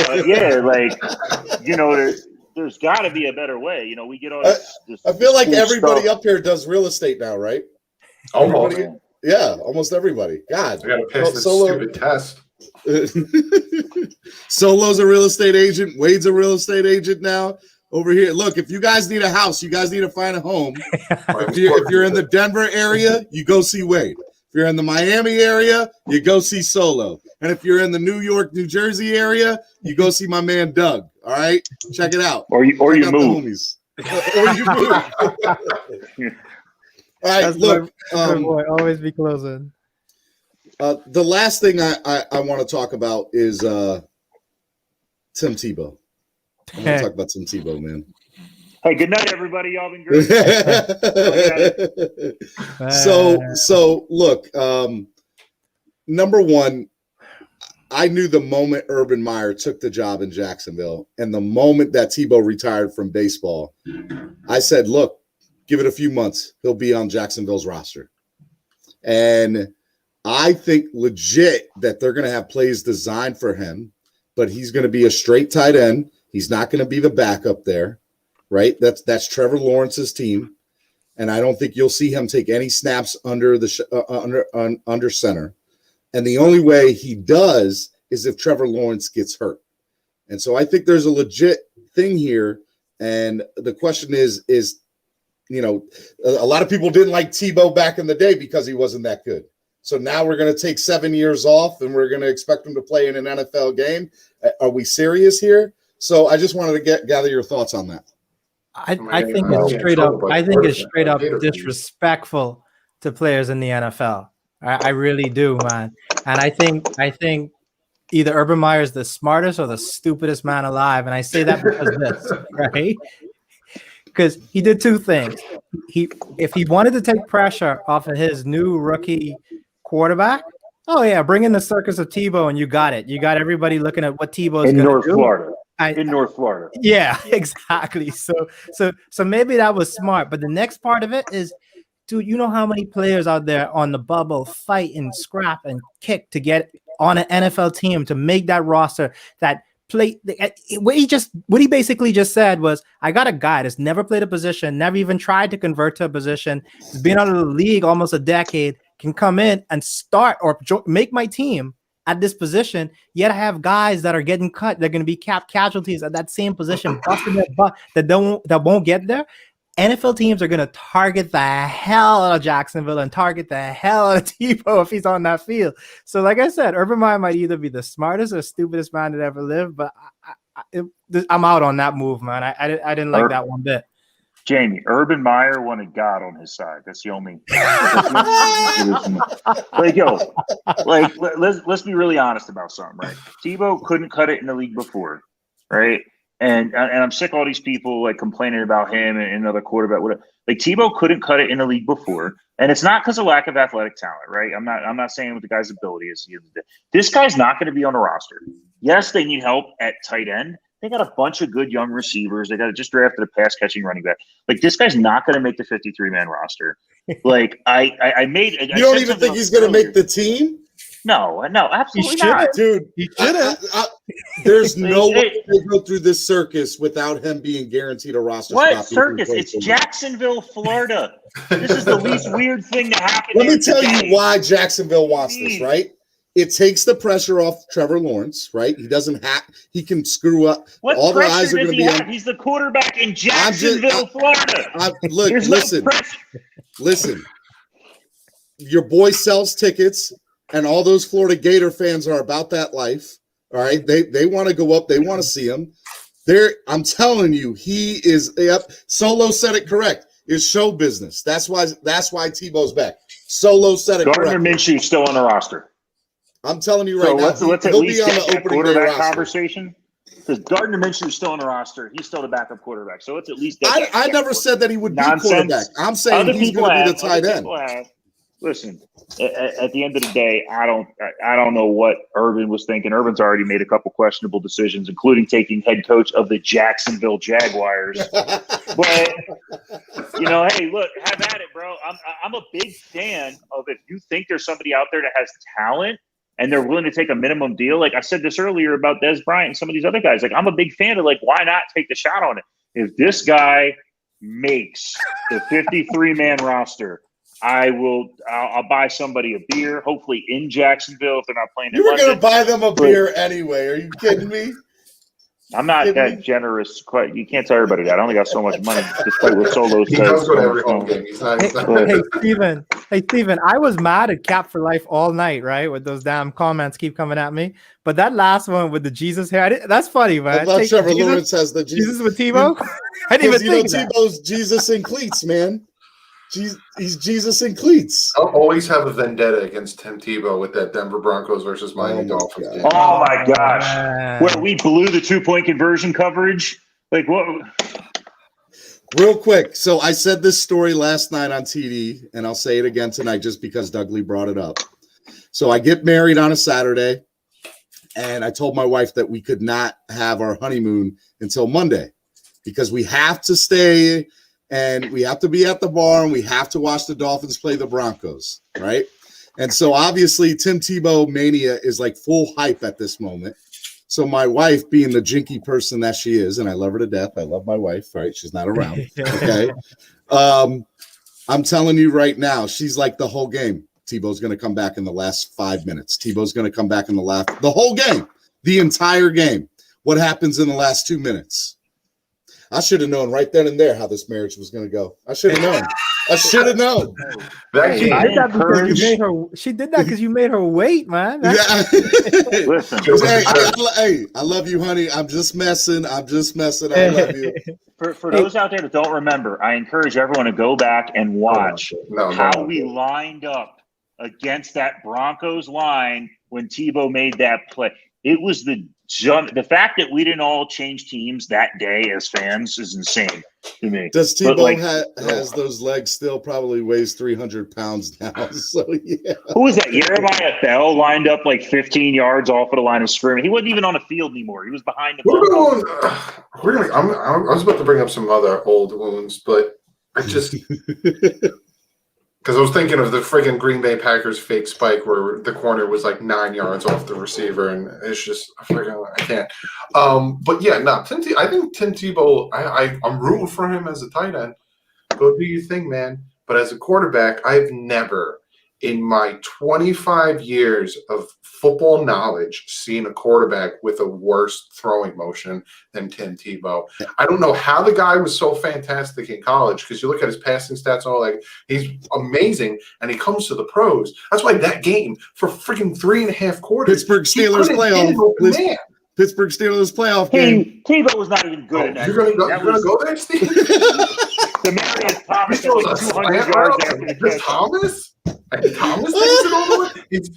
Speaker 7: there's there's got to be a better way. You know, we get all this.
Speaker 5: I feel like
Speaker 7: cool
Speaker 5: everybody
Speaker 7: stuff.
Speaker 5: up here does real estate now, right?
Speaker 6: Almost.
Speaker 5: Everybody, yeah, almost everybody. God,
Speaker 6: I got to pass this
Speaker 5: Solo.
Speaker 6: stupid test.
Speaker 5: Solo's a real estate agent. Wade's a real estate agent now. Over here, look, if you guys need a house, you guys need to find a home. If you're in the Denver area, you go see Wade. If you're in the Miami area, you go see Solo. And if you're in the New York, New Jersey area, you go see my man Doug. All right, check it out.
Speaker 7: Or you move.
Speaker 5: Or you move. All right, look.
Speaker 8: Boy, always be closing.
Speaker 5: The last thing I want to talk about is Tim Tebow. I want to talk about Tim Tebow, man.
Speaker 7: Hey, good night, everybody. Y'all been great.
Speaker 5: So look, number one, I knew the moment Urban Meyer took the job in Jacksonville and the moment that Tebow retired from baseball, I said, look, give it a few months. He'll be on Jacksonville's roster. And I think legit that they're going to have plays designed for him, but he's going to be a straight tight end. He's not going to be the backup there, right? That's Trevor Lawrence's team. And I don't think you'll see him take any snaps under under center. And the only way he does is if Trevor Lawrence gets hurt. And so I think there's a legit thing here. And the question is, you know, a lot of people didn't like Tebow back in the day because he wasn't that good. So now we're going to take 7 years off and we're going to expect him to play in an NFL game. Are we serious here? So I just wanted to gather your thoughts on that.
Speaker 8: I think it's straight up. I think it's straight up disrespectful to players in the NFL. I really do, man. And I think either Urban Meyer is the smartest or the stupidest man alive. And I say that because of this, right? Because he did two things. If he wanted to take pressure off of his new rookie quarterback, oh yeah, bring in the circus of Tebow and you got it. You got everybody looking at what Tebow is going to do.
Speaker 7: Florida. In North Florida.
Speaker 8: Yeah, exactly. So maybe that was smart. But the next part of it is, dude, you know how many players out there on the bubble fight and scrap and kick to get on an NFL team to make that roster that play. What he basically just said was, I got a guy that's never played a position, never even tried to convert to a position, has been out of the league almost a decade, can come in and start or make my team at this position, yet I have guys that are getting cut. They're going to be cap casualties at that same position, busting their butt that won't get there. NFL teams are going to target the hell out of Jacksonville and target the hell out of Tebow if he's on that field. So like I said, Urban Meyer might either be the smartest or stupidest man that ever lived, but I'm out on that move, man. I didn't like that one bit.
Speaker 7: Jamie, Urban Meyer wanted God on his side. That's the only. Let's be really honest about something, right? Tebow couldn't cut it in the league before, right? And I'm sick of all these people like complaining about him and another quarterback. Whatever. Like Tebow couldn't cut it in the league before, and it's not because of lack of athletic talent, right? I'm not saying what the guy's ability is. This guy's not going to be on the roster. Yes, they need help at tight end. They got a bunch of good young receivers. They got just drafted a pass catching running back. Like this guy's not going to make the 53-man roster. Like I made.
Speaker 5: You don't even think he's going to make the team?
Speaker 7: No, absolutely not,
Speaker 5: dude. He shouldn't. There's no way they go through this circus without him being guaranteed a roster spot.
Speaker 7: What circus? It's Jacksonville, Florida. This is the least weird thing to happen.
Speaker 5: Let me tell you why Jacksonville wants this, right? It takes the pressure off Trevor Lawrence, right? He can screw up.
Speaker 7: What all the eyes are going to be on. He's the quarterback in Jacksonville, Florida.
Speaker 5: Listen. Your boy sells tickets, and all those Florida Gator fans are about that life. All right, they want to go up. They want to see him. I'm telling you, he is. Yep. Solo said it correct. It's show business. That's why Tebow's back. Solo said it correct.
Speaker 7: Gardner Minshew's still on the roster.
Speaker 5: I'm telling you right now,
Speaker 7: let's at least get that quarterback conversation. Because Gardner Minshew's still on the roster. He's still the backup quarterback. So let's at least get
Speaker 5: I never said that he would be quarterback. I'm saying he's going to be the tight end.
Speaker 7: Listen, at the end of the day, I don't know what Urban was thinking. Urban's already made a couple questionable decisions, including taking head coach of the Jacksonville Jaguars. But hey, look, have at it, bro. I'm a big fan of if you think there's somebody out there that has talent and they're willing to take a minimum deal. Like I said this earlier about Des Bryant and some of these other guys. Like I'm a big fan of like, why not take the shot on it? If this guy makes the 53-man roster, I'll buy somebody a beer, hopefully in Jacksonville if they're not playing in
Speaker 5: You were going
Speaker 7: London.
Speaker 5: to buy them a beer anyway. Are you kidding me?
Speaker 7: I'm not that generous. Quite, you can't tell everybody that. I only got so much money. Despite what Solo
Speaker 6: He
Speaker 7: says.
Speaker 6: does go to every home game. He's not.
Speaker 8: Hey, Steven, I was mad at Cap for Life all night, right? With those damn comments keep coming at me. But that last one with the Jesus hair, that's funny, man.
Speaker 5: I thought Trevor Lawrence has the
Speaker 8: Jesus with Tebow. I didn't even think that.
Speaker 5: Tebow's Jesus in cleats, man. He's Jesus in cleats.
Speaker 6: I'll always have a vendetta against Tim Tebow with that Denver Broncos versus Miami Dolphins game.
Speaker 7: Oh my gosh. Where we blew the 2-point conversion coverage. Like what?
Speaker 5: Real quick. So I said this story last night on TD, and I'll say it again tonight just because Doug Lee brought it up. So I get married on a Saturday, and I told my wife that we could not have our honeymoon until Monday because we have to stay and we have to be at the bar and we have to watch the Dolphins play the Broncos, right? And so obviously Tim Tebow mania is like full hype at this moment. So my wife, being the jinky person that she is, and I love her to death. I love my wife, right? She's not around, okay? I'm telling you right now, she's like the whole game. Tebow's going to come back in the last 5 minutes. Tebow's going to come back in the whole game, the entire game. What happens in the last 2 minutes? I should have known right then and there how this marriage was going to go. I should have known.
Speaker 8: She did that because you made her wait, man.
Speaker 7: Listen,
Speaker 5: hey, I love you, honey. I'm just messing. I love you.
Speaker 7: For those out there that don't remember, I encourage everyone to go back and watch how we lined up against that Broncos line when Tebow made that play. It was the fact that we didn't all change teams that day as fans is insane to me.
Speaker 5: Does Tebow has those legs still? Probably weighs 300 pounds now. So yeah.
Speaker 7: Who was that? Jeremiah Bell lined up like 15 yards off of the line of scrimmage. He wasn't even on the field anymore. He was behind the ball.
Speaker 6: I was about to bring up some other old wounds, but I just because I was thinking of the friggin' Green Bay Packers fake spike where the corner was like 9 yards off the receiver, and it's just I can't. But yeah, no, I think Tim Tebow. I'm rooting for him as a tight end. Go do your thing, man. But as a quarterback, I've never, in my 25 years of football knowledge, seen a quarterback with a worse throwing motion than Tim Tebow. I don't know how the guy was so fantastic in college because you look at his passing stats and all, like he's amazing, and he comes to the pros. That's why that game for freaking 3.5 quarters.
Speaker 5: Pittsburgh Steelers playoff. Pittsburgh Steelers playoff game.
Speaker 7: Tebow was not even good in that.
Speaker 6: You're gonna go there, Steve?
Speaker 7: Demarius Thomas throws a 200 yards after the catch.
Speaker 6: Thomas? And Thomas takes it all the way? It's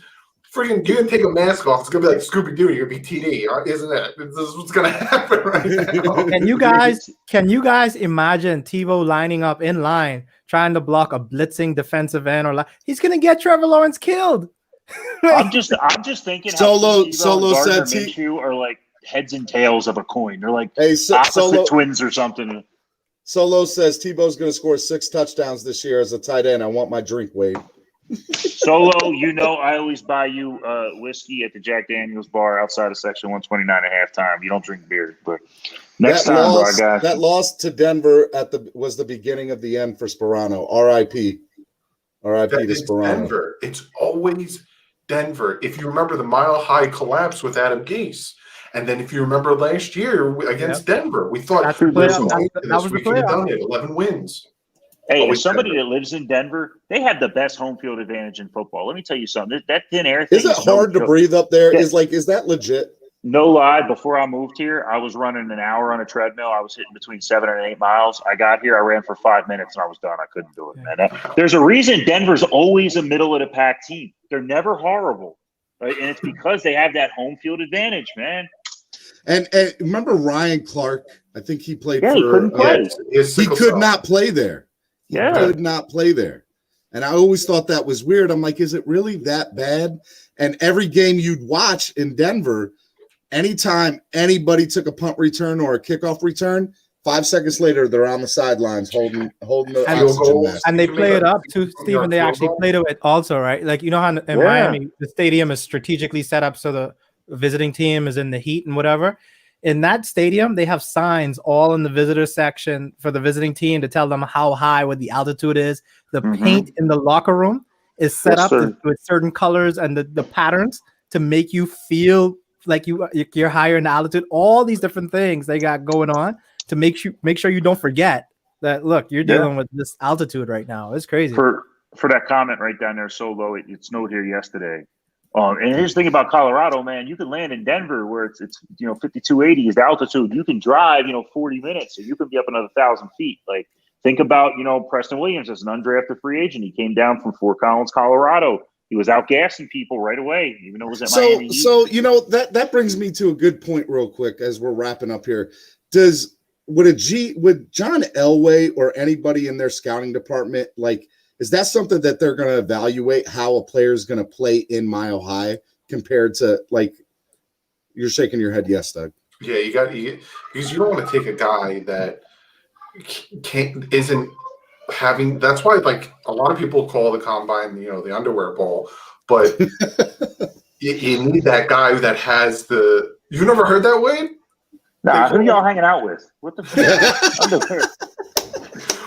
Speaker 6: freaking, you're going to take a mask off. It's going to be like Scooby-Doo. You're going to be TD, isn't it? This is what's going to happen right now.
Speaker 8: Can you guys imagine Tebow lining up in line, trying to block a blitzing defensive end? He's going to get Trevor Lawrence killed.
Speaker 7: I'm just thinking
Speaker 5: Solo said
Speaker 7: Minshew are like heads and tails of a coin. They're like
Speaker 5: opposite
Speaker 7: twins or something.
Speaker 5: Solo says Tebow's going to score 6 touchdowns this year as a tight end. I want my drink, Wade.
Speaker 7: Solo, I always buy you whiskey at the Jack Daniels bar outside of section 129 at halftime. You don't drink beer, but next time, I got
Speaker 5: that loss to Denver was the beginning of the end for Sperano. R.I.P. R.I.P. to Sperano.
Speaker 6: Denver. It's always Denver. If you remember the Mile High collapse with Adam Gase. And then if you remember last year against Denver, we thought we could have done it, 11 wins.
Speaker 7: Hey, as somebody that lives in Denver, they have the best home field advantage in football. Let me tell you something. That thin air thing
Speaker 5: is it hard to breathe up there? Is that legit?
Speaker 7: No lie. Before I moved here, I was running an hour on a treadmill. I was hitting between 7 and 8 miles. I got here, I ran for 5 minutes, and I was done. I couldn't do it, man. There's a reason Denver's always a middle of the pack team. They're never horrible, right? And it's because they have that home field advantage, man.
Speaker 5: And remember Ryan Clark? I think he played for.
Speaker 7: He couldn't play.
Speaker 5: He could not play there. He could not play there. And I always thought that was weird. I'm like, is it really that bad? And every game you'd watch in Denver, anytime anybody took a punt return or a kickoff return, 5 seconds later, they're on the sidelines holding the
Speaker 8: And-
Speaker 5: oxygen mask.
Speaker 8: And they play it up too, Stephen. They actually played it also, right? Like, you know how in Miami, the stadium is strategically set up so the visiting team is in the heat and whatever. In that stadium, they have signs all in the visitor section for the visiting team to tell them how high, what the altitude is. The paint in the locker room is set up with certain colors and the patterns to make you feel like you're higher in altitude. All these different things they got going on to make sure you don't forget that. Look, you're dealing with this altitude right now. It's crazy.
Speaker 7: For that comment right down there, so low. It snowed here yesterday. And here's the thing about Colorado, man. You can land in Denver where it's 5280 is the altitude. You can drive 40 minutes, so you can be up another 1,000 feet. Like, think about Preston Williams as an undrafted free agent. He came down from Fort Collins, Colorado. He was out gassing people right away, even though it was at Miami.
Speaker 5: So that brings me to a good point real quick as we're wrapping up here. Would John Elway or anybody in their scouting department, like, is that something that they're going to evaluate how a player is going to play in Mile High compared to, like, you're shaking your head? Yes, Doug.
Speaker 6: Yeah, because you don't want to take a guy that isn't having. That's why, like, a lot of people call the combine, the underwear bowl, but you need that guy that has the. You never heard that, Wade?
Speaker 7: Nah, who y'all hanging out with? What the underwear?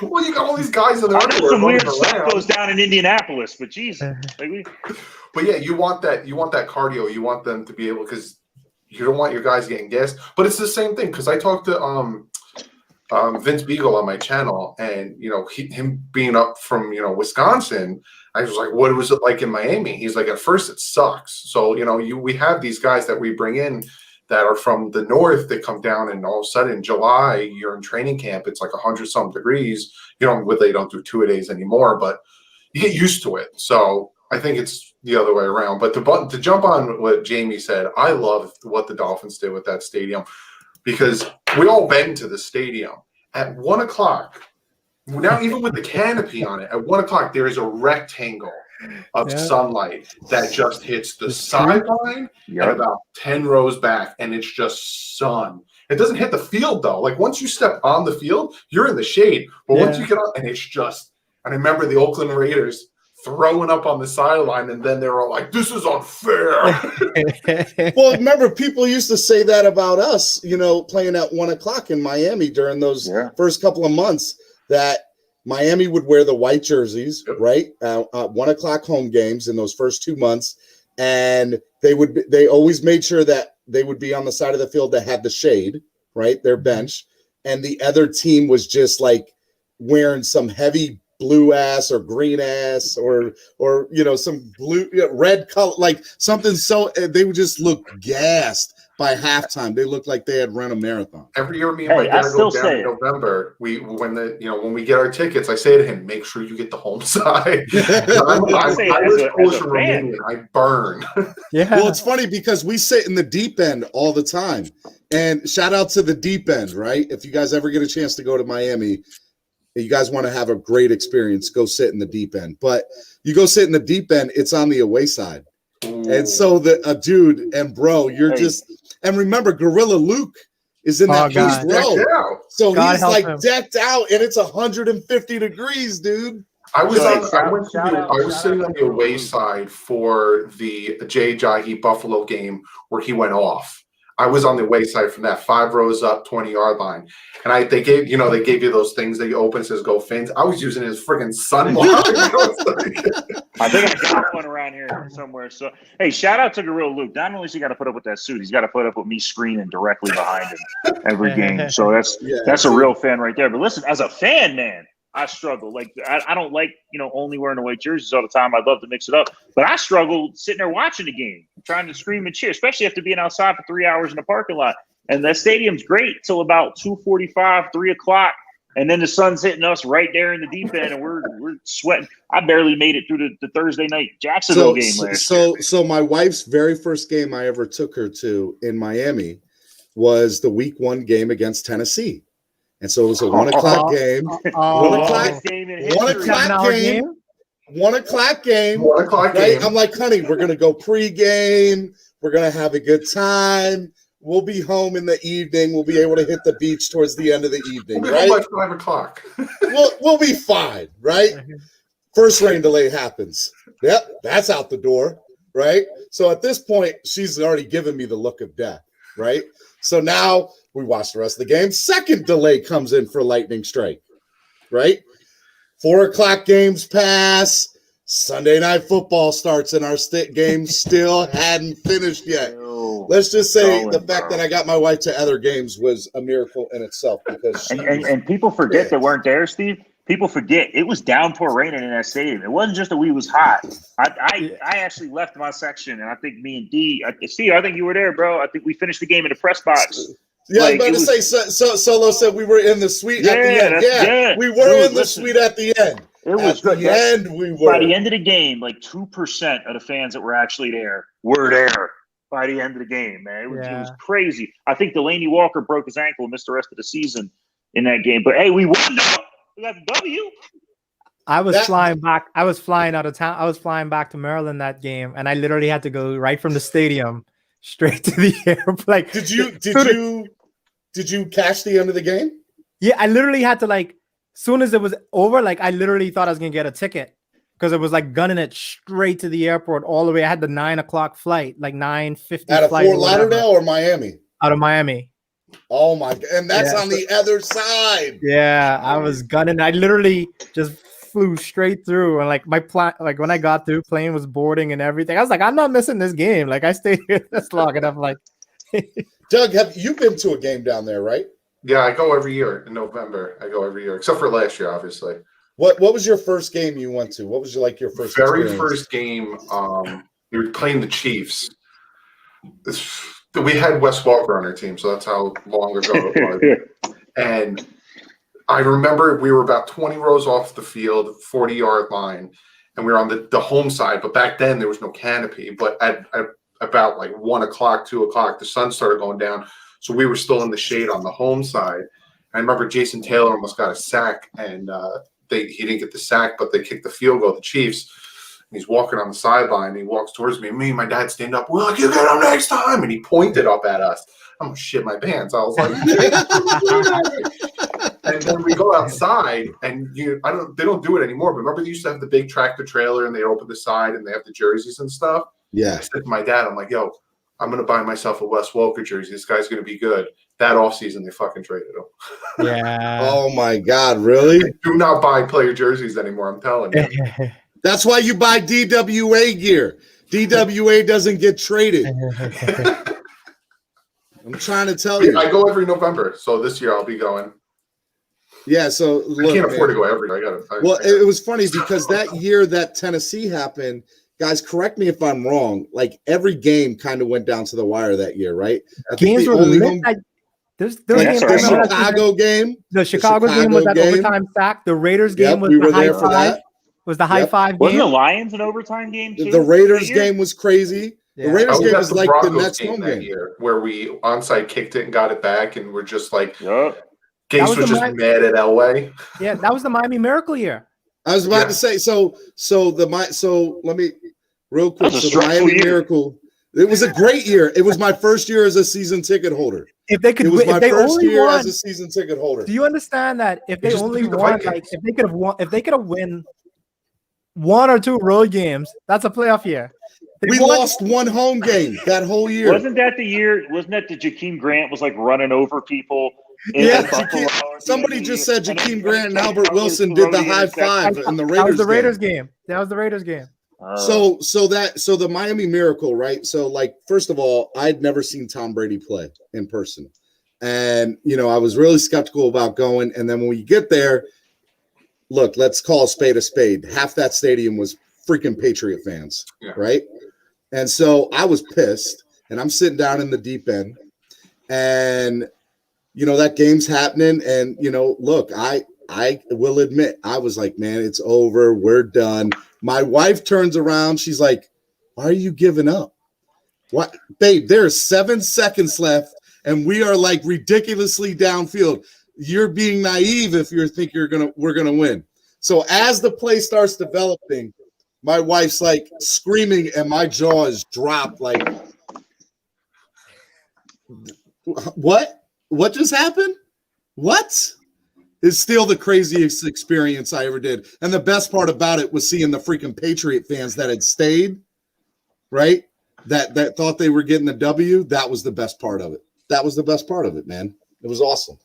Speaker 6: Well, you got all these guys in their underwear.
Speaker 7: Some weird stuff goes down in Indianapolis, but geez.
Speaker 6: But yeah, you want that cardio. You want them to be able, because you don't want your guys getting gassed. But it's the same thing, because I talked to Vince Beagle on my channel, and him being up from Wisconsin, I was like, what was it like in Miami? He's like, at first it sucks. So we have these guys that we bring in that are from the north that come down, and all of a sudden in July you're in training camp. It's like 100-some degrees. They don't do 2-a-days anymore, but you get used to it. So I think it's the other way around. But to jump on what Jamie said, I love what the Dolphins did with that stadium, because we all been to the stadium at 1 o'clock. Now, even with the canopy on it, at 1 o'clock there is a rectangle of sunlight that just hits the sideline and about 10 rows back, and it's just sun. It doesn't hit the field though. Like, once you step on the field, you're in the shade. But once you get up, and it's just. And I remember the Oakland Raiders throwing up on the sideline, and then they were all like, "This is unfair."
Speaker 5: Well, remember, people used to say that about us, playing at 1 o'clock in Miami during those first couple of months, that Miami would wear the white jerseys, right? 1 o'clock home games in those first 2 months. And they always made sure that they would be on the side of the field that had the shade, right? Their bench. And the other team was just like wearing some heavy blue ass or green ass or some blue, red color, like something. So they would just look gassed. By halftime, they looked like they had run a marathon.
Speaker 6: Every year, me and my dad go down in November. When we get our tickets, I say to him, "Make sure you get the home side." I burn.
Speaker 5: Yeah. Well, it's funny because we sit in the deep end all the time, and shout out to the deep end, right? If you guys ever get a chance to go to Miami, you guys want to have a great experience, go sit in the deep end. But you go sit in the deep end, it's on the away side. And so dude and bro, you're just, and remember, Gorilla Luke is in that first row. So he's like decked out, and it's 150 degrees, dude.
Speaker 6: I was sitting on the away side for the Jay Jahi Buffalo game where he went off. I was on the away side from that 5 rows up, 20-yard line. And they gave you those things that you open, says "Go Phins." I was using his friggin' sunblock.
Speaker 7: I think I got one around here somewhere. So, hey, shout out to Gorilla Luke. Not only has he got to put up with that suit, he's got to put up with me screaming directly behind him every game. So that's a real fan right there. But listen, as a fan, man, I struggle. Like, I don't like, only wearing the white jerseys all the time. I'd love to mix it up. But I struggle sitting there watching the game, trying to scream and cheer, especially after being outside for 3 hours in the parking lot. And that stadium's great till about 2:45, 3 o'clock. And then the sun's hitting us right there in the deep end, and we're sweating. I barely made it through the Thursday night Jacksonville game last year.
Speaker 5: So my wife's very first game I ever took her to in Miami was the Week 1 game against Tennessee. And so it was a 1 o'clock game. 1 o'clock game. 1 o'clock game. Right? I'm like, honey, we're going to go pregame. We're going to have a good time. we'll be home in the evening. We'll be able to hit the beach towards the end of the evening,
Speaker 6: We'll be
Speaker 5: right?
Speaker 6: home by 5 o'clock.
Speaker 5: We'll be fine, right? First rain delay happens. Yep, that's out the door, right? So at this point, she's already given me the look of death, right? So now we watch the rest of the game. Second delay comes in for lightning strike, right? 4 o'clock games pass. Sunday night football starts, and our game still hadn't finished yet. Let's just say the fact that I got my wife to other games was a miracle in itself. Because
Speaker 7: and people forget that weren't there, Steve. People forget it was downpour raining in that stadium. It wasn't just that we was hot. I actually left my section, and I think me and D, Steve, I think you were there, bro. I think we finished the game in the press box.
Speaker 5: Yeah, like, I was about to say, Solo said we were in the suite at the end. Yeah, we were in the suite at the end.
Speaker 7: It was
Speaker 5: at the end. We were.
Speaker 7: By the end of the game, like 2% of the fans that were actually there were there by the end of the game, man. It was crazy. I think Delaney Walker broke his ankle and missed the rest of the season in that game. But hey, we won. We got the W.
Speaker 8: I was flying back. I was flying out of town. I was flying back to Maryland that game, and I literally had to go right from the stadium straight to the airport. Like,
Speaker 5: did you catch the end of the game?
Speaker 8: Yeah, I literally had to, like, soon as it was over, like, I literally thought I was gonna get a ticket because it was like gunning it straight to the airport all the way. I had the 9 o'clock flight, like 9:50
Speaker 5: out of
Speaker 8: flight.
Speaker 5: Fort Lauderdale or Miami?
Speaker 8: Out of Miami.
Speaker 5: Oh my god! And that's on the other side.
Speaker 8: Yeah, I was gunning. I literally just flew straight through, and like my plan, like when I got through, plane was boarding and everything. I was like, I'm not missing this game. Like I stayed here this long, and I'm like,
Speaker 5: Doug, have you been to a game down there, right?
Speaker 6: Yeah, I go every year in November. I go every year, except for last year, obviously.
Speaker 5: What was your first game you went to? What was your first
Speaker 6: first game? We were playing the Chiefs. We had Wes Walker on our team, so that's how long ago it was. And I remember we were about 20 rows off the field, 40-yard line, and we were on the home side. But back then, there was no canopy. But at about like 1 o'clock, 2 o'clock, the sun started going down. So we were still in the shade on the home side. I remember Jason Taylor almost got a sack, and he didn't get the sack, but they kicked the field goal, the Chiefs. And he's walking on the sideline, and he walks towards me. Me and my dad stand up. We're like, you get him next time. And he pointed up at us. I'm going to shit my pants. I was like, and then we go outside, and they don't do it anymore. But remember, they used to have the big tractor trailer, and they open the side, and they have the jerseys and stuff.
Speaker 5: Yeah.
Speaker 6: I said to my dad, I'm like, yo, I'm going to buy myself a Wes Walker jersey. This guy's going to be good. That offseason, they fucking traded him.
Speaker 8: Yeah.
Speaker 5: Oh, my God. Really?
Speaker 6: Do not buy player jerseys anymore. I'm telling you.
Speaker 5: That's why you buy DWA gear. DWA doesn't get traded. I'm trying to tell you.
Speaker 6: I go every November, so this year I'll be going.
Speaker 5: Yeah, so look,
Speaker 6: I can't afford to go every year.
Speaker 5: It was funny because that year that Tennessee happened, guys, correct me if I'm wrong. Like every game kind of went down to the wire that year, right?
Speaker 8: Games were lit.
Speaker 5: The Chicago game.
Speaker 8: The Chicago game was that overtime sack. The Raiders game was the high five. Was the high five game?
Speaker 7: Wasn't the Lions an overtime game too?
Speaker 5: The Raiders game was crazy.
Speaker 8: Yeah.
Speaker 5: The Raiders game was like the
Speaker 6: Broncos
Speaker 5: next home game
Speaker 6: year, where we onside kicked it and got it back, and we're just like,
Speaker 7: Gase
Speaker 6: was just mad at Elway.
Speaker 8: Yeah, that was the Miami Miracle year.
Speaker 5: I was about to say so let me real quick. So the Miami Miracle. It was a great year. It was my first year as a season ticket holder.
Speaker 8: If they could,
Speaker 5: it was
Speaker 8: if
Speaker 5: my
Speaker 8: they
Speaker 5: first
Speaker 8: only
Speaker 5: year
Speaker 8: won,
Speaker 5: as a season ticket holder.
Speaker 8: Do you understand that if they only won, like if they could have won 1 or 2 road games, that's a playoff year.
Speaker 5: We lost 1 home game that whole year.
Speaker 7: Wasn't that the year? Wasn't that the Jakeem Grant was like running over people?
Speaker 5: Yeah, somebody just said Jakeem Grant and Albert Wilson did the high five in the Raiders.
Speaker 8: That was the Raiders game. That was the Raiders game.
Speaker 5: So the Miami Miracle, right? So like, first of all, I'd never seen Tom Brady play in person. And, I was really skeptical about going. And then when we get there, look, let's call a spade a spade. Half that stadium was freaking Patriot fans, right? And so I was pissed, and I'm sitting down in the deep end, and, that game's happening. And, look, I will admit, I was like, man, it's over. We're done. My wife turns around. She's like, why are you giving up? What, babe, there's 7 seconds left, and we are like ridiculously downfield. You're being naive if you think we're gonna win. So as the play starts developing, my wife's like screaming, and my jaw is dropped. Like, What just happened? What? It's still the craziest experience I ever did. And the best part about it was seeing the freaking Patriot fans that had stayed, right? That thought they were getting the W. That was the best part of it. That was the best part of it, man. It was awesome.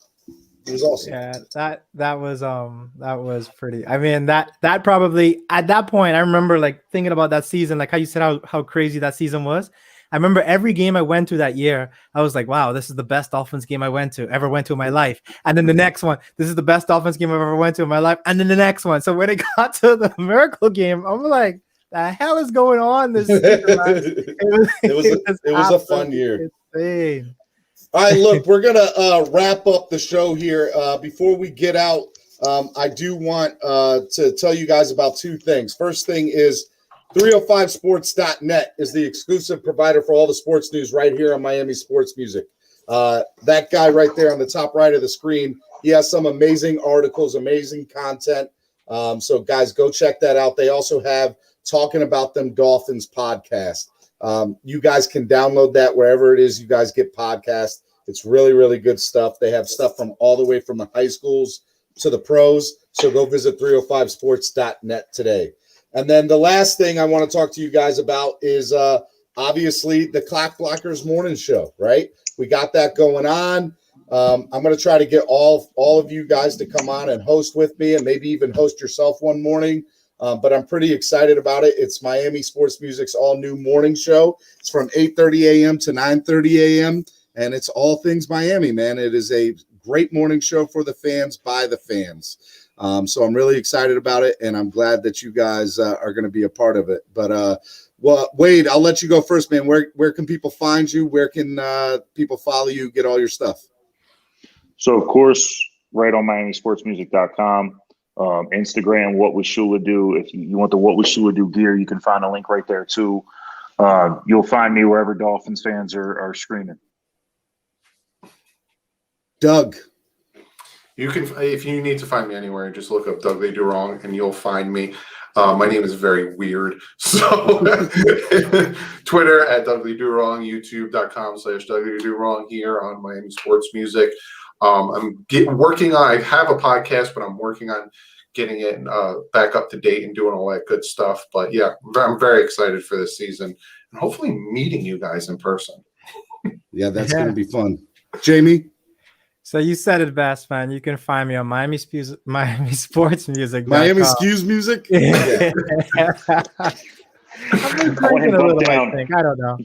Speaker 5: It was awesome.
Speaker 8: Yeah, that was pretty. I mean, that probably at that point, I remember like thinking about that season, like how you said how crazy that season was. I remember every game I went to that year, I was like, wow, this is the best Dolphins game I ever went to in my life. And then the next one, this is the best Dolphins game I've ever went to in my life. And then the next one. So when it got to the Miracle game, I'm like, the hell is going on this season,
Speaker 5: it was a fun year.
Speaker 8: Insane.
Speaker 5: All right, look, we're going to wrap up the show here. Before we get out, I do want to tell you guys about two things. First thing is 305sports.net is the exclusive provider for all the sports news right here on Miami Sports Music. That guy right there on the top right of the screen, he has some amazing articles, amazing content. So, guys, go check that out. They also have Talking About Them Dolphins podcast. You guys can download that wherever it is you guys get podcasts. It's really, really good stuff. They have stuff from all the way from the high schools to the pros. So go visit 305sports.net today. And then the last thing I want to talk to you guys about is obviously the Clock Blockers morning show, right? We got that going on. I'm going to try to get all of you guys to come on and host with me and maybe even host yourself one morning. But I'm pretty excited about it. It's Miami Sports Music's all-new morning show. It's from 8:30 a.m. to 9:30 a.m., and it's all things Miami, man. It is a great morning show for the fans, by the fans. So I'm really excited about it, and I'm glad that you guys are going to be a part of it. But, Wade, I'll let you go first, man. Where can people find you? Where can people follow you, get all your stuff?
Speaker 7: So, of course, right on MiamiSportsMusic.com. Instagram, What Would Shula Do? If you want the What Would Shula Do gear, you can find a link right there, too. You'll find me wherever Dolphins fans are screaming.
Speaker 5: Doug.
Speaker 6: You can, if you need to find me anywhere, just look up Doug They Do Wrong and you'll find me. My name is very weird. So Twitter at Doug They Do Wrong, YouTube.com/Doug They Do Wrong here on Miami Sports Music. I'm working on, I have a podcast, but I'm working on getting it back up to date and doing all that good stuff. But yeah, I'm very excited for this season and hopefully meeting you guys in person.
Speaker 5: Yeah, that's going to be fun. Jamie?
Speaker 8: So you said it best, man. You can find me on Miami Sports Music.
Speaker 5: Miami Excuse Music?
Speaker 8: Yeah. I've been drinking a little, I think. I don't know.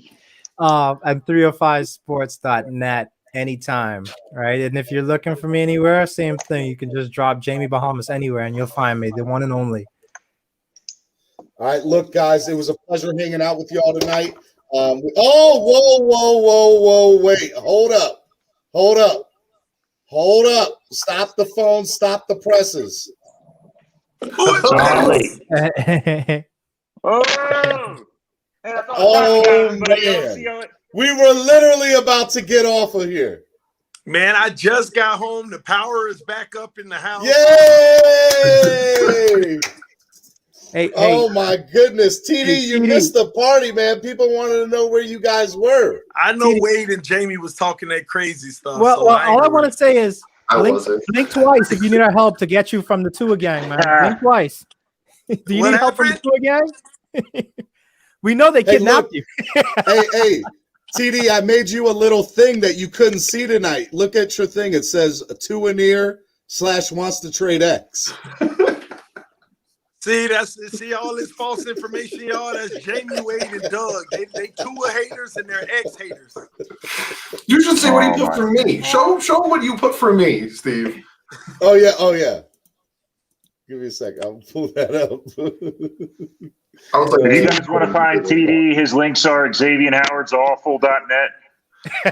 Speaker 8: And 305sports.net anytime, right? And if you're looking for me anywhere, same thing. You can just drop Jamie Bahamas anywhere and you'll find me, the one and only.
Speaker 5: All right, look, guys, it was a pleasure hanging out with y'all tonight. Whoa, wait, hold up. Stop the phone, stop the presses. Oh, man. We were literally about to get off of here.
Speaker 10: Man, I just got home. The power is back up in the house.
Speaker 5: Yay! Oh, my goodness. TD, you missed the party, man. People wanted to know where you guys were.
Speaker 10: I know Wade and Jamie was talking that crazy stuff.
Speaker 8: Well, all I want to say is blink twice if you need our help to get you from the Tua gang, man. Blink twice. Do you need help from the Tua gang? We know they kidnapped you.
Speaker 5: hey, TD, I made you a little thing that you couldn't see tonight. Look at your thing. It says Tua near / wants to trade X.
Speaker 10: See all this false information, y'all. That's Jamie, Wade, and Doug. They Tua haters and they're X haters.
Speaker 6: You should see what he put for me. Show what you put for me, Steve.
Speaker 5: Oh yeah. Give me a second. I'll pull that up.
Speaker 6: I was like,
Speaker 7: if you guys want to find TD, his links are Xavier Howard's awful.net.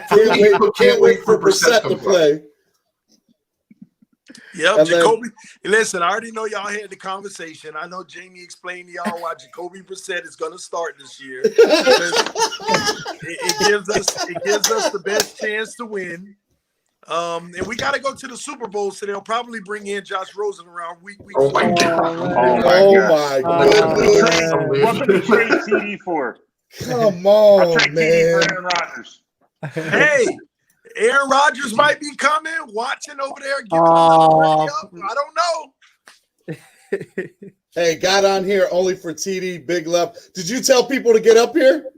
Speaker 5: Can't wait for Brissett to play.
Speaker 10: Yep, and Jacoby. Listen, I already know y'all had the conversation. I know Jamie explained to y'all why Jacoby Brissett is going to start this year. it gives us the best chance to win. And we got to go to the Super Bowl, so they'll probably bring in Josh Rosen around week.
Speaker 6: Oh my God!
Speaker 7: What can you trade TD for?
Speaker 5: Come on,
Speaker 7: I'll trade TD for Aaron Rodgers.
Speaker 10: Hey, Aaron Rodgers might be coming, watching over there, giving him a up. I don't know.
Speaker 5: Hey, got on here only for TD. Big love. Did you tell people to get up here?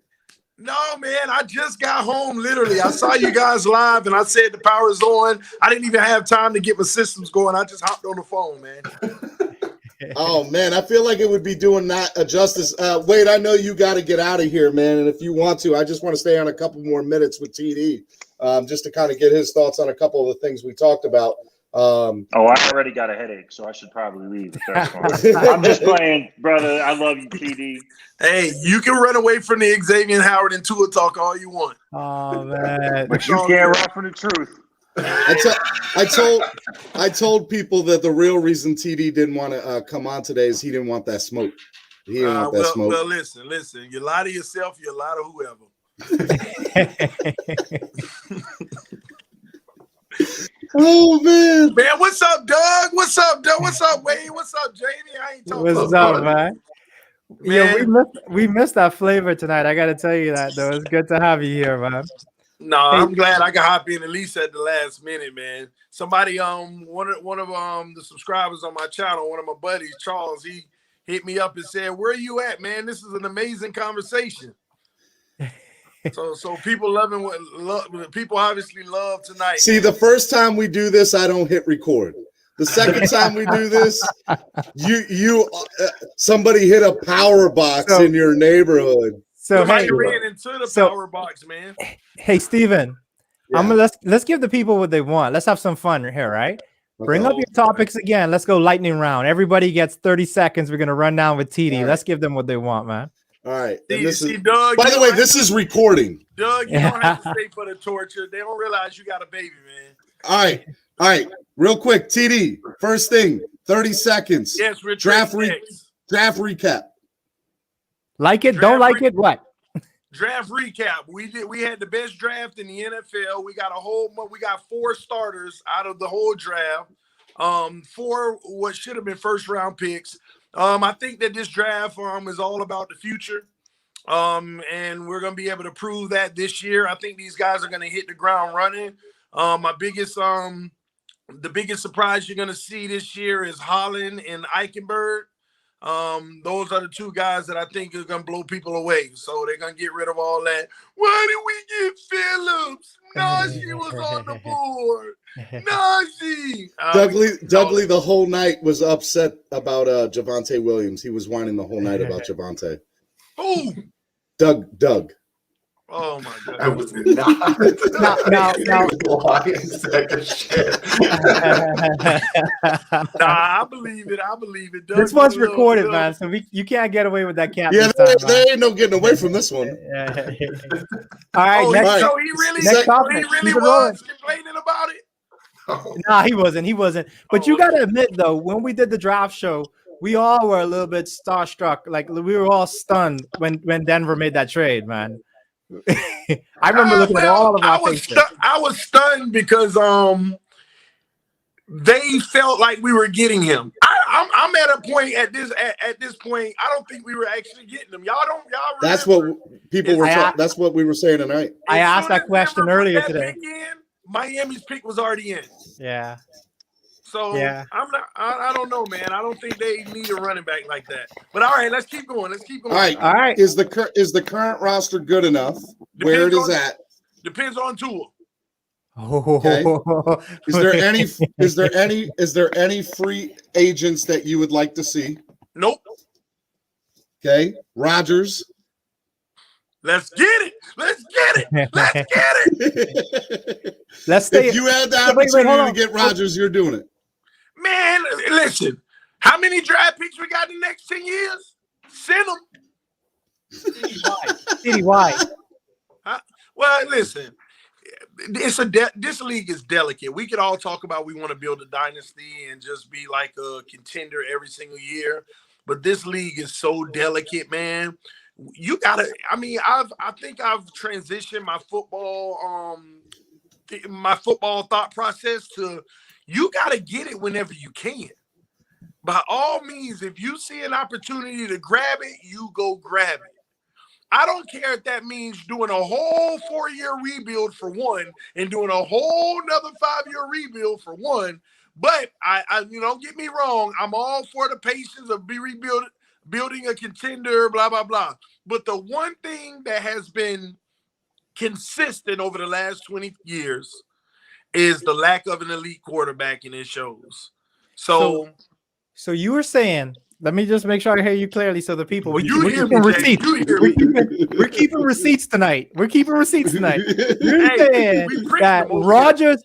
Speaker 10: No, man, I just got home, literally. I saw you guys live, and I said the power's on. I didn't even have time to get my systems going. I just hopped on the phone, man.
Speaker 5: Oh, man, I feel like it would be doing not a justice. Wade, I know you got to get out of here, man, and if you want to, I just want to stay on a couple more minutes with TD just to kind of get his thoughts on a couple of the things we talked about.
Speaker 7: I already got a headache, so I should probably leave. If that's fine. I'm just playing, brother. I love you, TD.
Speaker 10: Hey, you can run away from the Xavier Howard and Tua talk all you want.
Speaker 8: Oh man,
Speaker 7: but you can't run from the truth.
Speaker 5: I told people that the real reason TD didn't want to come on today is he didn't want that smoke. He didn't want that smoke.
Speaker 10: Well, listen. You lie to yourself, you lie to whoever.
Speaker 5: Oh man,
Speaker 10: what's up, Doug? What's up, Doug? What's up, Wade? What's up, Jamie? I ain't talking.
Speaker 8: What's up, man? Yeah, we missed that flavor tonight. I got to tell you that though. It's good to have you here, man.
Speaker 10: No, I'm glad I could hop in at least at the last minute, man. Somebody, one of the subscribers on my channel, one of my buddies, Charles, he hit me up and said, "Where are you at, man? This is an amazing conversation." So people people obviously love tonight.
Speaker 5: See, the first time we do this, I don't hit record. The second time we do this, somebody hit a power box in your neighborhood.
Speaker 8: So
Speaker 10: somebody ran into the power box, man.
Speaker 8: Hey, Steven, let's give the people what they want. Let's have some fun here, right? Bring up your topics again. Let's go lightning round. Everybody gets 30 seconds. We're gonna run down with TD. Let's give them what they want, man.
Speaker 5: All right.
Speaker 10: Doug,
Speaker 5: by the way, this is recording.
Speaker 10: Doug, you don't have to stay for the torture. They don't realize you got a baby, man.
Speaker 5: All right. Real quick, TD. First thing, 30 seconds.
Speaker 10: Yes,
Speaker 5: draft recap.
Speaker 8: Like it, don't like it, what?
Speaker 10: Draft recap. We had the best draft in the NFL. We got 4 starters out of the whole draft. 4 what should have been first round picks. I think that this draft is all about the future. And we're going to be able to prove that this year. I think these guys are going to hit the ground running. The biggest surprise you're going to see this year is Holland and Eichenberg. Those are the 2 guys that I think are going to blow people away. So they're going to get rid of all that. Why did we get Phillips? Najee was on the board. Najee.
Speaker 5: Dudley the whole night was upset about Javonte Williams. He was whining the whole night about Javonte.
Speaker 10: Who?
Speaker 5: Doug.
Speaker 10: Oh my God!
Speaker 6: I was not.
Speaker 10: I believe it. Doug,
Speaker 8: this one's recorded, man, so you can't get away with that cap.
Speaker 5: Yeah, there ain't no getting away from this one.
Speaker 8: All right,
Speaker 10: so he really was complaining about it.
Speaker 8: Nah, he wasn't. But you gotta admit though, when we did the draft show, we all were a little bit starstruck. Like we were all stunned when Denver made that trade, man. I remember looking at all of our faces.
Speaker 10: I was stunned because they felt like we were getting him. I'm at a point at this point. I don't think we were actually getting him. Y'all
Speaker 5: that's what people were. That's what we were saying tonight.
Speaker 8: I asked that question earlier today.
Speaker 10: Miami's pick was already in.
Speaker 8: Yeah.
Speaker 10: So I don't know, man. I don't think they need a running back like that. But all right, let's keep going. All
Speaker 5: right. Is the current roster good enough? Where it is at?
Speaker 10: Depends on Tua.
Speaker 5: Okay. Is there any free agents that you would like to see?
Speaker 10: Nope.
Speaker 5: Okay. Rodgers.
Speaker 10: Let's get it.
Speaker 8: Let's stay.
Speaker 5: If you had the opportunity to get Rodgers, you're doing it.
Speaker 10: Man, listen. How many draft picks we got in the next 10 years? Send them.
Speaker 8: Citywide.
Speaker 10: Well, listen. This league is delicate. We could all talk about we want to build a dynasty and just be like a contender every single year, but this league is so delicate, man. You gotta. I mean, I think I've transitioned my football thought process to you gotta get it whenever you can. By all means, if you see an opportunity to grab it, you go grab it. I don't care if that means doing a whole 4-year rebuild for one and doing a whole another 5-year rebuild for one. But I don't get me wrong. I'm all for the patience of building a contender, blah, blah, blah. But the one thing that has been consistent over the last 20 years is the lack of an elite quarterback, and it shows. So
Speaker 8: you were saying, let me just make sure I hear you clearly so the people, we're keeping receipts tonight. You're saying that Rodgers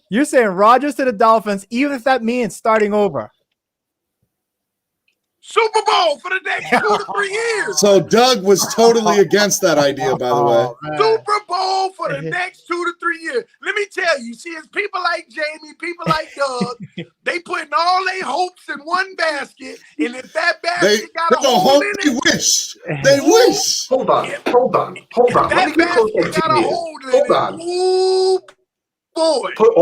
Speaker 8: to the Dolphins, even if that means starting over.
Speaker 10: Super Bowl for the next 2 to 3 years.
Speaker 5: So Doug was totally against that idea, by the way.
Speaker 10: Super Bowl for the next 2 to 3 years. Let me tell you, see, it's people like Jamie, people like Doug, they putting all their hopes in one basket, and if that basket got a hole in it,
Speaker 5: they wish.
Speaker 6: Hold on.
Speaker 10: If
Speaker 6: Let me
Speaker 10: that
Speaker 6: get close
Speaker 10: basket
Speaker 6: to
Speaker 10: got a hole in it, ooh, boy.
Speaker 6: Put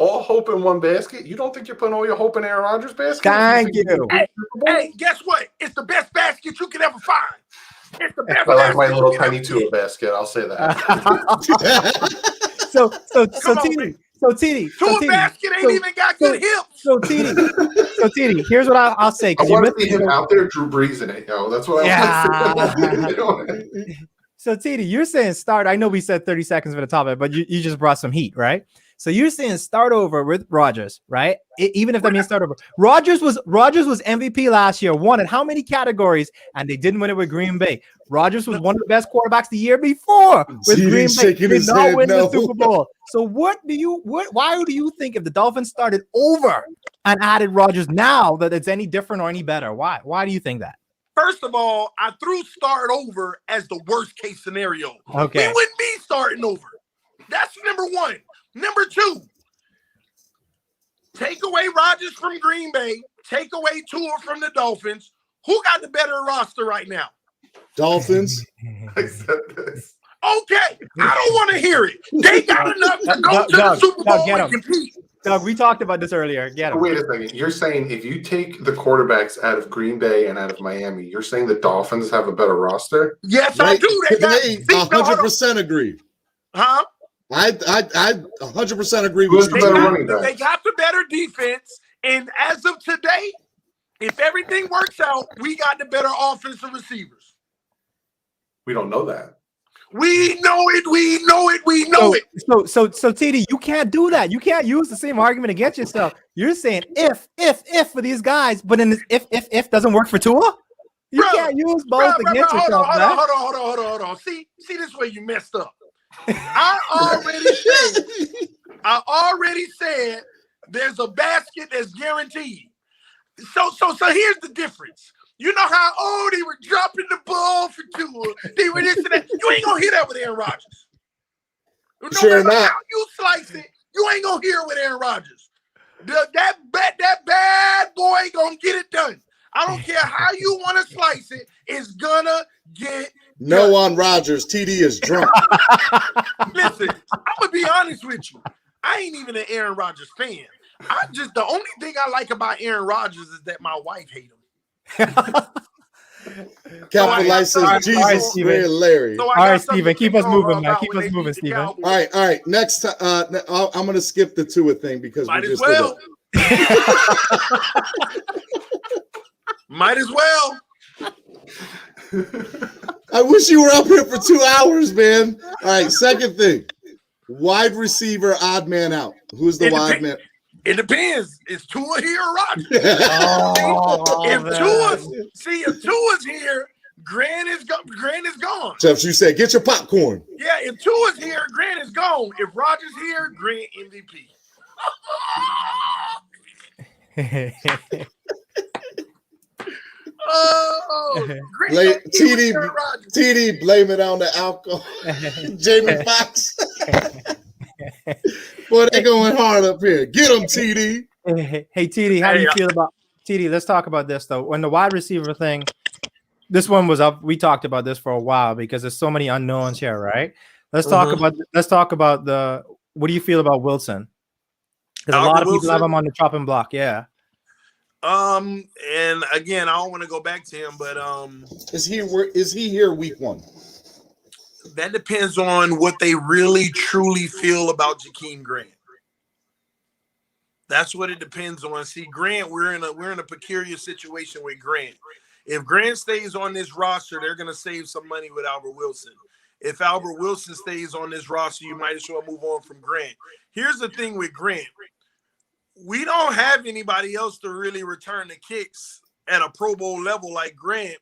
Speaker 6: all hope in one basket. You don't think you're putting all your hope in Aaron Rodgers' basket?
Speaker 8: Thank you.
Speaker 10: Hey, guess what? It's the best basket you can ever find. It's the best.
Speaker 6: I like my little tiny Tua basket. I'll say that.
Speaker 8: So TD.
Speaker 10: Tua basket ain't even got good hips.
Speaker 8: So TD, here's what I'll say.
Speaker 6: I want to see him out there, Drew Brees in it. That's what I want to see.
Speaker 8: So TD, you're saying start. I know we said 30 seconds for the topic, but you just brought some heat, right? So you're saying start over with Rodgers, right? Even if that means start over. Rodgers was MVP last year, won in how many categories, and they didn't win it with Green Bay. Rodgers was one of the best quarterbacks the year before with Green Bay. Did not win the Super Bowl. So why do you think if the Dolphins started over and added Rodgers now that it's any different or any better? Why do you think that?
Speaker 10: First of all, I threw start over as the worst case scenario.
Speaker 8: Okay.
Speaker 10: We wouldn't be starting over. That's number one. Number two, take away Rodgers from Green Bay, take away Tua from the Dolphins. Who got the better roster right now?
Speaker 5: Dolphins.
Speaker 10: Okay, I don't want to hear it. They got enough to go to the Super Bowl and compete.
Speaker 8: Doug, we talked about this earlier.
Speaker 6: Wait a second. You're saying if you take the quarterbacks out of Green Bay and out of Miami, you're saying the Dolphins have a better roster?
Speaker 10: Yes, I do. They
Speaker 5: 100% agree.
Speaker 10: Huh?
Speaker 5: I 100% agree with you.
Speaker 10: They got the better defense, and as of today, if everything works out, we got the better offensive receivers.
Speaker 6: We don't know that.
Speaker 10: We know it.
Speaker 8: So TD, you can't do that. You can't use the same argument against yourself. You're saying if for these guys, but then if doesn't work for Tua, you can't use both against yourself.
Speaker 10: Hold on. See this way you messed up. I already said there's a basket that's guaranteed. So here's the difference. You know how they were dropping the ball for Tua. They were this and that. You ain't gonna hear that with Aaron Rodgers. No matter how you slice it, you ain't gonna hear it with Aaron Rodgers. That bad boy gonna get it done. I don't care how you want to slice it. It's gonna get
Speaker 5: no
Speaker 10: done.
Speaker 5: on Rodgers. TD is drunk.
Speaker 10: Listen, I'm gonna be honest with you. I ain't even an Aaron Rodgers fan. The only thing I like about Aaron Rodgers is that my wife hates him.
Speaker 5: Capital Life says Jesus, Ray, Larry.
Speaker 8: All right, Steven, keep us moving, man. Keep us moving, Steven.
Speaker 5: All right. Next, I'm going to skip the Tua thing because
Speaker 10: Might as well. Might as well.
Speaker 5: I wish you were up here for 2 hours, man. All right, second thing. Wide receiver, odd man out. Who's the wide man?
Speaker 10: It depends. Is Tua here or Rodgers? If Tua's here, Grant is gone.
Speaker 5: So if you say, get your popcorn.
Speaker 10: Yeah, if Tua's here, Grant is gone. If Rodgers here, Grant MVP.
Speaker 5: TD, blame it on the alcohol. Jamie Foxx. Boy, they going hard up here. Get them, TD.
Speaker 8: Hey, TD, how do you feel about TD? Let's talk about this though. When the wide receiver thing, this one was up. We talked about this for a while because there's so many unknowns here, right? Let's talk about the. What do you feel about Wilson? Because a lot of people have him on the chopping block. Yeah.
Speaker 10: And again, I don't want to go back to him, but
Speaker 5: is he here week one?
Speaker 10: That depends on what they really truly feel about Jakeem Grant. That's what it depends on. See, Grant, we're in a peculiar situation with Grant. If Grant stays on this roster, they're going to save some money with Albert Wilson. If Albert Wilson stays on this roster, you might as well move on from Grant. Here's the thing with Grant. We don't have anybody else to really return the kicks at a Pro Bowl level like Grant,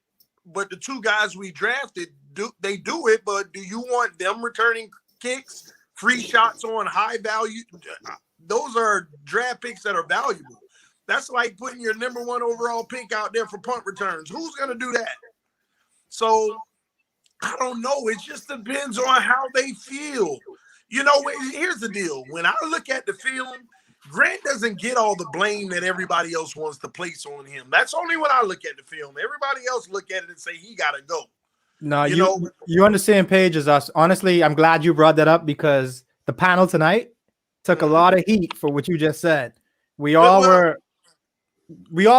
Speaker 10: but the two guys we drafted, do it, but do you want them returning kicks, free shots on high value? Those are draft picks that are valuable. That's like putting your number 1 overall pick out there for punt returns. Who's going to do that? So I don't know. It just depends on how they feel. You know, here's the deal. When I look at the film, Grant doesn't get all the blame that everybody else wants to place on him. That's only when I look at the film. Everybody else look at it and say he got to go.
Speaker 8: No, you're on the same page as us. Honestly, I'm glad you brought that up because the panel tonight took a lot of heat for what you just said. We all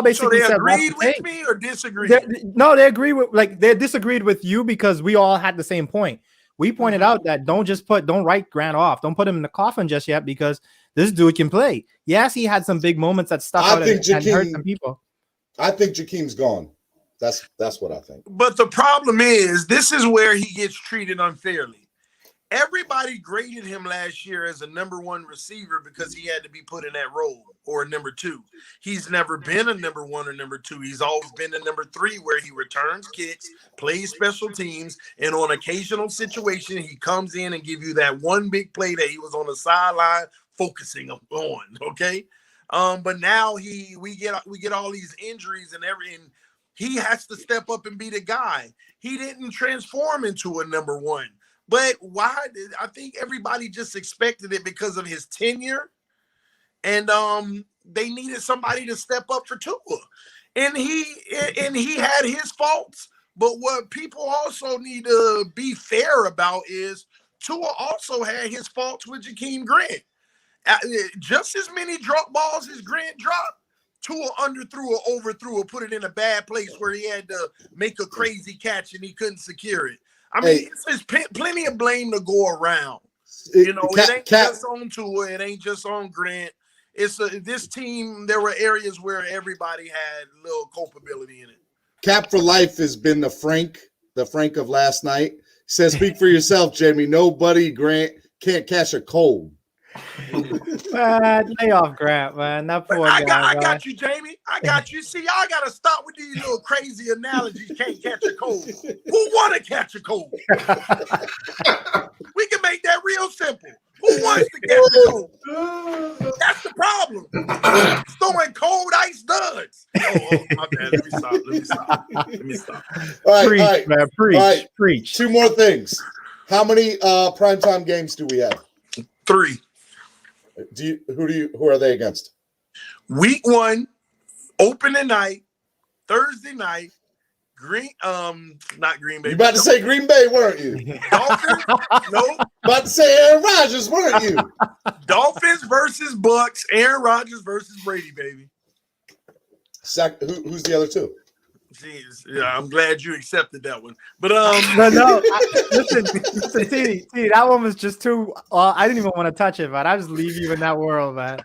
Speaker 8: basically
Speaker 10: so they
Speaker 8: said
Speaker 10: agreed with me or disagreed?
Speaker 8: They disagreed with you because we all had the same point. We pointed out that don't write Grant off. Don't put him in the coffin just yet because this dude can play. Yes, he had some big moments that stuck out and hurt some people.
Speaker 5: I think Jakeem's gone. That's what I think.
Speaker 10: But the problem is, this is where he gets treated unfairly. Everybody graded him last year as a number 1 receiver because he had to be put in that role, or a number 2. He's never been a number 1 or number 2. He's always been a number 3 where he returns kicks, plays special teams, and on occasional situation, he comes in and give you that one big play that he was on the sideline focusing on, okay? But now we get all these injuries and he has to step up and be the guy. He didn't transform into a number 1. But why? I think everybody just expected it because of his tenure, and they needed somebody to step up for Tua, and he had his faults. But what people also need to be fair about is Tua also had his faults with Jakeem Grant. Just as many drop balls as Grant dropped, Tua underthrew or overthrew or put it in a bad place where he had to make a crazy catch and he couldn't secure it. I mean, there's plenty of blame to go around. You know, it ain't just on Tua. It ain't just on Grant. This team, there were areas where everybody had a little culpability in it.
Speaker 5: Cap for Life has been the Frank of last night. Says, speak for yourself, Jamie. Nobody, Grant, can't catch a cold.
Speaker 8: Man, lay off Grant, man. That poor guy.
Speaker 10: I got you, Jamie. I got you. See, y'all got to stop with these little crazy analogies. Can't catch a cold. Who want to catch a cold? We can make that real simple. Who wants to catch a cold? That's the problem. Throwing cold ice duds. Oh, my bad. Let me stop.
Speaker 5: All
Speaker 8: preach,
Speaker 5: right,
Speaker 8: man. Preach.
Speaker 5: 2 more things. How many primetime games do we have?
Speaker 10: 3.
Speaker 5: Who are they against?
Speaker 10: Week 1, opening night, Thursday night, not Green Bay.
Speaker 5: You about to say Green Bay, weren't you?
Speaker 10: Dolphins? No.
Speaker 5: About to say Aaron Rodgers, weren't you?
Speaker 10: Dolphins versus Bucks, Aaron Rodgers versus Brady, baby.
Speaker 5: Who's the other 2?
Speaker 10: Jeez, yeah, I'm glad you accepted that one. But
Speaker 8: listen, T, that one was just too. I didn't even want to touch it, man. I just leave you in that world, man.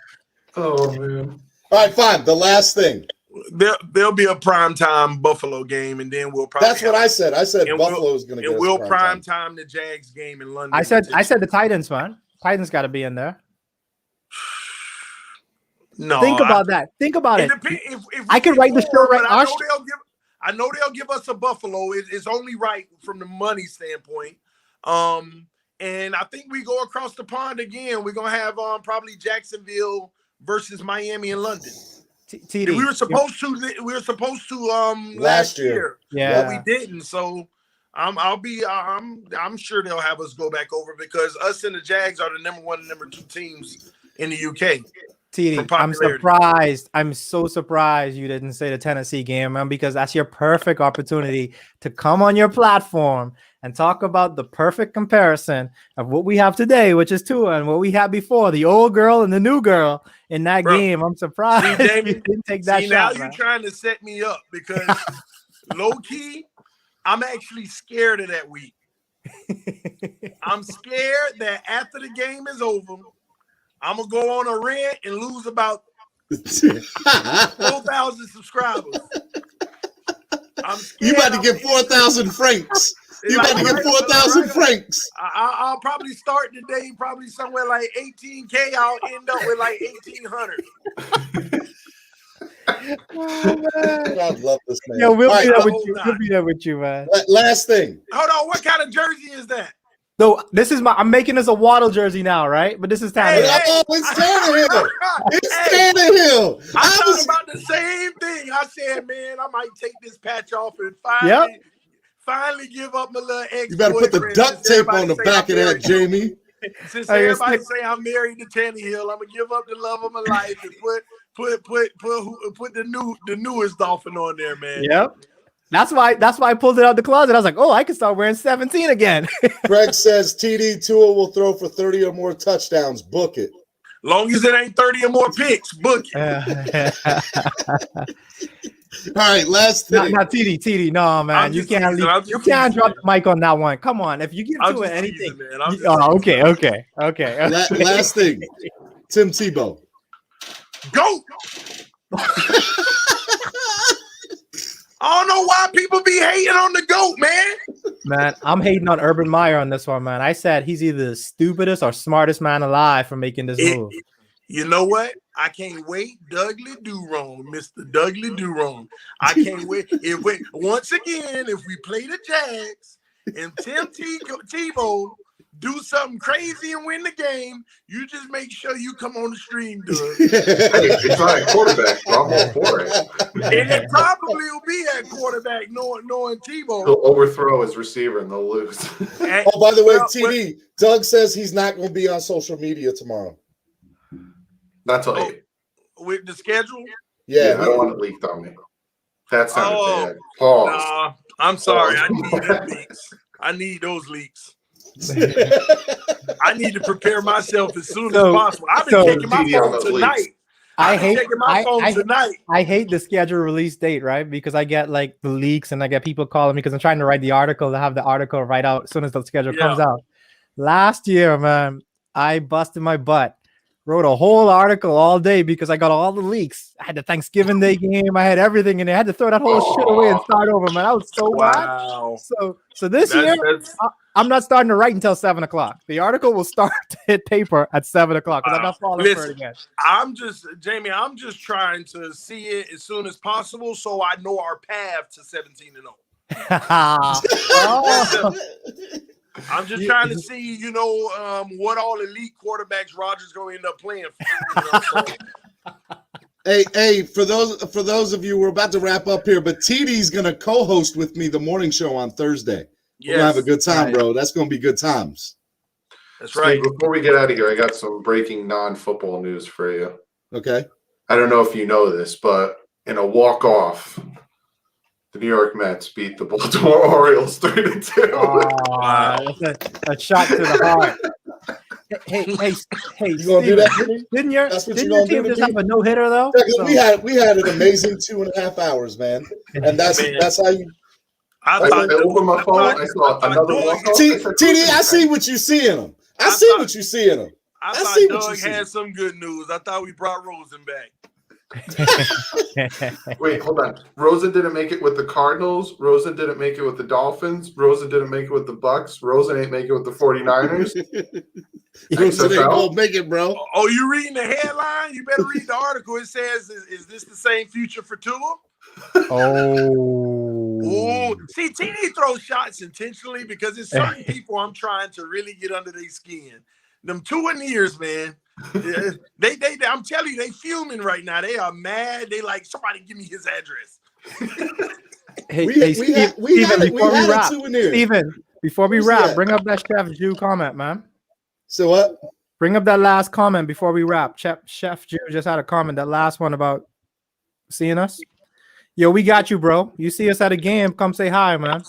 Speaker 6: Oh man!
Speaker 5: All right, fine. The last thing.
Speaker 10: There'll be a primetime Buffalo game, and then we'll probably.
Speaker 5: That's what I said. I said Buffalo's going to get.
Speaker 10: And we'll primetime the Jags game in London.
Speaker 8: I said the Titans, man. Titans got to be in there.
Speaker 10: No,
Speaker 8: think about that. Think about it.
Speaker 10: If
Speaker 8: I can write the show right now.
Speaker 10: I know they'll give us a Buffalo. It's only right from the money standpoint. And I think we go across the pond again. We're gonna have probably Jacksonville versus Miami and London.
Speaker 8: TD,
Speaker 10: we were supposed to last year.
Speaker 8: Yeah,
Speaker 10: but we didn't. So I'm sure they'll have us go back over because us and the Jags are the number 1 and number 2 teams in the UK.
Speaker 8: TD, I'm surprised. I'm so surprised you didn't say the Tennessee game, man, because that's your perfect opportunity to come on your platform and talk about the perfect comparison of what we have today, which is Tua, and what we had before, the old girl and the new girl in that game. I'm surprised you didn't take that shot.
Speaker 10: Now you're trying to set me up because low key, I'm actually scared of that week. I'm scared that after the game is over, I'm gonna go on a rant and lose about 4,000 subscribers.
Speaker 5: You about to get 4,000 francs. You about to get 4,000 francs.
Speaker 10: I'll probably start today, probably somewhere like 18K. I'll end up with like 1,800.
Speaker 8: Oh, man.
Speaker 5: I love this man.
Speaker 8: Yo, we'll
Speaker 5: All
Speaker 8: be
Speaker 5: right,
Speaker 8: there with you. We'll be there with you, man.
Speaker 5: last thing.
Speaker 10: Hold on, what kind of jersey is that?
Speaker 8: So this is I'm making this a Waddle jersey now, right? But this is Tannehill.
Speaker 5: Oh, it's Tannehill. It's Tannehill.
Speaker 10: I thought about the same thing. I said, man, I might take this patch off and finally give up my little ex.
Speaker 5: You better put the duct tape on the back of that, Jamie.
Speaker 10: Since everybody say I'm married to Tannehill, I'm gonna give up the love of my life and put the newest Dolphin on there, man.
Speaker 8: Yep. That's why I pulled it out the closet. I was like, oh, I can start wearing 17 again.
Speaker 5: Greg says TD Tua will throw for 30 or more touchdowns. Book it.
Speaker 10: Long as it ain't 30 or more picks, book it.
Speaker 5: All right, last thing.
Speaker 8: Not TD. No, man. You can't drop the mic on that one. Come on. If you give to it anything. Okay.
Speaker 5: Last thing. Tim Tebow.
Speaker 10: Go. I don't know why people be hating on the GOAT, man.
Speaker 8: Man, I'm hating on Urban Meyer on this one, man. I said he's either the stupidest or smartest man alive for making this move.
Speaker 10: You know what? I can't wait. Dudley Do-Wrong, Mr. Dudley Do-Wrong. I can't wait. Once again, if we play the Jags and Tim Tebow do something crazy and win the game, you just make sure you come on the stream, Doug.
Speaker 6: It's not a quarterback, so I'm all for it.
Speaker 10: And it probably will be at quarterback, knowing Tebow.
Speaker 6: He'll overthrow his receiver and they'll lose.
Speaker 5: Oh, by the way, TD, Doug says he's not going to be on social media tomorrow.
Speaker 6: Not till 8.
Speaker 10: With the schedule?
Speaker 5: Yeah.
Speaker 6: I don't want it leaked on me. That sounded bad. Pause.
Speaker 10: Nah, I'm sorry. I need those leaks. I need those leaks. I need to prepare myself as soon as possible. I've been checking my phone tonight.
Speaker 8: I hate the schedule release date, right? Because I get like the leaks and I get people calling me because I'm trying to write the article to have the article right out as soon as the schedule comes out. Last year, man, I busted my butt. Wrote a whole article all day because I got all the leaks. I had the Thanksgiving Day game. I had everything, and I had to throw that whole shit away and start over, man. I was so mad. So this year, I'm not starting to write until 7 o'clock. The article will start to hit paper at 7 o'clock because I'm not falling for it again.
Speaker 10: Jamie, I'm just trying to see it as soon as possible so I know our path to 17-0. I'm just trying to see, what all elite quarterbacks Rodgers going to end up playing for.
Speaker 5: Hey, for those of you, we're about to wrap up here, but TD's going to co-host with me the morning show on Thursday. We're going to have a good time, bro. That's going to be good times.
Speaker 10: That's right.
Speaker 6: Steve, before we get out of here, I got some breaking non-football news for you.
Speaker 5: Okay.
Speaker 6: I don't know if you know this, but in a walk-off, the New York Mets beat the Baltimore Orioles 3-2.
Speaker 8: A shot to the heart. Hey,
Speaker 5: you gonna do that?
Speaker 8: Didn't your team just have a no hitter though?
Speaker 5: Yeah, we had an amazing 2.5 hours, man, and that's how you.
Speaker 6: I opened my phone. I saw another walk-off.
Speaker 5: TD, I see what you see in him. I see what you see in him.
Speaker 10: I thought Doug had some good news. I thought we brought Rosen back.
Speaker 6: Wait, hold on. Rosen didn't make it with the Cardinals. Rosen didn't make it with the Dolphins. Rosen didn't make it with the Bucks. Rosen ain't make it with the 49ers.
Speaker 5: Rosen ain't gonna make it, bro.
Speaker 10: Oh, you reading the headline? You better read the article. It says, is this the same future for Tua?
Speaker 8: Oh.
Speaker 10: See, TD throws shots intentionally because it's certain people I'm trying to really get under their skin. Them 2 ears, man. They I'm telling you, they fuming right now. They are mad. They like, somebody give me his address.
Speaker 8: Steven, before we wrap, bring up that Chef Jew comment, man.
Speaker 5: So what?
Speaker 8: Bring up that last comment before we wrap. Chef Jew just had a comment, that last one about seeing us. Yo, we got you, bro. You see us at a game, come say hi, man.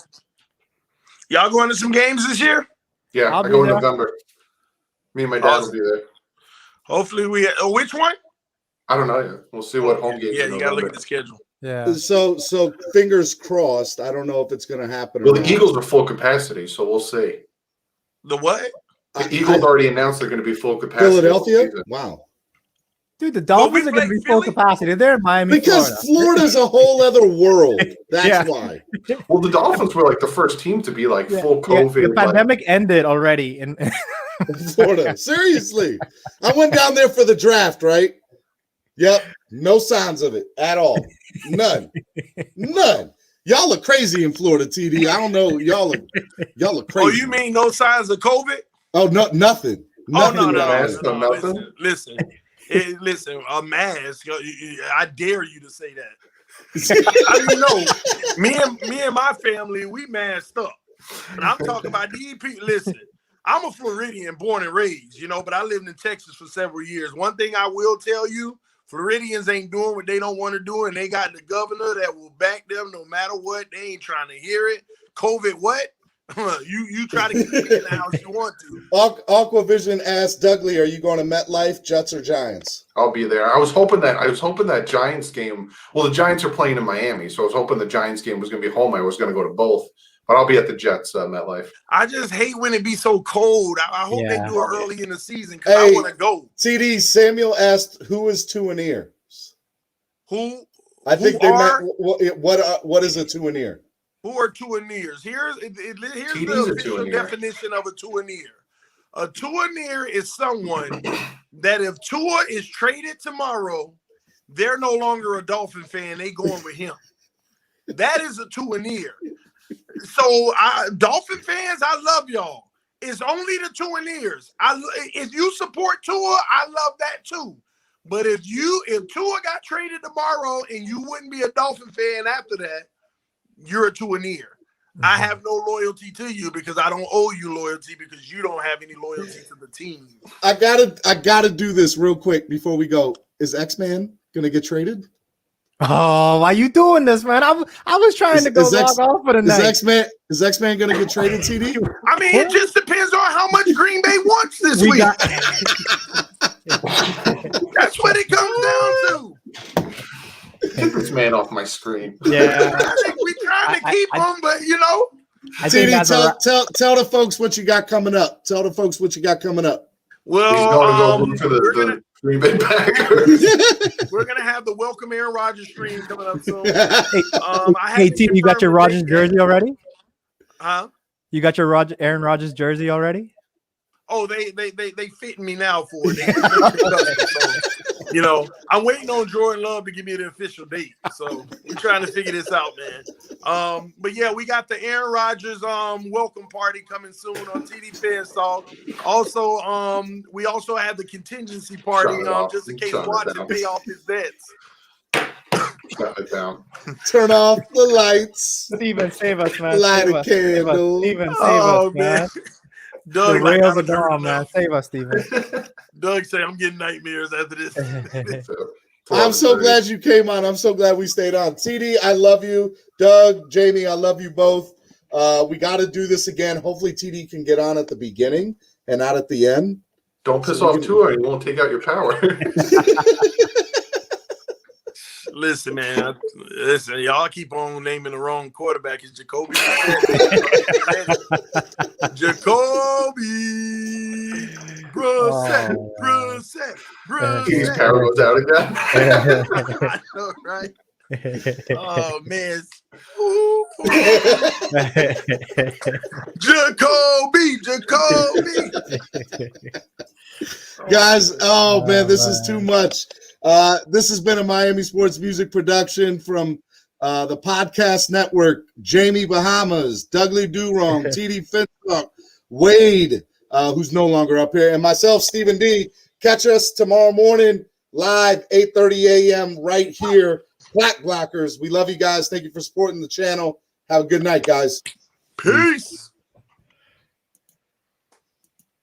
Speaker 10: Y'all going to some games this year?
Speaker 6: Yeah, I go in November. Me and my dad will be there.
Speaker 10: Hopefully which one?
Speaker 6: I don't know yet. We'll see what home games.
Speaker 10: Yeah, you gotta look at the schedule.
Speaker 8: Yeah.
Speaker 5: So fingers crossed. I don't know if it's gonna happen.
Speaker 6: Well, the Eagles are full capacity, so we'll see.
Speaker 10: The what?
Speaker 6: The Eagles already announced they're going to be full capacity.
Speaker 5: Philadelphia? Wow.
Speaker 8: Dude, the Dolphins are going to be full capacity. They're in Miami,
Speaker 5: because Florida's a whole other world. That's why.
Speaker 6: Well, the Dolphins were like the first team to be like full COVID.
Speaker 8: The pandemic ended already in
Speaker 5: Florida. Seriously. I went down there for the draft, right? Yep. No signs of it at all. None. Y'all are crazy in Florida, TD. I don't know. Y'all are crazy.
Speaker 10: Oh, you mean no signs of COVID?
Speaker 5: Oh, no, nothing.
Speaker 10: Oh, no.
Speaker 6: Nothing.
Speaker 10: Listen, a mask. I dare you to say that. I mean, no, me and my family, we masked up. And I'm talking about DEP. Listen, I'm a Floridian, born and raised, but I lived in Texas for several years. One thing I will tell you, Floridians ain't doing what they don't want to do, and they got the governor that will back them no matter what. They ain't trying to hear it. COVID, what? You try to get it in the house you want to.
Speaker 5: Aquavision asked Dougley, are you going to MetLife, Jets or Giants?
Speaker 6: I'll be there. I was hoping that Giants game. Well, the Giants are playing in Miami, so I was hoping the Giants game was going to be home. I was going to go to both, but I'll be at the Jets MetLife.
Speaker 10: I just hate when it be so cold. I hope they do it early in the season because I want to go.
Speaker 5: TD Samuel asked, who is Tuanier?
Speaker 10: Who?
Speaker 5: I think they meant what is a Tuanier?
Speaker 10: Who are Tuaniers? Here's the official definition of a Tuanier. A Tuanier is someone that if Tua is traded tomorrow, they're no longer a Dolphin fan. They going with him. That is a Tuanier. So, Dolphin fans, I love y'all. It's only the Tuaniers. If you support Tua, I love that too. But if Tua got traded tomorrow and you wouldn't be a Dolphin fan after that, you're a Tuanier. I have no loyalty to you because I don't owe you loyalty because you don't have any loyalty to the team.
Speaker 5: I gotta do this real quick before we go. Is X-Man gonna get traded?
Speaker 8: Oh, why you doing this, man? I was trying to go log off for the night.
Speaker 5: Is X-Man gonna get traded, TD?
Speaker 10: I mean, it just depends on how much Green Bay wants this week. That's what it comes down to.
Speaker 6: Get this man off my screen.
Speaker 8: Yeah,
Speaker 10: I think we're trying to keep him, but
Speaker 5: TD, tell the folks what you got coming up. Tell the folks what you got coming up.
Speaker 10: Well,
Speaker 6: for the Green Bay Packers.
Speaker 10: We're gonna have the Welcome Aaron Rodgers stream coming up soon.
Speaker 8: Hey, T, you got your Rodgers jersey already?
Speaker 10: Huh?
Speaker 8: You got your Aaron Rodgers jersey already?
Speaker 10: Oh, they fitting me now for it. So, I'm waiting on Jordan Love to give me the official date. So we're trying to figure this out, man. But yeah, we got the Aaron Rodgers welcome party coming soon on TD Phins Talk. Also, we also have the contingency party just in case Watson pay off his debts.
Speaker 6: Shut it down.
Speaker 5: Turn off the lights.
Speaker 8: Steven, save us, man.
Speaker 5: Light a candle.
Speaker 8: Steven, save us, man.
Speaker 10: Doug,
Speaker 8: the rails are gone, man. Save us, Steven.
Speaker 10: Doug say I'm getting nightmares after this.
Speaker 5: I'm so glad you came on. I'm so glad we stayed on. TD, I love you. Doug, Jamie, I love you both. We got to do this again. Hopefully TD can get on at the beginning and not at the end.
Speaker 6: Don't piss off Tua. He won't take out your power.
Speaker 10: Listen, man. Y'all keep on naming the wrong quarterback. It's Jacoby. Jacoby. Brissett.
Speaker 6: His power goes out again.
Speaker 10: I know, right? Oh, man. Jacoby.
Speaker 5: Guys, man, this is too much. This has been a Miami Sports Music production from the Podcast Network. Jamie Bahamas, Dougley Durong, TD Phins Talk, Wade, who's no longer up here, and myself, Stephen D. Catch us tomorrow morning live, 8:30 a.m. right here. Black Blockers. We love you guys. Thank you for supporting the channel. Have a good night, guys.
Speaker 10: Peace.